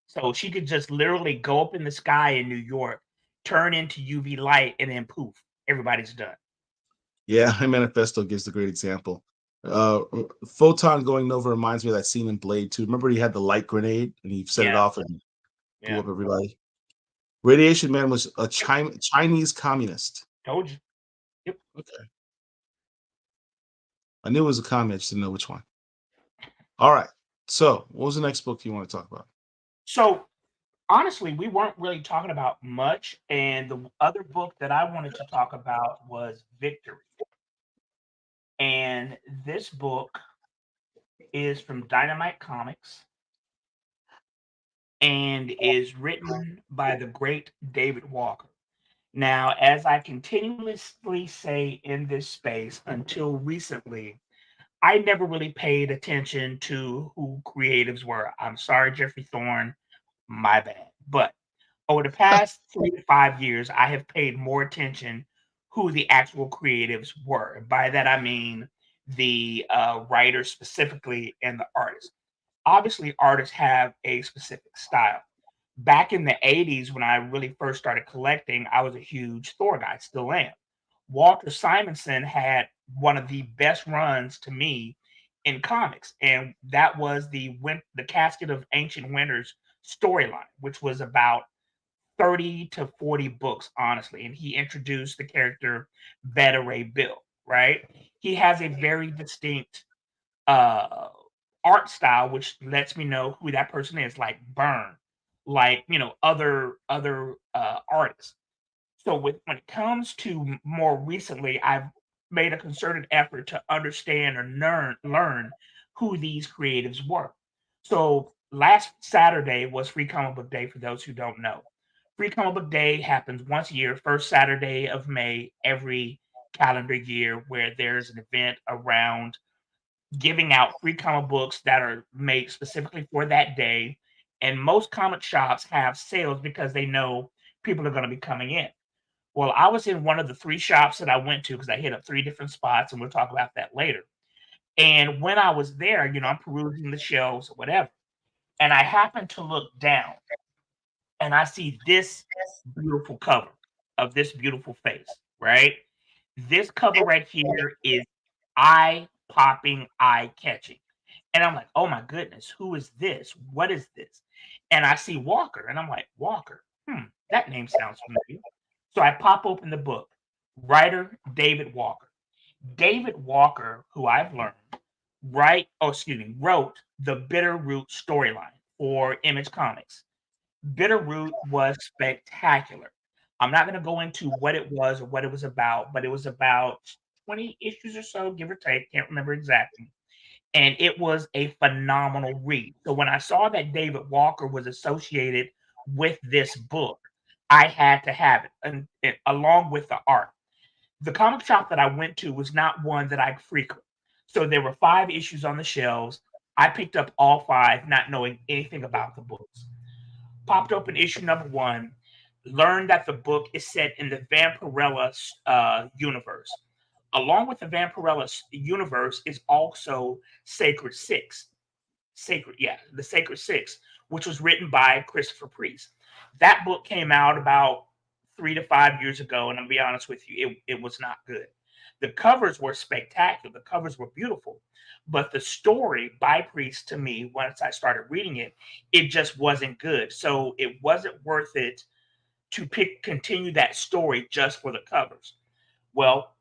So she could just literally go up in the sky in New York, turn into UV light, and then poof, everybody's done. Yeah, Manifesto gives the great example. Photon going Nova reminds me of that scene in Blade 2. Remember he had the light grenade and he set it off and blew up everybody. Radiation Man was a Chinese communist. Told you. Yep. Okay. I knew it was a communist, I just didn't know which one. All right. So what was the next book you want to talk about? So honestly, we weren't really talking about much. And the other book that I wanted to talk about was Victory. And this book is from Dynamite Comics and is written by the great David Walker. Now, as I continuously say in this space until recently, I never really paid attention to who creatives were. I'm sorry, Jeffrey Thorne, my bad. But over the past 3 to 5 years, I have paid more attention who the actual creatives were. By that, I mean the writers specifically and the artists. Obviously, artists have a specific style. Back in the 80s, when I really first started collecting, I was a huge Thor guy, still am. Walter Simonson had one of the best runs to me in comics, and that was the Casket of Ancient Winters storyline, which was about 30 to 40 books, honestly. And he introduced the character Beta Ray Bill, right? He has a very distinct uh art style, which lets me know who that person is, like Byrne, like other artists. So when it comes to more recently, I've made a concerted effort to understand or learn who these creatives were. So last Saturday was Free Comic Book Day for those who don't know. Free Comic Book Day happens once a year, first Saturday of May every calendar year, where there's an event around giving out free comic books that are made specifically for that day. And most comic shops have sales because they know people are going to be coming in. Well, I was in one of the three shops that I went to because I hit up three different spots, and we'll talk about that later. And when I was there, I'm perusing the shelves or whatever, and I happened to look down and I see this beautiful cover of this beautiful face, right? This cover right here is eye popping, eye catching. And I'm like, oh my goodness, who is this? What is this? And I see Walker, and I'm like, Walker, that name sounds familiar. So I pop open the book. Writer David Walker. David Walker, who I've learned, wrote the Bitterroot storyline for Image Comics. Bitterroot was spectacular. I'm not going to go into what it was or what it was about, but it was about 20 issues or so, give or take. Can't remember exactly. And it was a phenomenal read. So when I saw that David Walker was associated with this book, I had to have it, and along with the art. The comic shop that I went to was not one that I frequent. So there were 5 issues on the shelves. I picked up all 5, not knowing anything about the books. Popped open issue number 1, learned that the book is set in the Vampirella universe. Along with the Vampirella universe is also Sacred Six. The Sacred Six, which was written by Christopher Priest. That book came out about 3 to 5 years ago, and I'll be honest with you, it was not good. The covers were spectacular. The covers were beautiful, but the story by Priest, to me, once I started reading it, it just wasn't good. So it wasn't worth it to continue that story just for the covers. Well,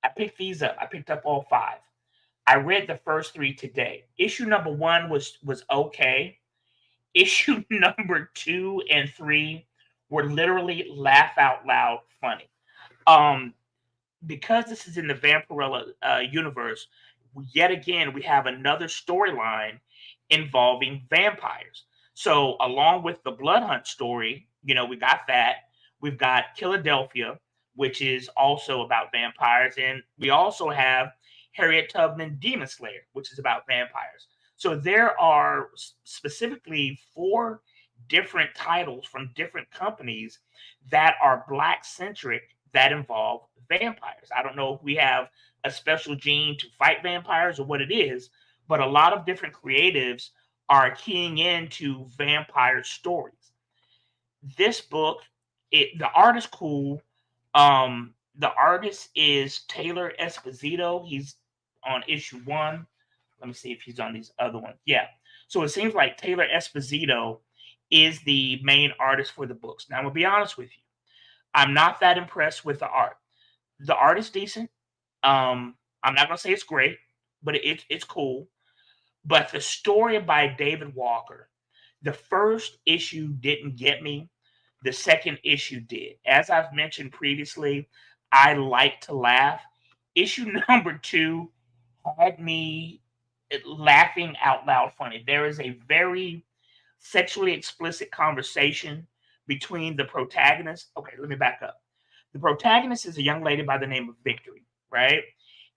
I picked these up. I picked up all 5. I read the first 3 today. Issue number 1 was okay. Issue number 2 and 3 were literally laugh out loud funny. Because this is in the Vampirella universe, yet again we have another storyline involving vampires. So along with the Blood Hunt story, we got that. We've got Philadelphia, which is also about vampires, and we also have Harriet Tubman Demon Slayer, which is about vampires. So there are specifically 4 different titles from different companies that are Black centric that involve vampires. I don't know if we have a special gene to fight vampires or what it is, but a lot of different creatives are keying into vampire stories. This book, the art is cool. The artist is Taylor Esposito. He's on issue 1. Let me see if he's on these other ones. Yeah. So it seems like Taylor Esposito is the main artist for the books. Now, I'm going to be honest with you. I'm not that impressed with the art. The art is decent. I'm not going to say it's great, but it's cool. But the story by David Walker, the first issue didn't get me. The second issue did. As I've mentioned previously, I like to laugh. Issue number 2 had me laughing out loud funny. There is a very sexually explicit conversation between the protagonist. Okay, let me back up. The protagonist is a young lady by the name of Victory, right?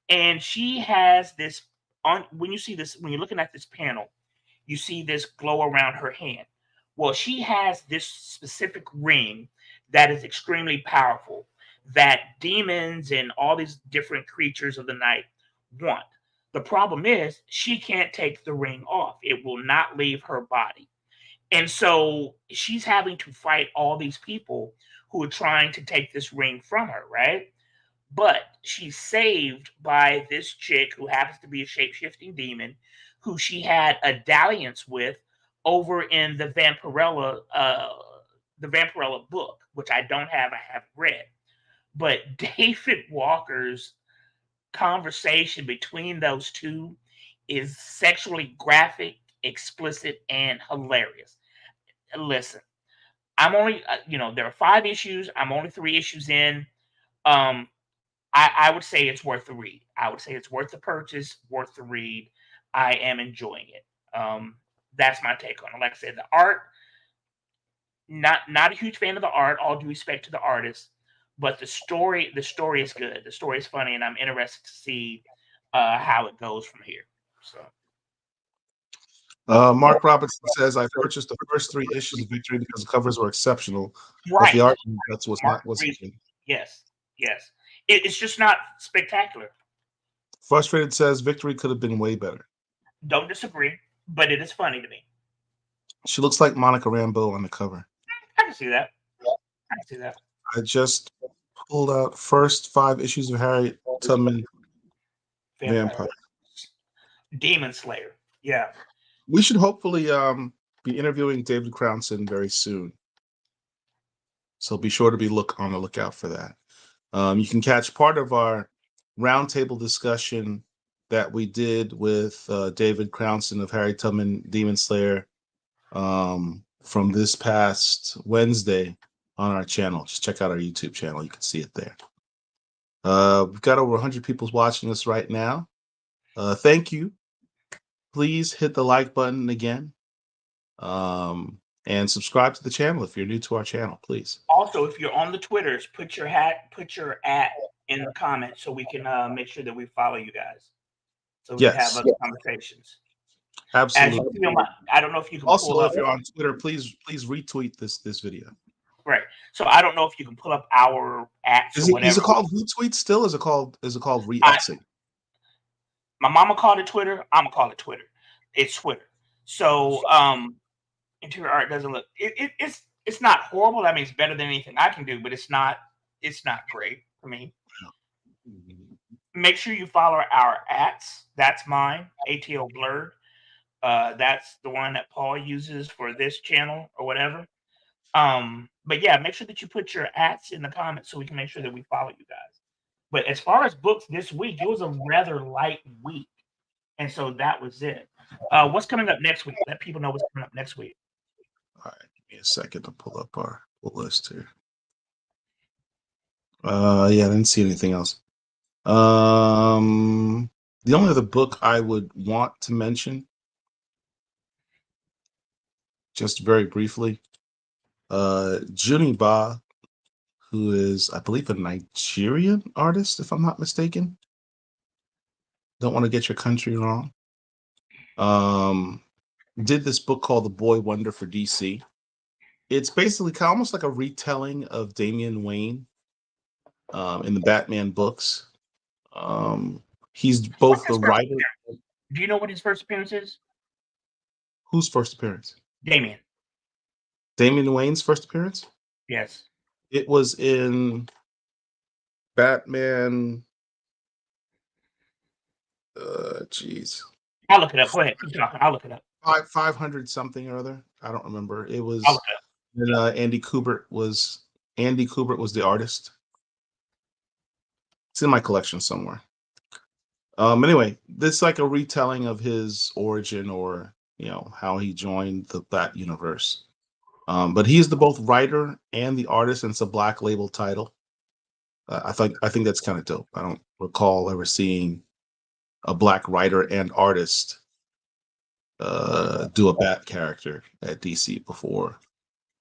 And she has this on when you see this, when you're looking at this panel, you see this glow around her hand. Well, she has this specific ring that is extremely powerful that demons and all these different creatures of the night want. The problem is she can't take the ring off. It will not leave her body. And so she's having to fight all these people who are trying to take this ring from her, right? But she's saved by this chick who happens to be a shape-shifting demon who she had a dalliance with over in the Vampirella book, which I don't have, I haven't read. But David Walker's conversation between those two is sexually graphic, explicit, and hilarious. Listen, I'm only, there are 5 issues. I'm only 3 issues in. Um, I would say it's worth the read. I would say it's worth the purchase, worth the read. I am enjoying it. That's my take on it. Like I said, the art, not a huge fan of the art. All due respect to the artist, but the story is good. The story is funny, and I'm interested to see how it goes from here. So. Mark Robertson says, I purchased the first 3 issues of Victory because the covers were exceptional. Right. But the art, that's what's Mark not what's Yes. It's just not spectacular. Frustrated says Victory could have been way better. Don't disagree, but it is funny to me. She looks like Monica Rambeau on the cover. I can see that. I just pulled out first 5 issues of Harriet Tubman Vampire. Demon Slayer. Yeah. We should hopefully be interviewing David Crownson very soon. So be sure to be on the lookout for that. You can catch part of our roundtable discussion that we did with David Crownson of Harriet Tubman Demon Slayer from this past Wednesday on our channel. Just check out our YouTube channel. You can see it there. We've got over 100 people watching us right now. Thank you. Please hit the like button again. And subscribe to the channel if you're new to our channel, please. Also, if you're on the Twitters, put your @ in the comments so we can make sure that we follow you guys. So we can have other conversations. Absolutely. I don't know if you can also, pull up. if you're on Twitter, please retweet this video. Right. So I don't know if you can pull up our @ or whatever. Is it called retweet still? Is it called re-Xing? My mama called it Twitter. I'm gonna call it Twitter. It's Twitter. So interior art doesn't look it's not horrible. I mean, it's better than anything I can do, but it's not great for me. Make sure you follow our @. That's mine, ATO Blurred. That's the one that Paul uses for this channel or whatever. But yeah, make sure that you put your @ in the comments so we can make sure that we follow you guys. But as far as books this week, it was a rather light week. And so that was it. What's coming up next week? Let people know what's coming up next week. All right, give me a second to pull up our list here. Yeah, I didn't see anything else. The only other book I would want to mention, just very briefly, Juniba, who is, I believe, a Nigerian artist, if I'm not mistaken. Don't want to get your country wrong. Did this book called The Boy Wonder for DC. It's basically kind of almost like a retelling of Damian Wayne in the Batman books. He's both the writer. Do you know what his first appearance is? Whose first appearance? Damian Wayne's first appearance? Yes. It was in Batman. Jeez. I'll look it up. Go ahead. Keep talking. I'll look it up. 500 something or other. I don't remember. It was Andy Kubert was the artist. It's in my collection somewhere. Anyway, this is like a retelling of his origin, or how he joined the Bat universe. But he's the both writer and the artist, and it's a Black Label title. I think that's kind of dope. I don't recall ever seeing a Black writer and artist do a Bat character at DC before,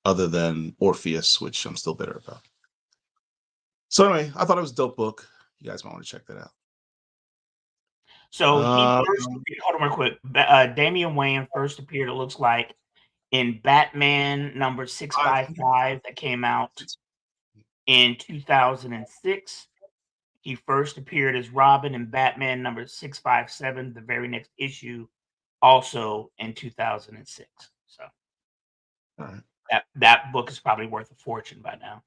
other than Orpheus, which I'm still bitter about. So anyway, I thought it was a dope book. You guys might want to check that out. So he first, hold on real quick. Damian Wayne first appeared, it looks like, in Batman number 655 that came out in 2006. He first appeared as Robin in Batman number 657, the very next issue, also in 2006. So all right. that book is probably worth a fortune by now.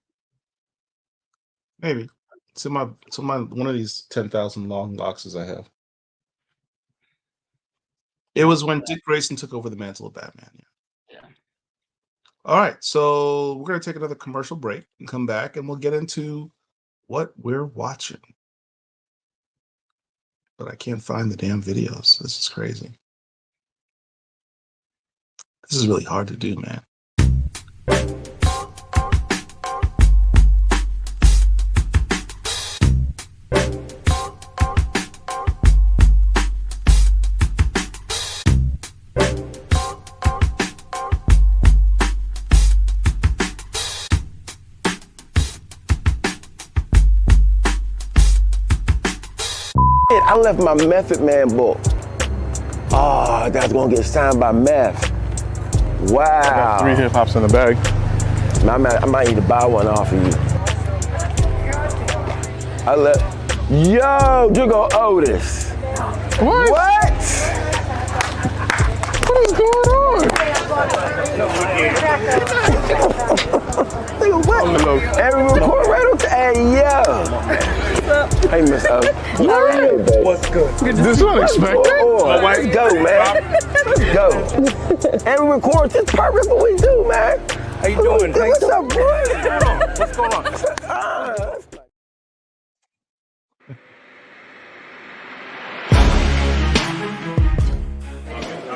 Maybe. It's in my one of these 10,000 long boxes I have. It was when Dick Grayson took over the mantle of Batman. Yeah. All right, so we're gonna take another commercial break and come back, and we'll get into what we're watching. But I can't find the damn videos. This is crazy. This is really hard to do, man. I left my Method Man book. Oh, that's gonna get signed by Meth. Wow. I got 3 hip hops in the bag. I might need to buy one off of you. Yo, you go Otis. What? What? What is going on? Nigga, what? Every record right on. Hey, yo. Hey, Miss O. What's good? This is unexpected. Let's go, man. Let's go. Every record is perfect what we do, man. How you doing? What's up, boy? What's going on?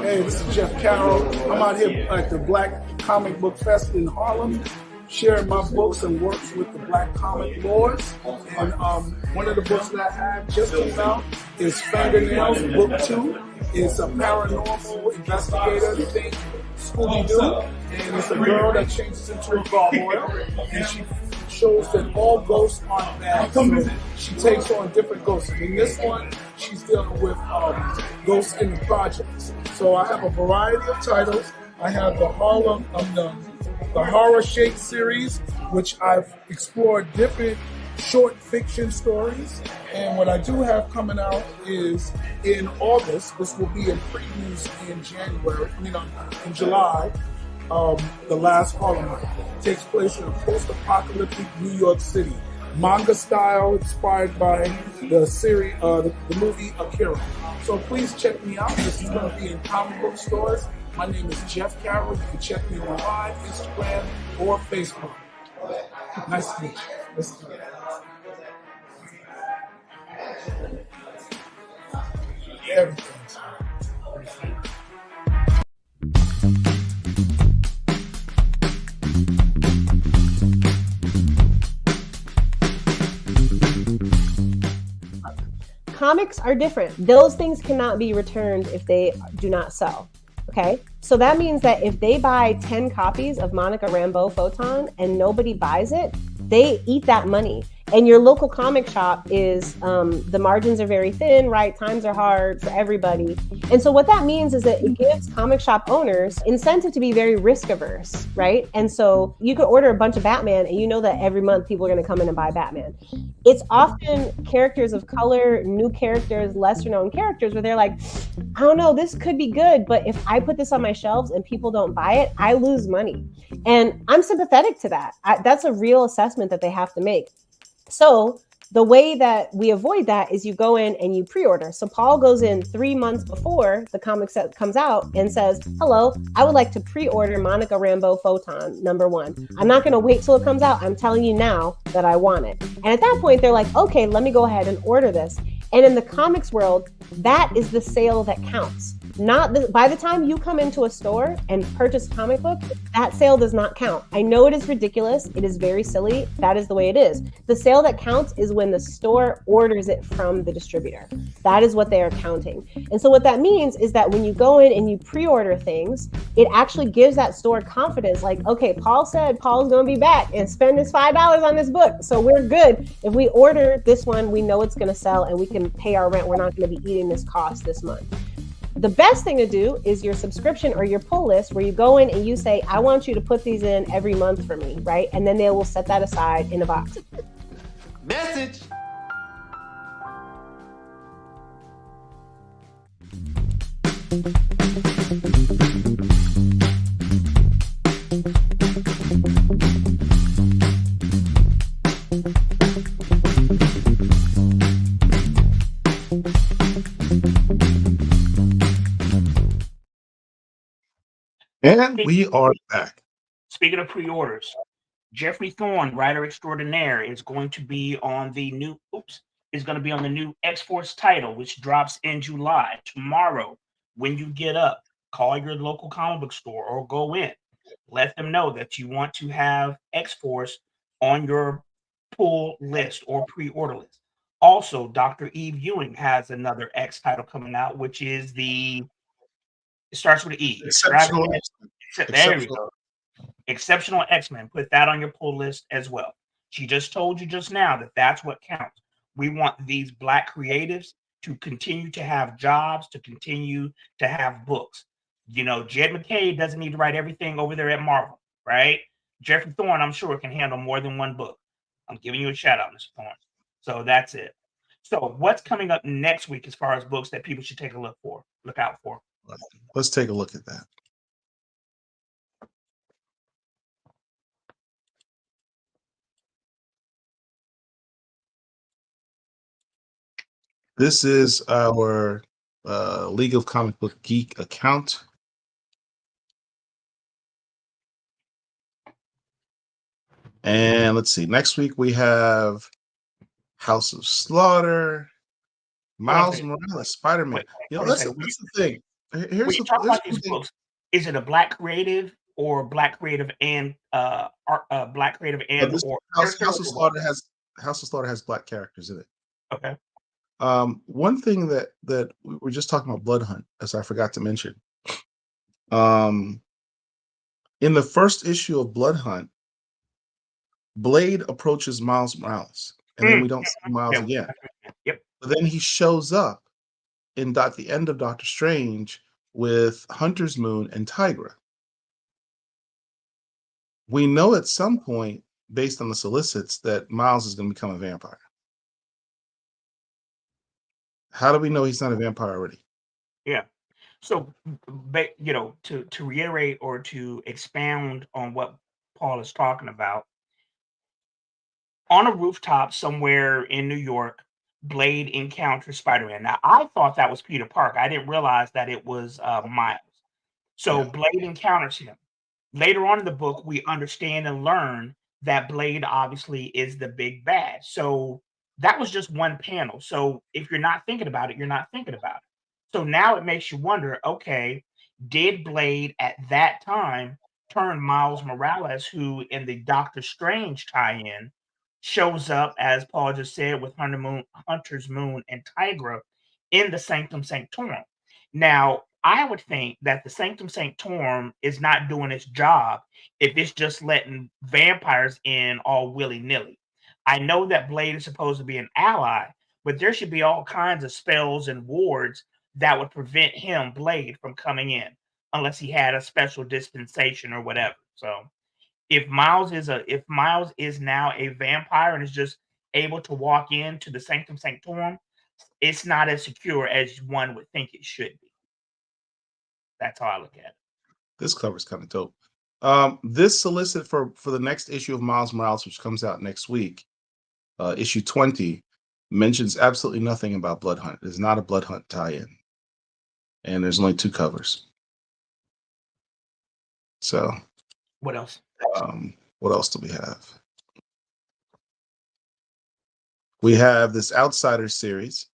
Hey, this is Jeff Carroll. I'm out here at the Black Comic Book Fest in Harlem, sharing my books and works with the Black Comic Lords. And one of the books that I have just came out is Fingernails, Book 2. It's a paranormal investigator thing, Scooby-Doo. And it's a girl that changes into a gargoyle. And she shows that all ghosts aren't bad. So she takes on different ghosts. In this one, she's dealing with ghosts in the projects. So I have a variety of titles. I have the Horror Shake series, which I've explored different short fiction stories. And what I do have coming out is in August. This will be in previews in in July. The Last Harlemite takes place in a post-apocalyptic New York City, manga style, inspired by the series, the movie Akira. So please check me out. This is going to be in comic book stores. My name is Jeff Carroll. You can check me online, Instagram, or Facebook. Nice to meet you. Let's do it. Everything's Comics are different. Those things cannot be returned if they do not sell. Okay, so that means that if they buy 10 copies of Monica Rambeau Photon and nobody buys it, they eat that money. And your local comic shop is, the margins are very thin, right? Times are hard for everybody. And so what that means is that it gives comic shop owners incentive to be very risk averse, right? And so you could order a bunch of Batman and you know that every month people are gonna come in and buy Batman. It's often characters of color, new characters, lesser known characters where they're like, I don't know, this could be good, but if I put this on my shelves and people don't buy it, I lose money. And I'm sympathetic to that. That's a real assessment that they have to make. So the way that we avoid that is you go in and you pre-order. So Paul goes in 3 months before the comic set comes out and says, hello, I would like to pre-order Monica Rambeau Photon #1. I'm not going to wait till it comes out. I'm telling you now that I want it. And at that point, they're like, okay, let me go ahead and order this. And in the comics world, that is the sale that counts. By the time you come into a store and purchase a comic book, that sale does not count. I know it is ridiculous. It is very silly. That is the way it is. The sale that counts is when the store orders it from the distributor. That is what they are counting. And so what that means is that when you go in and you pre-order things, it actually gives that store confidence. Like, okay, Paul said Paul's going to be back and spend his $5 on this book. So we're good. If we order this one, we know it's going to sell and we can pay our rent. We're not going to be eating this cost this month. The best thing to do is your subscription or your pull list, where you go in and you say, I want you to put these in every month for me, right? And then they will set that aside in a box. Message. And we are back. Speaking of pre-orders, Jeffrey Thorne, writer extraordinaire, is going to be on the new X-Force title, which drops in July. Tomorrow, when you get up, call your local comic book store or go in. Let them know that you want to have X-Force on your pull list or pre-order list. Also, Dr. Eve Ewing has another X title coming out, which is it starts with an E. There we go. Exceptional X-Men. Put that on your pull list as well. She just told you just now that that's what counts. We want these Black creatives to continue to have jobs, to continue to have books. You know, Jed McKay doesn't need to write everything over there at Marvel, right? Jeffrey Thorne, I'm sure, can handle more than one book. I'm giving you a shout out, Mr. Thorne. So that's it. So what's coming up next week as far as books that people should take a look out for? Let's take a look at that. This is our League of Comic Book Geek account. And let's see. Next week we have House of Slaughter, Miles Morales, Spider-Man. Listen, that's the thing. Here's the thing. Books, is it a Black creative or Black creative and Black creative and or House of Slaughter has Black characters in it. Okay. One thing that we were just talking about Blood Hunt, as I forgot to mention. In the first issue of Blood Hunt, Blade approaches Miles Morales, and then we don't see Miles again. Yep. But then he shows up at the end of Doctor Strange with Hunter's Moon and Tigra. We know at some point, based on the solicits, that Miles is going to become a vampire. How do we know he's not a vampire already? Yeah. So, to reiterate or to expound on what Paul is talking about, on a rooftop somewhere in New York, Blade encounters Spider-Man. Now, I thought that was Peter Parker. I didn't realize that it was Miles. So Blade encounters him. Later on in the book, we understand and learn that Blade obviously is the big bad. So that was just one panel. So if you're not thinking about it, you're not thinking about it. So now it makes you wonder, okay, did Blade at that time turn Miles Morales, who in the Doctor Strange tie-in shows up, as Paul just said, with Hunter's Moon and Tigra in the Sanctum Sanctorum? Now, I would think that the Sanctum Sanctorum is not doing its job if it's just letting vampires in all willy-nilly. I know that Blade is supposed to be an ally, but there should be all kinds of spells and wards that would prevent him, Blade, from coming in, unless he had a special dispensation or whatever. So if Miles is now a vampire and is just able to walk into the Sanctum Sanctorum, it's not as secure as one would think it should be. That's how I look at it. This cover is kind of dope. This solicit for the next issue of Miles Morales, which comes out next week, issue 20, mentions absolutely nothing about Blood Hunt. It's not a Blood Hunt tie-in. And there's only 2 covers. So what else? What else do we have? We have this Outsiders series,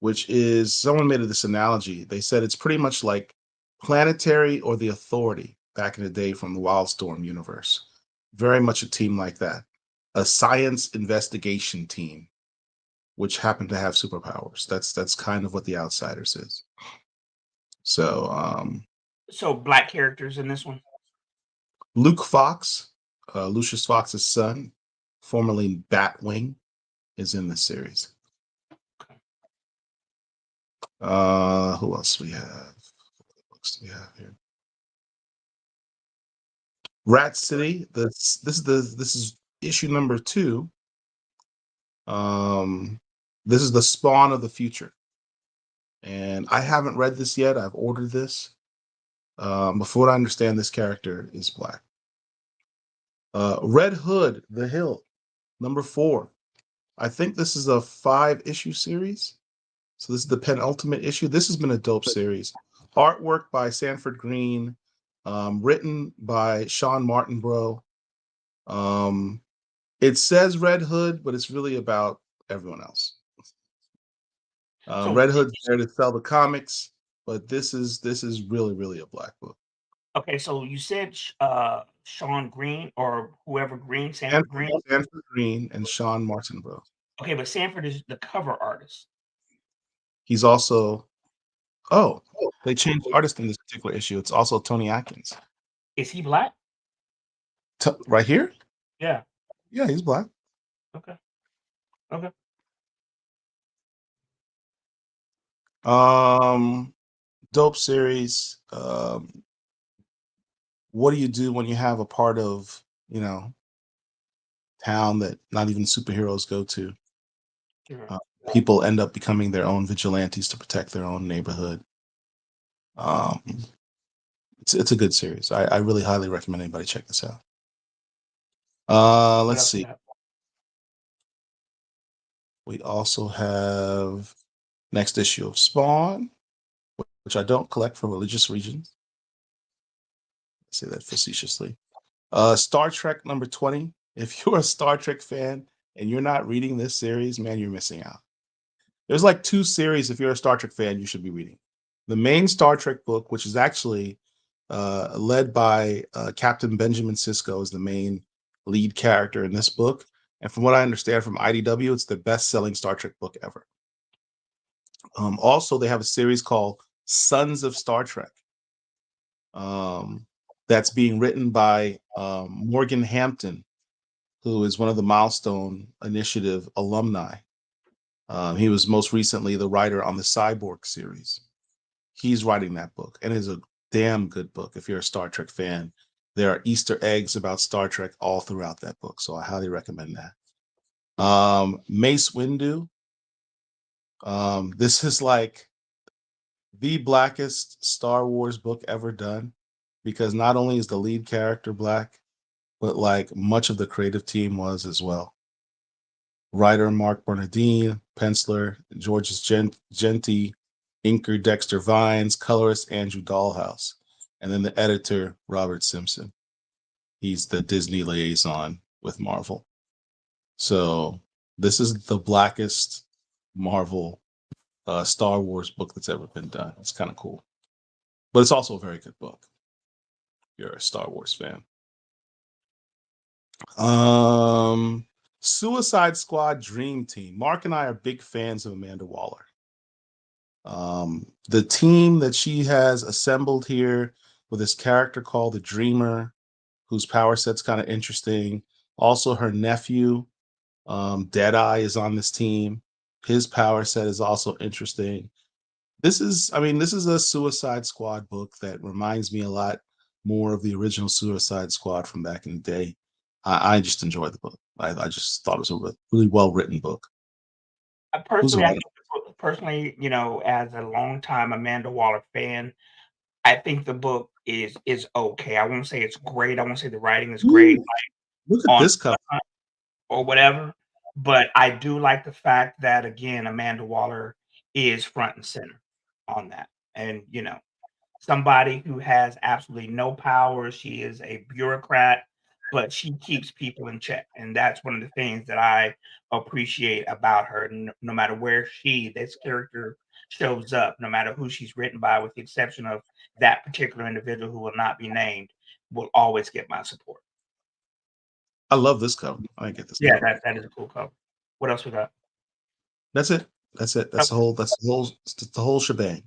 which is someone made this analogy. They said it's pretty much like Planetary or the Authority back in the day from the Wildstorm universe. Very much a team like that. A science investigation team, which happened to have superpowers. That's kind of what the Outsiders is. So So black characters in this one. Luke Fox, Lucius Fox's son, formerly Batwing, is in this series. Who else we have? What books do we have here? Rat City. This is issue number 2. This is the Spawn of the Future, and I haven't read this yet. I've ordered this. But for what I understand, this character is black. Red Hood, The Hill, number 4. I think this is a 5-issue series. So this is the penultimate issue. This has been a dope series. Artwork by Sanford Green, written by Sean Martinborough. It says Red Hood, but it's really about everyone else. Red Hood's there to sell the comics, but this is really a black book. Okay, so you said Sean Green or whoever Green, Sanford Green? Sanford Green and Sean Martinborough. Okay, but Sanford is the cover artist. He's also, they changed artist in this particular issue. It's also Tony Atkins. Is he black? Right here? Yeah. Yeah, he's black. Okay. Dope series. What do you do when you have a part of, town that not even superheroes go to? Sure. People end up becoming their own vigilantes to protect their own neighborhood. It's a good series. I really highly recommend anybody check this out. Let's see. We also have next issue of Spawn, which I don't collect for religious reasons. I say that facetiously. Star Trek number 20. If you're a Star Trek fan and you're not reading this series, man, you're missing out. There's like 2 series, if you're a Star Trek fan, you should be reading. The main Star Trek book, which is actually led by Captain Benjamin Sisko, is the main lead character in this book. And from what I understand from IDW, it's the best-selling Star Trek book ever. Also, they have a series called Sons of Star Trek. That's being written by Morgan Hampton, who is one of the Milestone Initiative alumni. He was most recently the writer on the Cyborg series. He's writing that book, and it's a damn good book. If you're a Star Trek fan, there are Easter eggs about Star Trek all throughout that book, so I highly recommend that. Mace Windu. This is like the blackest Star Wars book ever done, because not only is the lead character black, but like much of the creative team was as well. Writer Marc Bernardine, penciler Georges Genty, inker Dexter Vines, colorist Andrew Dahlhaus, and then the editor Robert Simpson. He's the Disney liaison with Marvel. So this is the blackest Marvel Star Wars book that's ever been done. It's kind of cool, but it's also a very good book if you're a Star Wars fan. Suicide Squad Dream Team. Mark and I are big fans of Amnda Waller. The team that she has assembled here with this character called the Dreamer, whose power set's kind of interesting. Also, her nephew, Deadeye, is on this team. His power set is also interesting. This is a Suicide Squad book that reminds me a lot more of the original Suicide Squad from back in the day. I just enjoyed the book. I just thought it was a really well-written book. Personally, as a longtime Amnda Waller fan, I think the book is okay. I won't say it's great. I won't say the writing is great. Look at this cover. Or whatever. But I do like the fact that, again, Amnda Waller is front and center on that. And, somebody who has absolutely no power. She is a bureaucrat, but she keeps people in check, and that's one of the things that I appreciate about her. No matter where this character shows up, no matter who she's written by, with the exception of that particular individual who will not be named, will always get my support. I love this cover. I get this. Yeah, cover. that is a cool cover. What else we got? That's it. That's it. That's the whole. That's the whole shebang.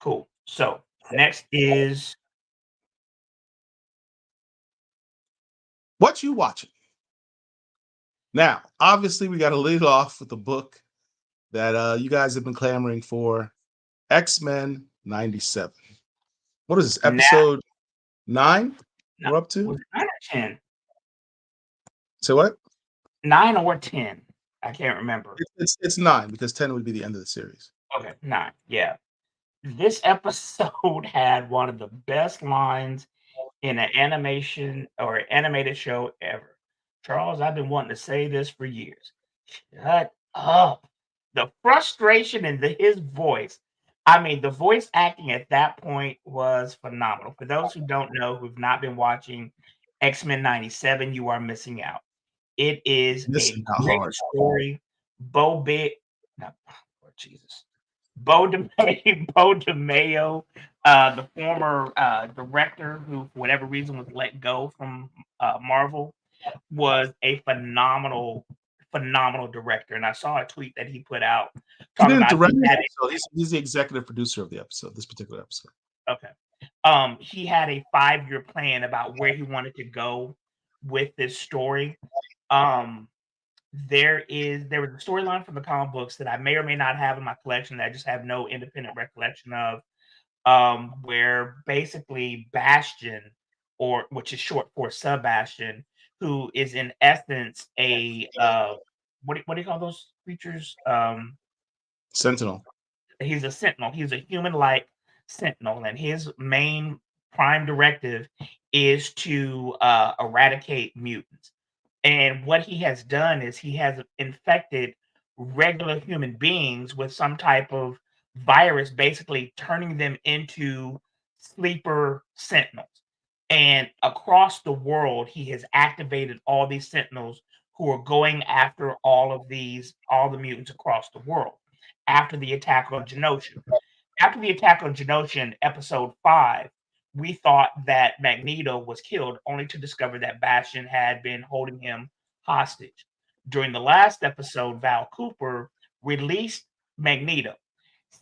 Cool. So next is What You Watching? Now, obviously, we got to lead off with the book that you guys have been clamoring for, X-Men 97. What is this, episode 9? We're up to? Was it 9 or 10? Say what? 9 or 10. I can't remember. It's 9 because 10 would be the end of the series. Okay, 9. Yeah. This episode had one of the best lines in an animation or animated show ever. Charles, I've been wanting to say this for years. Shut up. The frustration in his voice. I mean, the voice acting at that point was phenomenal. For those who don't know, who've not been watching X-Men 97, you are missing out. It is a great story. Bo DeMayo, the former director who, for whatever reason, was let go from Marvel, was a phenomenal director. And I saw a tweet that he put out. He didn't direct the episode. He's the executive producer of the episode, this particular episode. Okay. He had a 5-year plan about where he wanted to go with this story. There was a storyline from the comic books that I may or may not have in my collection that I just have no independent recollection of, where basically Bastion, which is short for Sebastian, who is in essence a what do you call those creatures? Sentinel. He's a sentinel. He's a human-like sentinel, and his main prime directive is to eradicate mutants. And what he has done is he has infected regular human beings with some type of virus, basically turning them into sleeper sentinels. And across the world, he has activated all these sentinels who are going after all the mutants across the world after the attack on Genosha. After the attack on Genosha in episode 5, we thought that Magneto was killed, only to discover that Bastion had been holding him hostage. During the last episode, Val Cooper released Magneto.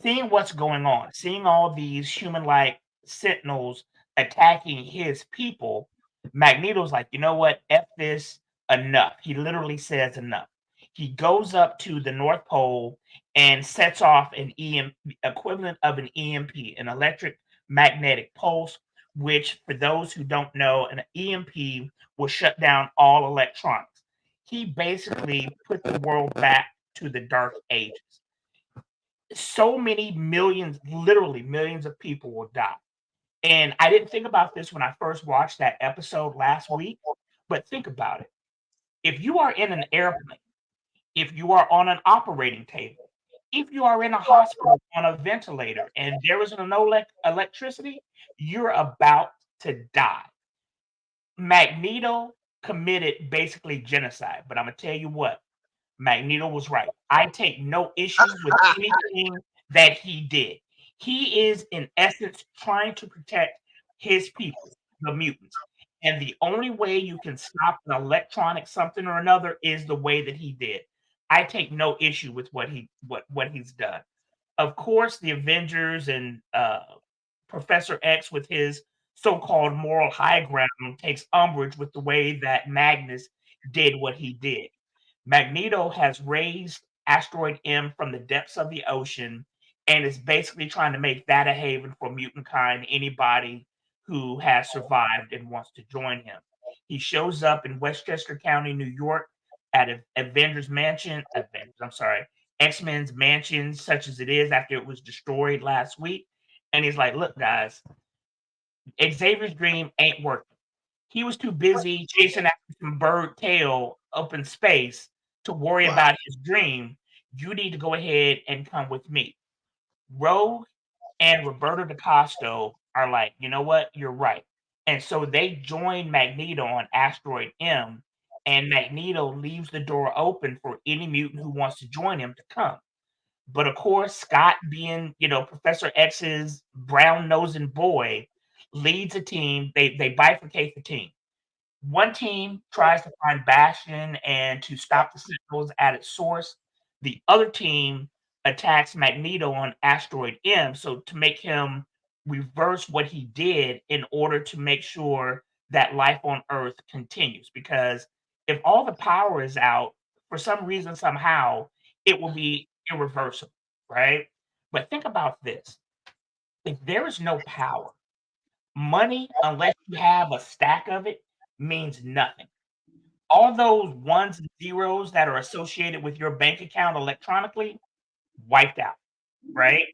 Seeing what's going on, seeing all these human-like sentinels attacking his people, Magneto's like, you know what? F this, enough. He literally says enough. He goes up to the North Pole and sets off an equivalent of an EMP, an electric magnetic pulse, which, for those who don't know, an EMP will shut down all electronics. He basically put the world back to the Dark Ages. So many millions, literally millions of people will die. And I didn't think about this when I first watched that episode last week, but think about it. If you are in an airplane, if you are on an operating table, if you are in a hospital on a ventilator and there is no electricity, you're about to die. Magneto committed basically genocide, but I'm going to tell you what, Magneto was right. I take no issues with anything that he did. He is, in essence, trying to protect his people, the mutants. And the only way you can stop an electronic something or another is the way that he did. I take no issue with what he's done. Of course, the Avengers and Professor X, with his so-called moral high ground, takes umbrage with the way that Magnus did what he did. Magneto has raised Asteroid M from the depths of the ocean and is basically trying to make that a haven for mutant kind, anybody who has survived and wants to join him. He shows up in Westchester County, New York, at X-Men's mansion, such as it is after it was destroyed last week. And he's like, look, guys, Xavier's dream ain't working. He was too busy chasing after some bird tail up in space to worry about his dream. You need to go ahead and come with me. Rogue and Roberto DaCosto are like, you know what? You're right. And so they join Magneto on Asteroid M, and Magneto leaves the door open for any mutant who wants to join him to come. But of course, Scott, being Professor X's brown nosing boy, leads a team. They bifurcate the team. One team tries to find Bastion and to stop the Sentinels at its source. The other team attacks Magneto on Asteroid M, so to make him reverse what he did in order to make sure that life on Earth continues. Because if all the power is out, for some reason, somehow, it will be irreversible, right? But think about this. If there is no power, money, unless you have a stack of it, means nothing. All those ones and zeros that are associated with your bank account electronically, wiped out, right?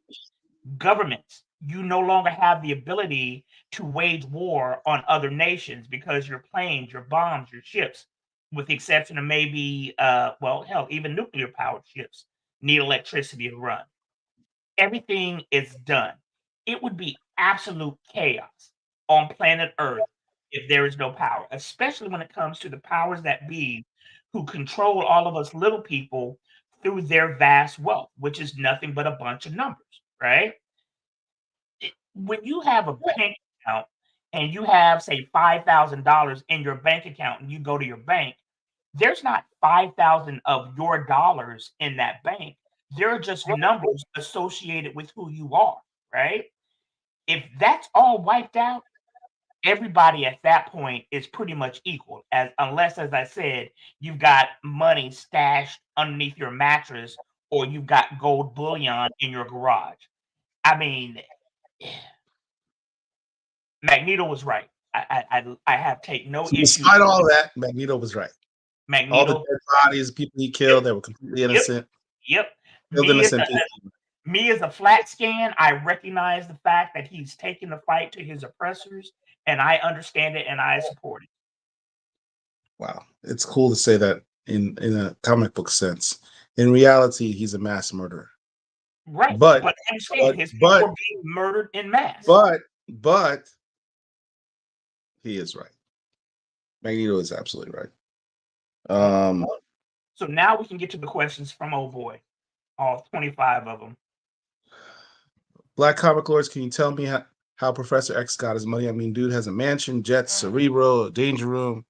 Governments, you no longer have the ability to wage war on other nations because your planes, your bombs, your ships, with the exception of maybe, well, hell, even nuclear powered ships need electricity to run. Everything is done. It would be absolute chaos on planet Earth if there is no power, especially when it comes to the powers that be who control all of us little people through their vast wealth, which is nothing but a bunch of numbers, right? When you have a bank account and you have, say, $5,000 in your bank account and you go to your bank, there's not 5,000 of your dollars in that bank. There are just numbers associated with who you are, right? If that's all wiped out, everybody at that point is pretty much equal, unless, as I said, you've got money stashed underneath your mattress or you've got gold bullion in your garage. I mean, Magneto was right. I have taken no So issue. despite all that, Magneto was right. Magneto, all the dead bodies, people he killed, they were completely innocent. Yep. Killed innocent people. Me as a flat scan, I recognize the fact that he's taking the fight to his oppressors, and I understand it and I support it. Wow, it's cool to say that in a comic book sense. In reality, he's a mass murderer. Right, but understand his people are being murdered in mass. But he is right. Magneto is absolutely right. So now we can get to the questions from old boy, all 25 of them. Black Comic Lords, can you tell me how Professor X got his money? I mean, dude has a mansion, jets, Cerebro, a danger room.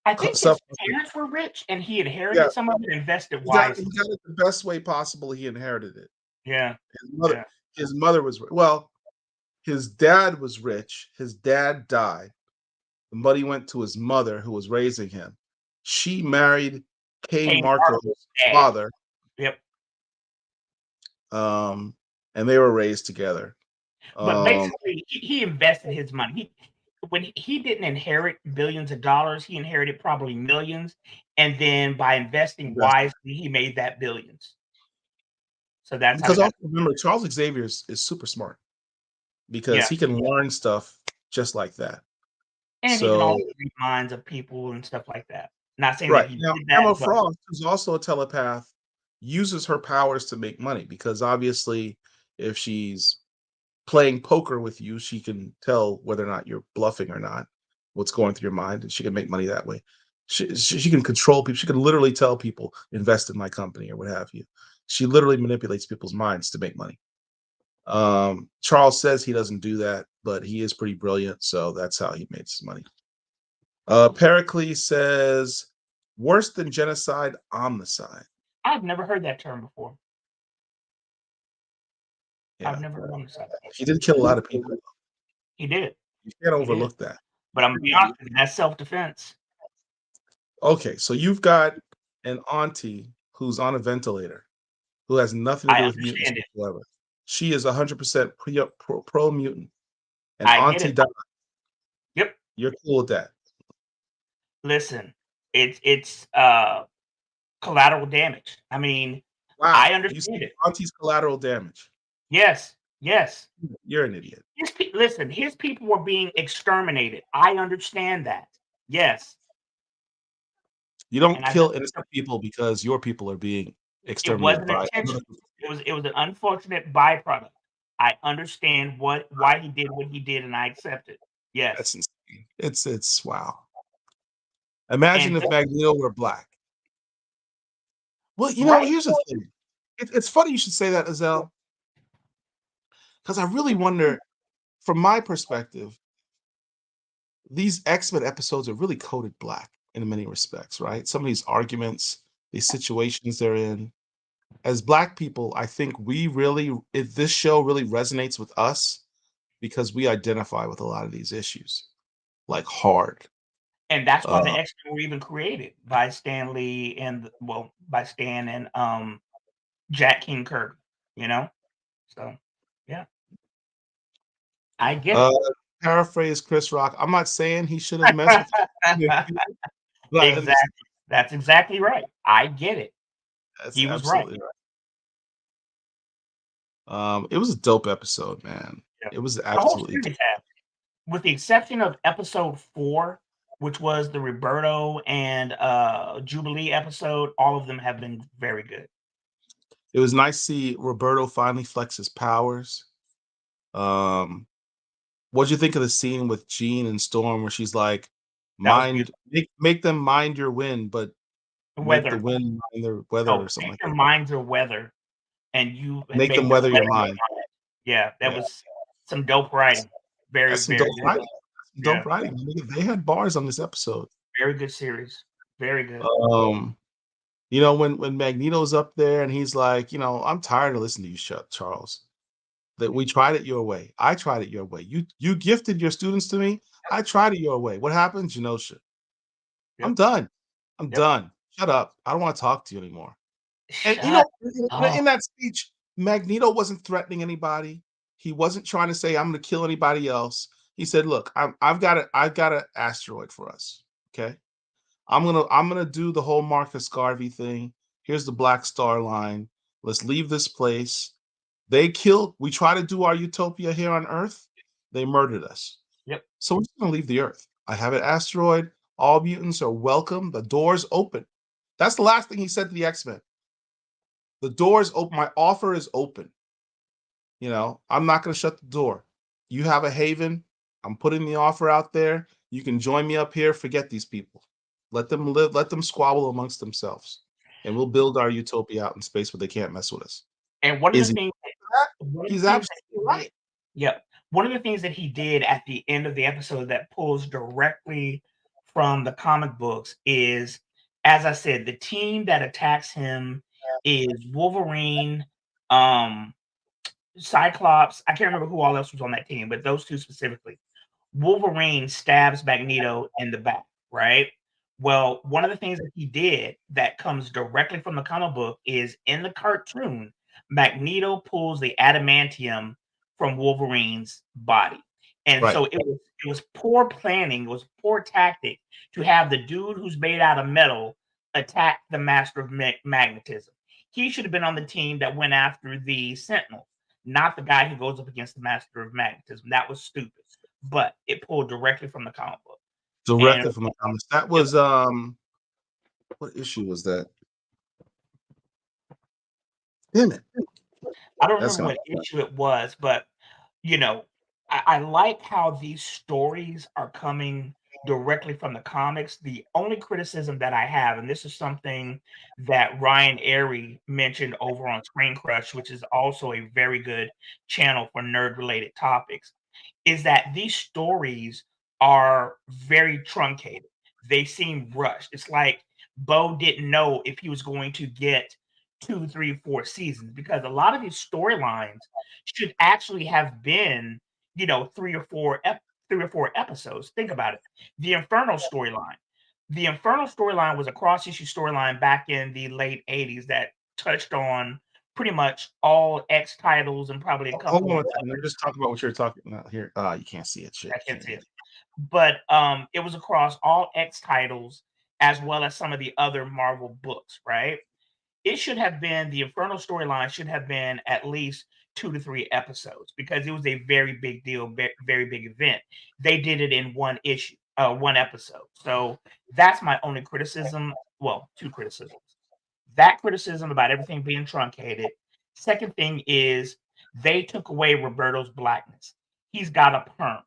I think his parents were rich and he inherited some of it, invested wisely. He got it the best way possible. He inherited it. Yeah. His mother was, well, his dad was rich. His dad died. The money went to his mother, who was raising him. She married Kane Marco's father. Yep. And they were raised together. But basically, he invested his money. When he didn't inherit billions of dollars, he inherited probably millions. And then by investing wisely, he made that billions. So that's because also remember, Charles Xavier is super smart because he can learn stuff just like that. And he can also read minds of people and stuff like that. Not saying that he now, did that. Emma Frost, who's also a telepath, uses her powers to make money because obviously, if she's playing poker with you, she can tell whether or not you're bluffing or not, what's going through your mind, and she can make money that way. She can control people. She can literally tell people, invest in my company or what have you. She literally manipulates people's minds to make money. Charles says he doesn't do that, but he is pretty brilliant, so that's how he makes his money. Pericles says, worse than genocide, omnicide. I've never heard that term before. Yeah. I've never heard omnicide. He did kill a lot of people. He did. You can't overlook that. But I'm gonna be honest, that's self-defense. Okay, so you've got an auntie who's on a ventilator, who has nothing to do with mutants whatsoever. She is 100% pro mutant, and auntie died. Yep, you're cool with that. Listen, it's collateral damage. I mean, wow, I understand it. Auntie's collateral damage. Yes. You're an idiot. Listen, his people were being exterminated. I understand that. Yes. You don't kill innocent people because your people are being exterminated. It wasn't intentional. It was an unfortunate byproduct. I understand why he did what he did, and I accept it. Yes. It's wow. Imagine And if Magneto were black. Well, right. here's the thing. It's funny you should say that, Azelle, because I really wonder, from my perspective, these X-Men episodes are really coded black in many respects, right? Some of these arguments, these situations they're in. As black people, I think this show really resonates with us because we identify with a lot of these issues, like hard. And that's why the Uh, X-Men were even created by Stan Lee and by Stan and Jack King Kirby, you know? So yeah, I get uh, it. paraphrase Chris Rock. I'm not saying he should have messed with but I understand. Exactly. That's exactly right. I get it. That's He was right. absolutely right. It was a dope episode, man. Yeah. It was The whole absolutely dope. series has, with the exception of episode 4, which was the Roberto and Jubilee episode, all of them have been very good. It was nice to see Roberto finally flex his powers. What'd you think of the scene with Jean and Storm where she's like, That was beautiful. make them mind your wind, but make the Weather. wind mind their weather No, or something make like their that. minds are weather, and you Make them make them weather your weather your mind. mind. Yeah, that Yeah. was some dope writing. Very, That's some very dope good. writing. That's some dope Yeah, writing. They had bars on this episode. very good series. Very good. When Magneto's up there and he's like, I'm tired of listening to you, Charles. That we tried it your way. I tried it your way. You gifted your students to me. I tried it your way. What happened? Genosha. I'm Yep. done. I'm Yep. done. Shut up. I don't want to talk to you anymore. And Shut in up. that speech, Magneto wasn't threatening anybody. He wasn't trying to say I'm going to kill anybody else. He said, "Look, I've got an asteroid for us. Okay, I'm gonna do the whole Marcus Garvey thing. Here's the Black Star Line. Let's leave this place. We try to do our utopia here on Earth. They murdered us. Yep. So we're just gonna leave the Earth. I have an asteroid. All mutants are welcome. The door's open." That's the last thing he said to the X-Men. The door's open. My offer is open. I'm not gonna shut the door. You have a haven. I'm putting the offer out there. You can join me up here. Forget these people. Let them live. Let them squabble amongst themselves, and we'll build our utopia out in space where they can't mess with us. And one of Is the he? things one of the He's things that absolutely right. Yep. One of the things that he did at the end of the episode that pulls directly from the comic books is, as I said, the team that attacks him is Wolverine, Cyclops. I can't remember who all else was on that team, but those two specifically. Wolverine stabs Magneto in the back, right? Well, one of the things that he did that comes directly from the comic book is in the cartoon, Magneto pulls the adamantium from Wolverine's body. And Right. so it was poor planning, it was poor tactic to have the dude who's made out of metal attack the master of magnetism. He should have been on the team that went after the Sentinel, not the guy who goes up against the master of magnetism. That was stupid. But it pulled directly from the comic book. Directly And from the comics. That was what issue was that? Damn it. I don't That's remember gonna what issue it was, but I like how these stories are coming directly from the comics. The only criticism that I have, and this is something that Ryan Airy mentioned over on Screen Crush, which is also a very good channel for nerd-related topics, is that these stories are very truncated. They seem rushed. It's like Bo didn't know if he was going to get 2, 3, 4 seasons, because a lot of these storylines should actually have been, 3 or 4 episodes. Think about it. The Inferno storyline. The Inferno storyline was a cross-issue storyline back in the late 80s that touched on pretty much all X titles and probably a hold couple on of a second. Let me just talk about what you're talking about here. You can't see it. Shit. I can't see it. But it was across all X titles as well as some of the other Marvel books, right? It should have been the Inferno storyline should have been at least 2 to 3 episodes because it was a very big deal, very big event. They did it in one issue, one episode. So that's my only criticism. Well, 2 criticisms. That criticism about everything being truncated. Second thing is they took away Roberto's blackness. He's got a perm.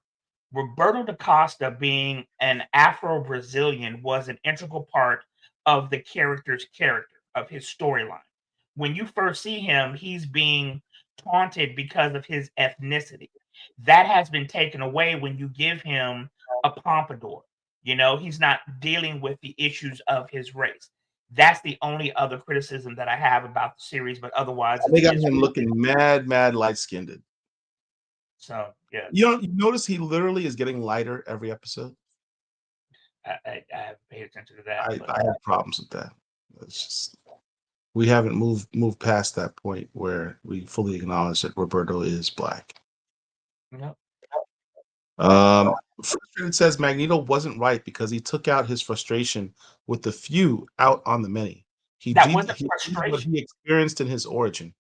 Roberto da Costa being an Afro-Brazilian was an integral part of the character's character, of his storyline. When you first see him, he's being taunted because of his ethnicity. That has been taken away when you give him a pompadour. You know, he's not dealing with the issues of his race. That's the only other criticism that I have about the series, but otherwise, They got it's him looking mad light-skinned. so yeah. You notice he literally is getting lighter every episode. I haven't paid attention to that. I have problems with that. It's just we haven't moved past that point where we fully acknowledge that Roberto is black. Yep. Frustrated says Magneto wasn't right because he took out his frustration with the few out on the many. That wasn't Did what frustration. he experienced in his origin.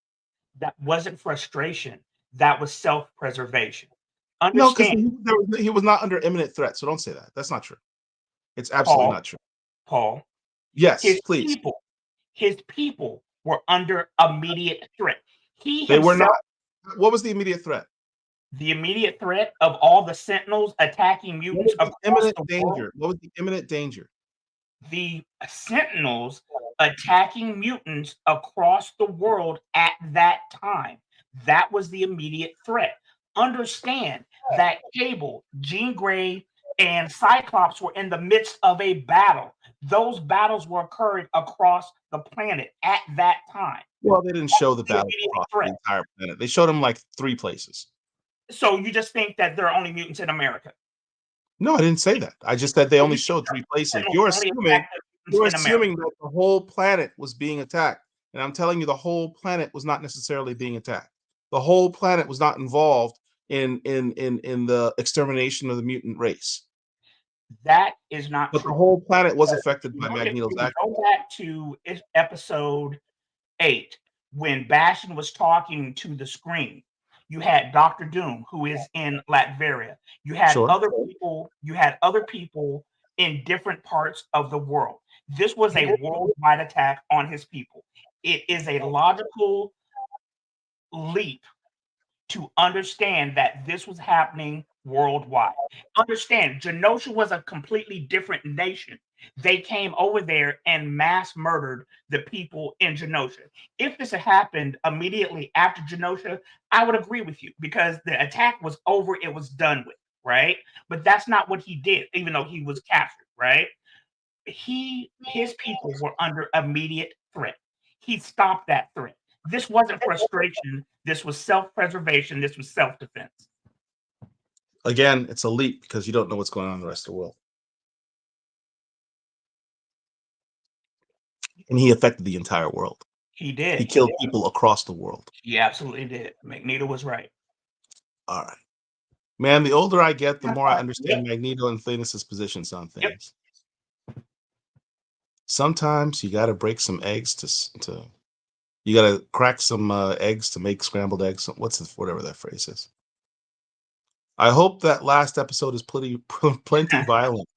That wasn't frustration. That was self-preservation. No, because Understand, he was not under imminent threat. So don't say that. That's not true. It's absolutely not true. Paul, Yes, his please. people were under immediate threat. They were not. What was the immediate threat? The immediate threat of all the Sentinels attacking mutants across the world. What was the imminent danger? The Sentinels attacking mutants across the world at that time. That was the immediate threat. Understand that Cable, Jean Grey, and Cyclops were in the midst of a battle. Those battles were occurring across the planet at that time. Well, they didn't show the battle across the entire planet. They showed them like 3 places. So you just think that there are only mutants in America? No, I didn't say that. I just said they only showed 3 places. You're assuming that the whole planet was being attacked. And I'm telling you, the whole planet was not necessarily being attacked. The whole planet was not involved in the extermination of the mutant race. That is not true. But the whole planet was affected by Magneto's action. Go back to episode 8 when Bastion was talking to the screen. You had Dr. Doom, who is in Latveria. You had other people. You had other people in different parts of the world. This was a worldwide attack on his people. It is a logical leap to understand that this was happening worldwide. Understand, Genosha was a completely different nation. They came over there and mass murdered the people in Genosha. If this had happened immediately after Genosha, I would agree with you because the attack was over, it was done with, right? But that's not what he did, even though he was captured, right? His people were under immediate threat. He stopped that threat. This wasn't frustration. This was self-preservation. This was self-defense. Again, it's a leap because you don't know what's going on in the rest of the world. And he affected the entire world. He did. He killed people across the world. He absolutely did. Magneto was right. All right. Man, the older I get, the more I understand Magneto and Thanos' positions on things. Sometimes you got to break some eggs to you got to crack some eggs to make scrambled eggs. Whatever that phrase is. I hope that last episode is plenty violent.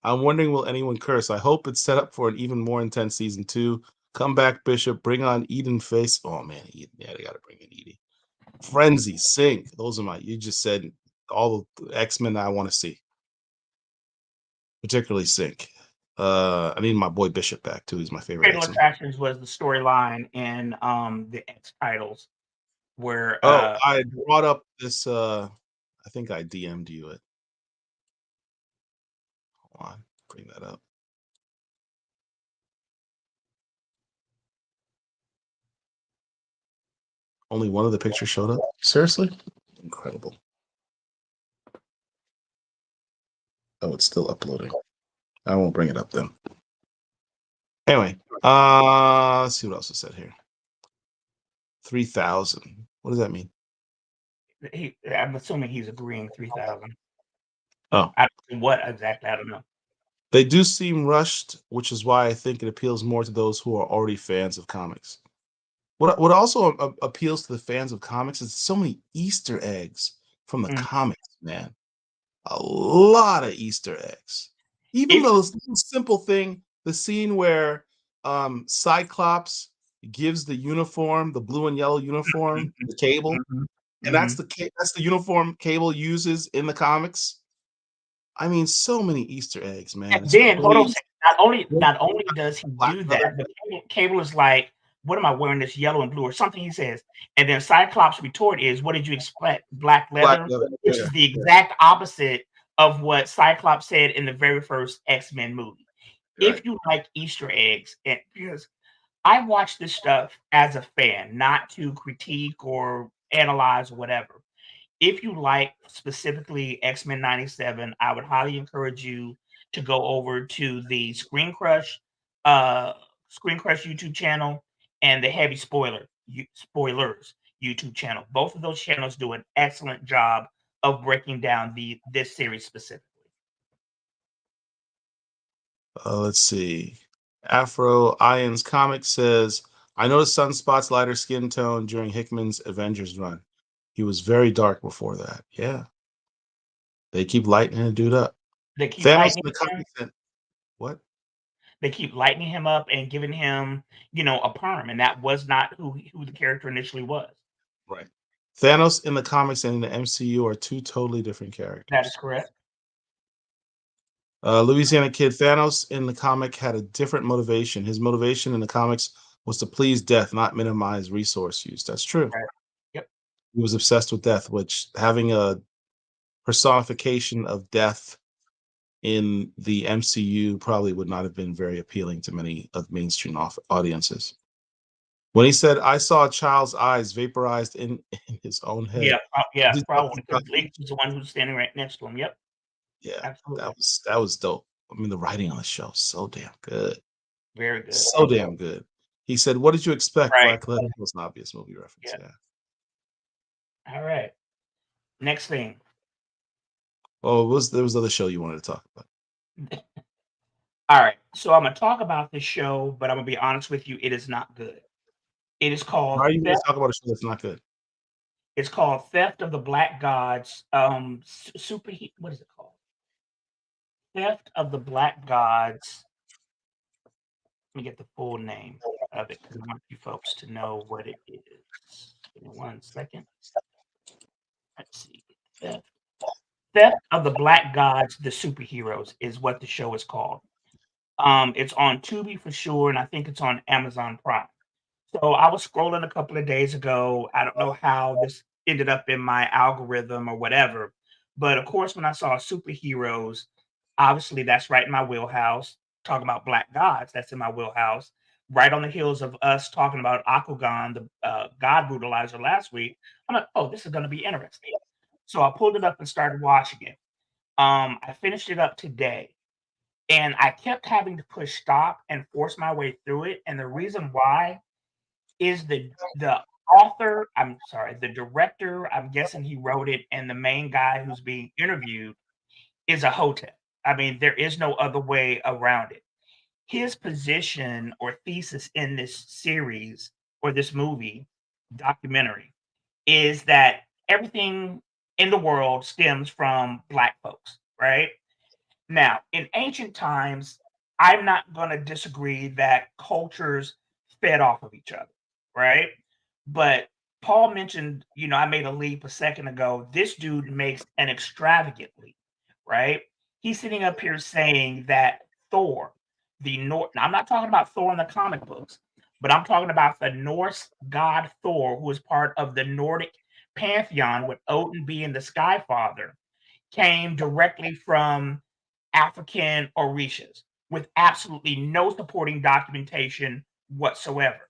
I'm wondering, will anyone curse? I hope it's set up for an even more intense season 2. Come back, Bishop. Bring on Eden Face. Oh, man. Eden. Yeah, they got to bring in Edie. Frenzy, Sync. Those are you just said all the X-Men I want to see. Particularly Sync. I need my boy Bishop back, too. He's my favorite Fatal X-Men. Attractions was the storyline in the X titles where... I brought up this... I think I DM'd you it. Hold on, bring that up. Only one of the pictures showed up? Seriously? Incredible. Oh, it's still uploading. I won't bring it up then. Anyway, let's see what else is said here. 3,000. What does that mean? I'm assuming he's agreeing 3,000. Oh. What exactly? I don't know. They do seem rushed, which is why I think it appeals more to those who are already fans of comics. What also appeals to the fans of comics is so many Easter eggs from the comics, man. A lot of Easter eggs. Even those simple thing, the scene where Cyclops gives the uniform, the blue and yellow uniform, the Cable, and that's the uniform Cable uses in the comics. I mean, so many Easter eggs, man. And It's then hold on a crazy. second. Not only does he Black do leather. that, but Cable is like, "What am I wearing? This yellow and blue or something?" He says, and then Cyclops' retort is, "What did you expect? Black Black leather," leather. which Yeah. is the exact opposite of what Cyclops said in the very first X-Men movie. Right. If you like Easter eggs, and because I watch this stuff as a fan, not to critique or analyze or whatever. If you like specifically X-Men 97, I would highly encourage you to go over to the Screen Crush YouTube channel and the Heavy Spoilers YouTube channel. Both of those channels do an excellent job of breaking down this series specifically. Let's see. Afro Ions Comic says, I noticed Sunspot's lighter skin tone during Hickman's Avengers run. He was very dark before that. Yeah. They keep lightening the dude up. They keep Thanos in lightening the him. comic said, what? They keep lightening him up and giving him, a perm, and that was not who the character initially was. Right. Thanos in the comics and in the MCU are two totally different characters. That is correct. Louisiana Kid, Thanos in the comic had a different motivation. His motivation in the comics was to please death, not minimize resource use. That's true. Right. Yep. He was obsessed with death, which having a personification of death in the MCU probably would not have been very appealing to many of mainstream audiences. When he said, I saw a child's eyes vaporized in his own head. Yeah, probably. Because Leach is the one who's standing right next to him. Yep. Yeah, absolutely. That was dope. I mean, the writing on the show so damn good. Very good. So damn good. He said, "What did you expect?" Right. Black Leather was an obvious movie reference. Yeah. All right. Next thing. Oh, there was other show you wanted to talk about. All right. So I'm gonna talk about this show, but I'm gonna be honest with you, it is not good. It is called. Why are you going to talk about a show that's not good? It's called Theft of the Black Gods. What is it called? Theft of the Black Gods. Let me get the full name of it because I want you folks to know what it is. Give me 1 second. Let's see. Theft of the Black Gods, the Superheroes is what the show is called. It's on Tubi for sure, and I think it's on Amazon Prime. So I was scrolling a couple of days ago. I don't know how this ended up in my algorithm or whatever, but of course, when I saw superheroes, obviously that's right in my wheelhouse. Talking about black gods, that's in my wheelhouse. Right on the heels of us talking about Akugan, the god brutalizer last week, I'm like, oh, this is going to be interesting. So I pulled it up and started watching it. I finished it up today. And I kept having to push stop and force my way through it. And the reason why is the author, the director, I'm guessing he wrote it, and the main guy who's being interviewed is a hotep. I mean, there is no other way around it. His position or thesis in this series or this movie documentary is that everything in the world stems from Black folks, right? Now, in ancient times, I'm not going to disagree that cultures fed off of each other, right? But Paul mentioned, I made a leap a second ago. This dude makes an extravagant leap, right? He's sitting up here saying that Thor, now, I'm not talking about Thor in the comic books, but I'm talking about the Norse god Thor, who is part of the Nordic pantheon, with Odin being the Sky Father, came directly from African Orishas with absolutely no supporting documentation whatsoever.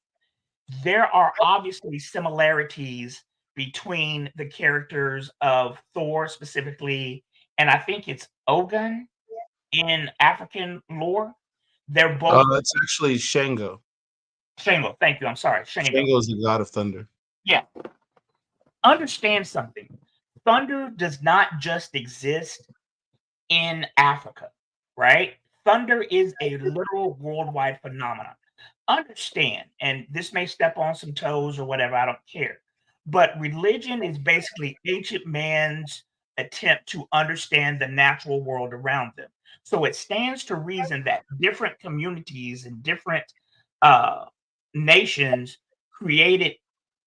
There are obviously similarities between the characters of Thor specifically, and I think it's Ogun in African lore. They're both. It's actually Shango. Shango, thank you. I'm sorry. Shango is the god of thunder. Yeah. Understand something. Thunder does not just exist in Africa, right? Thunder is a literal worldwide phenomenon. Understand, and this may step on some toes or whatever, I don't care. But religion is basically ancient man's attempt to understand the natural world around them. So it stands to reason that different communities and different nations created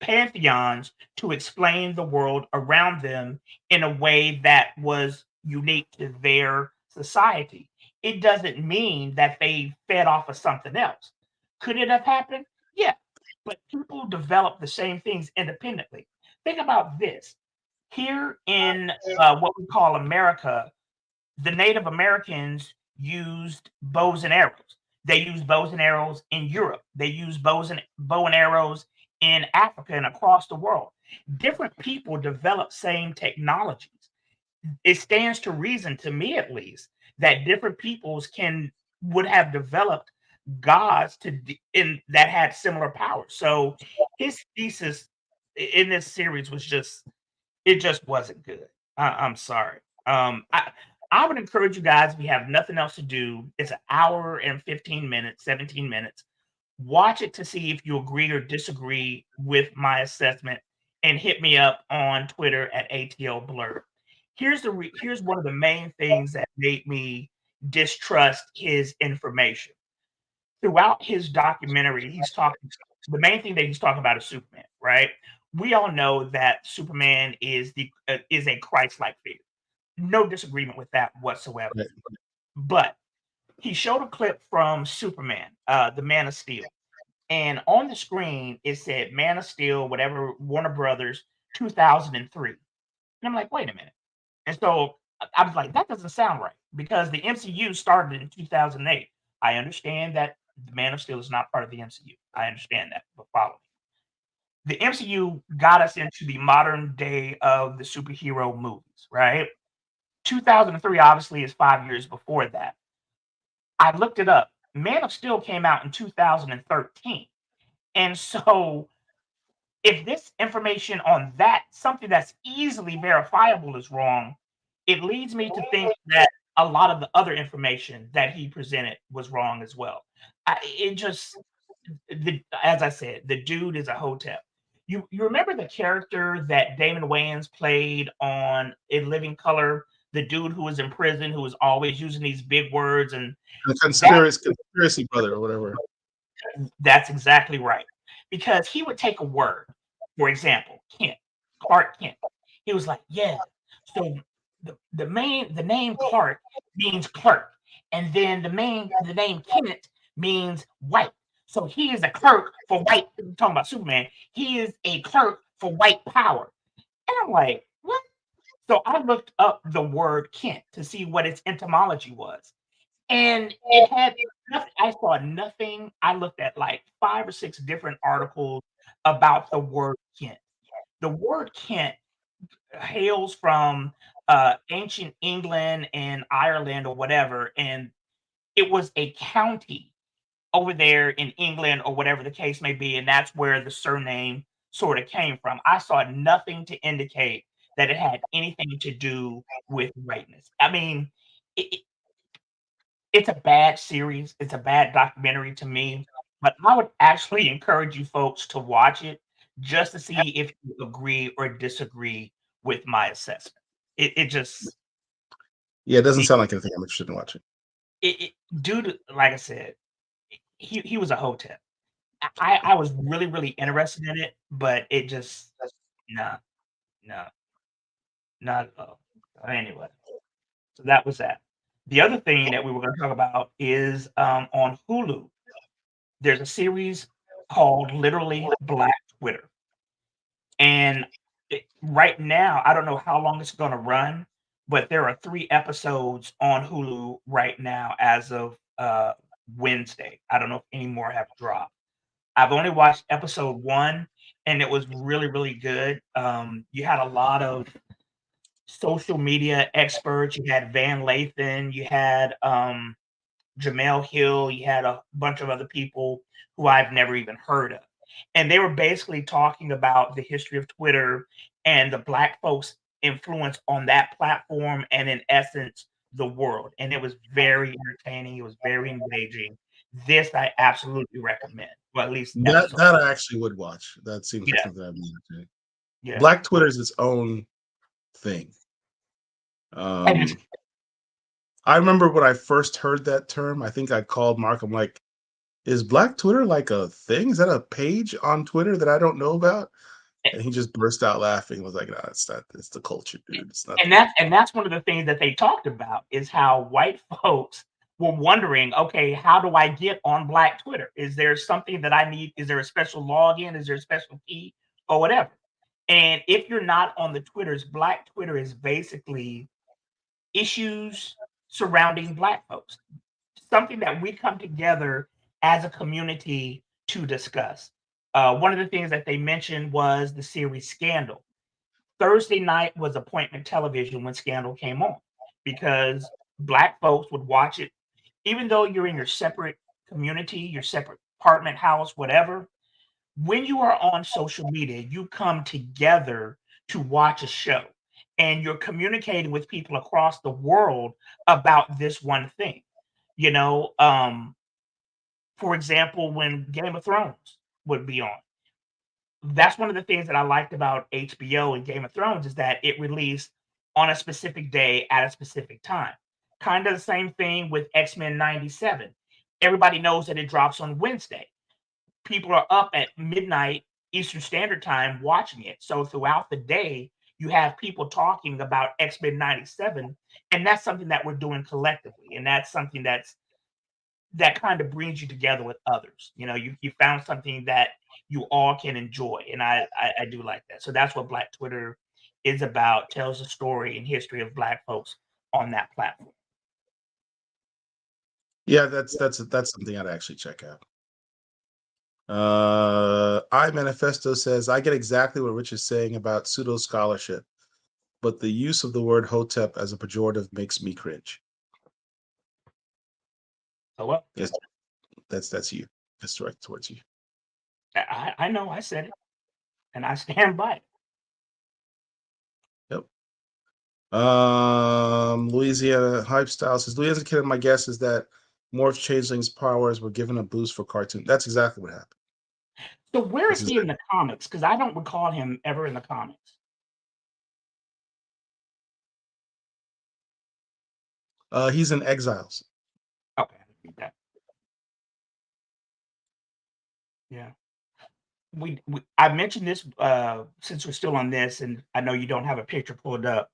pantheons to explain the world around them in a way that was unique to their society. It doesn't mean that they fed off of something else. Could it have happened? Yeah, but people develop the same things independently. Think about this. Here in what we call America, the Native Americans used bows and arrows. They used bows and arrows in Europe. They used bow and arrows in Africa and across the world. Different people develop same technologies. It stands to reason, to me at least, that different peoples would have developed gods that had similar powers. So his thesis in this series was just it just wasn't good. I'm sorry. I would encourage you guys if you have nothing else to do. It's an hour and 15 minutes, 17 minutes. Watch it to see if you agree or disagree with my assessment, and hit me up on Twitter at ATL Blur. Here's one of the main things that made me distrust his information. Throughout his documentary, the main thing that he's talking about is Superman, right? We all know that Superman is a Christ-like figure. No disagreement with that whatsoever. Right. But he showed a clip from Superman, the Man of Steel. And on the screen, it said Man of Steel, whatever, Warner Brothers, 2003. And I'm like, wait a minute. And so I was like, that doesn't sound right, because the MCU started in 2008. I understand that the Man of Steel is not part of the MCU. I understand that, but follow me. The MCU got us into the modern day of the superhero movies, right? 2003 obviously is 5 years before that. I looked it up. Man of Steel came out in 2013. And so if this information on that, something that's easily verifiable, is wrong, it leads me to think that a lot of the other information that he presented was wrong as well. As I said, the dude is a hotep. You remember the character that Damon Wayans played on In Living Color, the dude who was in prison, who was always using these big words and The conspiracy brother or whatever. That's exactly right. Because he would take a word, for example, Clark Kent. He was like, yeah, so the name Clark means clerk, and then the name Kent means white. So he is a clerk for white. I'm talking about Superman. He is a clerk for white power. And I'm like, what? So I looked up the word Kent to see what its etymology was. And it had nothing. I saw nothing. I looked at like 5 or 6 different articles about the word Kent. The word Kent hails from ancient England and Ireland or whatever, and it was a county over there in England or whatever the case may be, and that's where the surname sort of came from. I saw nothing to indicate that it had anything to do with whiteness. I mean, it's a bad series. It's a bad documentary to me, but I would actually encourage you folks to watch it just to see if you agree or disagree with my assessment. It just Yeah, it doesn't sound like anything I'm interested in watching. Dude, like I said, he was a hotep. I was really, really interested in it, but it just no, not at all. Anyway, so that was that. The other thing that we were going to talk about is on Hulu. There's a series called literally Black Twitter, and right now I don't know how long it's going to run, but there are 3 episodes on Hulu right now as of Wednesday. I don't know if any more have dropped. I've only watched episode 1, and it was really, really good. You had a lot of social media experts. You had Van Lathan, you had Jamel Hill, you had a bunch of other people who I've never even heard of. And they were basically talking about the history of Twitter and the Black folks' influence on that platform, and in essence, the world. And it was very entertaining. It was very engaging. This I absolutely recommend. Well, at least That I actually would watch. That seems like something I'd be into. Yeah. Black Twitter is its own thing. I remember when I first heard that term, I think I called Marc. I'm like, is Black Twitter like a thing? Is that a page on Twitter that I don't know about? And he just burst out laughing. Was like, "Nah, it's not. It's the culture, dude. It's not." And that's one of the things that they talked about is how white folks were wondering, okay, how do I get on Black Twitter? Is there something that I need? Is there a special login? Is there a special key or whatever? And if you're not on the Twitters, Black Twitter is basically issues surrounding Black folks, something that we come together as a community to discuss. One of the things that they mentioned was the series Scandal. Thursday night was appointment television when Scandal came on because Black folks would watch it, even though you're in your separate community, your separate apartment house, whatever. When you are on social media, you come together to watch a show and you're communicating with people across the world about this one thing. You know, for example, when Game of Thrones would be on, that's one of the things that I liked about HBO and Game of Thrones is that it released on a specific day at a specific time. Kind of the same thing with X-Men 97. Everybody knows that it drops on Wednesday. People are up at midnight Eastern Standard Time watching it. So throughout the day, you have people talking about X-Men 97, and that's something that we're doing collectively. And that's something that kind of brings you together with others. You know, you found something that you all can enjoy, and I do like that. So that's what Black Twitter is about. Tells the story and history of Black folks on that platform. Yeah, that's something I'd actually check out. I Manifesto says I get exactly what Rich is saying about pseudo scholarship, but the use of the word Hotep as a pejorative makes me cringe. Oh well. Yes, that's you. That's directed towards you. I know I said it, and I stand by it. Yep. Louisiana Hype Style says Louisiana Kid. My guess is that Morph Changeling's powers were given a boost for cartoon. That's exactly what happened. So where is he in the comics? Because I don't recall him ever in the comics. He's in Exiles. Okay, I read that. Yeah. I mentioned this since we're still on this, and I know you don't have a picture pulled up,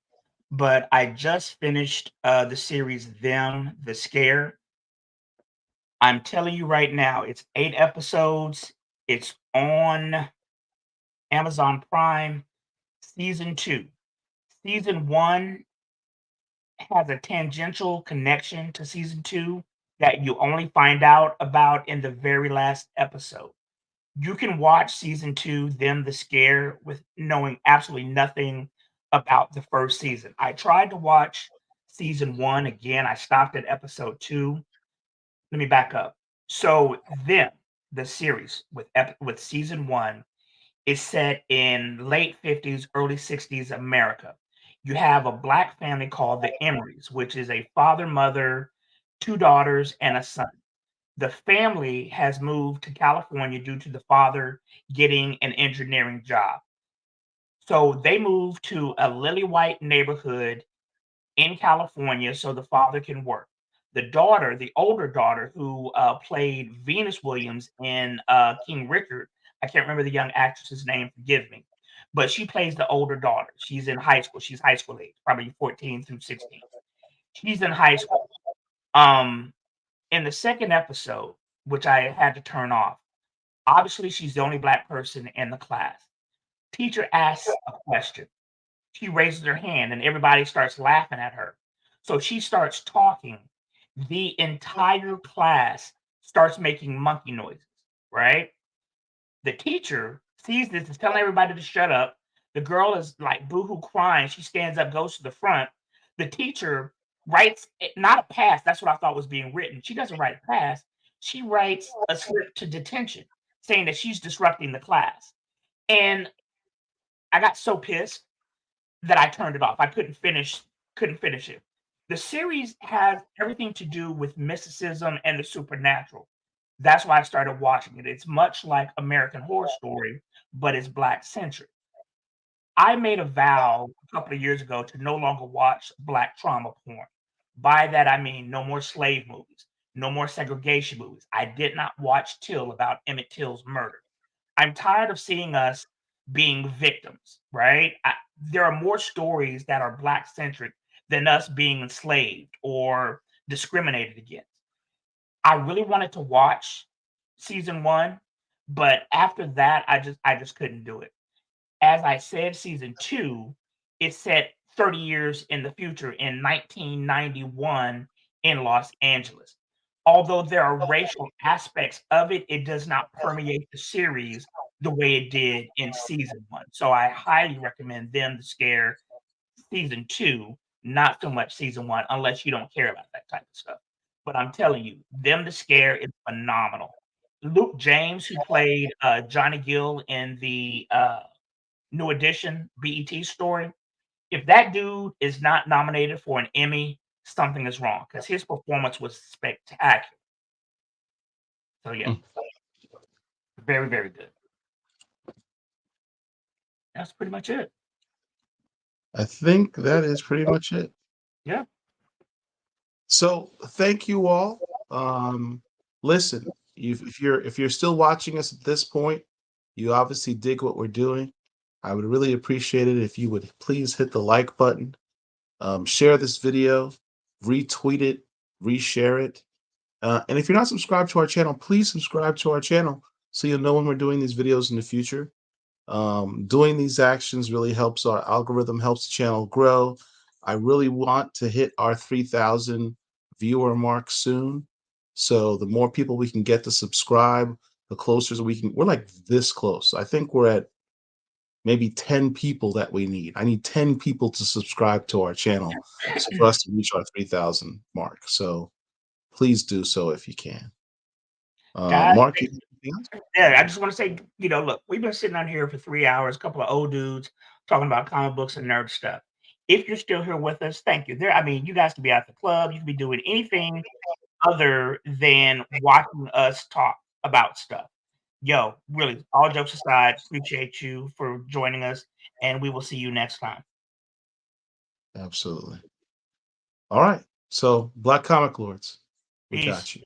but I just finished the series Them, The Scare. I'm telling you right now, it's 8 episodes. It's on Amazon Prime, season 2. Season 1 has a tangential connection to season 2 that you only find out about in the very last episode. You can watch season 2, Them the Scare, with knowing absolutely nothing about the first season. I tried to watch season 1 again. I stopped at episode 2. Let me back up. So Them, the series with season 1 is set in late 50s, early 60s America. You have a Black family called the Emerys, which is a father, mother, 2 daughters, and a son. The family has moved to California due to the father getting an engineering job. So they moved to a lily white neighborhood in California so the father can work. The daughter, the older daughter, who played Venus Williams in King Richard, I can't remember the young actress's name, forgive me, but she plays the older daughter. She's in high school. She's high school age, probably 14 through 16. She's in high school. In the second episode, which I had to turn off, obviously she's the only Black person in the class. Teacher asks a question. She raises her hand and everybody starts laughing at her. So she starts talking. The entire class starts making monkey noises, right? The teacher sees this, is telling everybody to shut up. The girl is like boohoo crying. She stands up, goes to the front. The teacher writes not a pass. That's what I thought was being written. She doesn't write a pass. She writes a slip to detention saying that she's disrupting the class. And I got so pissed that I turned it off. I couldn't finish it. The series has everything to do with mysticism and the supernatural. That's why I started watching it. It's much like American Horror Story, but it's Black centric. I made a vow a couple of years ago to no longer watch Black trauma porn. By that, I mean no more slave movies, no more segregation movies. I did not watch Till about Emmett Till's murder. I'm tired of seeing us being victims, right? There are more stories that are Black centric than us being enslaved or discriminated against. I really wanted to watch season 1, but after that, I just couldn't do it. As I said, season 2, it's set 30 years in the future in 1991 in Los Angeles. Although there are racial aspects of it, it does not permeate the series the way it did in season 1. So I highly recommend them to scare season 2, not so much season 1, unless you don't care about that type of stuff. But I'm telling you, them to scare is phenomenal. Luke James, who played Johnny Gill in the New Edition BET story, if that dude is not nominated for an Emmy, something is wrong because his performance was spectacular. So yeah, very, very good. That's pretty much it. I think that is pretty much it. Yeah. So thank you all. Listen, if you're still watching us at this point, you obviously dig what we're doing. I would really appreciate it if you would please hit the like button, share this video, retweet it, reshare it. And if you're not subscribed to our channel, please subscribe to our channel so you'll know when we're doing these videos in the future. Doing these actions really helps our algorithm, helps the channel grow. I really want to hit our 3,000 viewer mark soon. So the more people we can get to subscribe, the closer we can. We're like this close. I think we're at maybe 10 people that we need. I need 10 people to subscribe to our channel so for us to reach our 3,000 mark. So please do so if you can. Guys, Marc, yeah, I just want to say, look, we've been sitting on here for 3 hours, a couple of old dudes talking about comic books and nerd stuff. If you're still here with us, thank you. You guys could be at the club, you could be doing anything other than watching us talk about stuff. Yo, really, all jokes aside, appreciate you for joining us, and we will see you next time. Absolutely. All right. So, Black Comic Lords, we Peace. got you.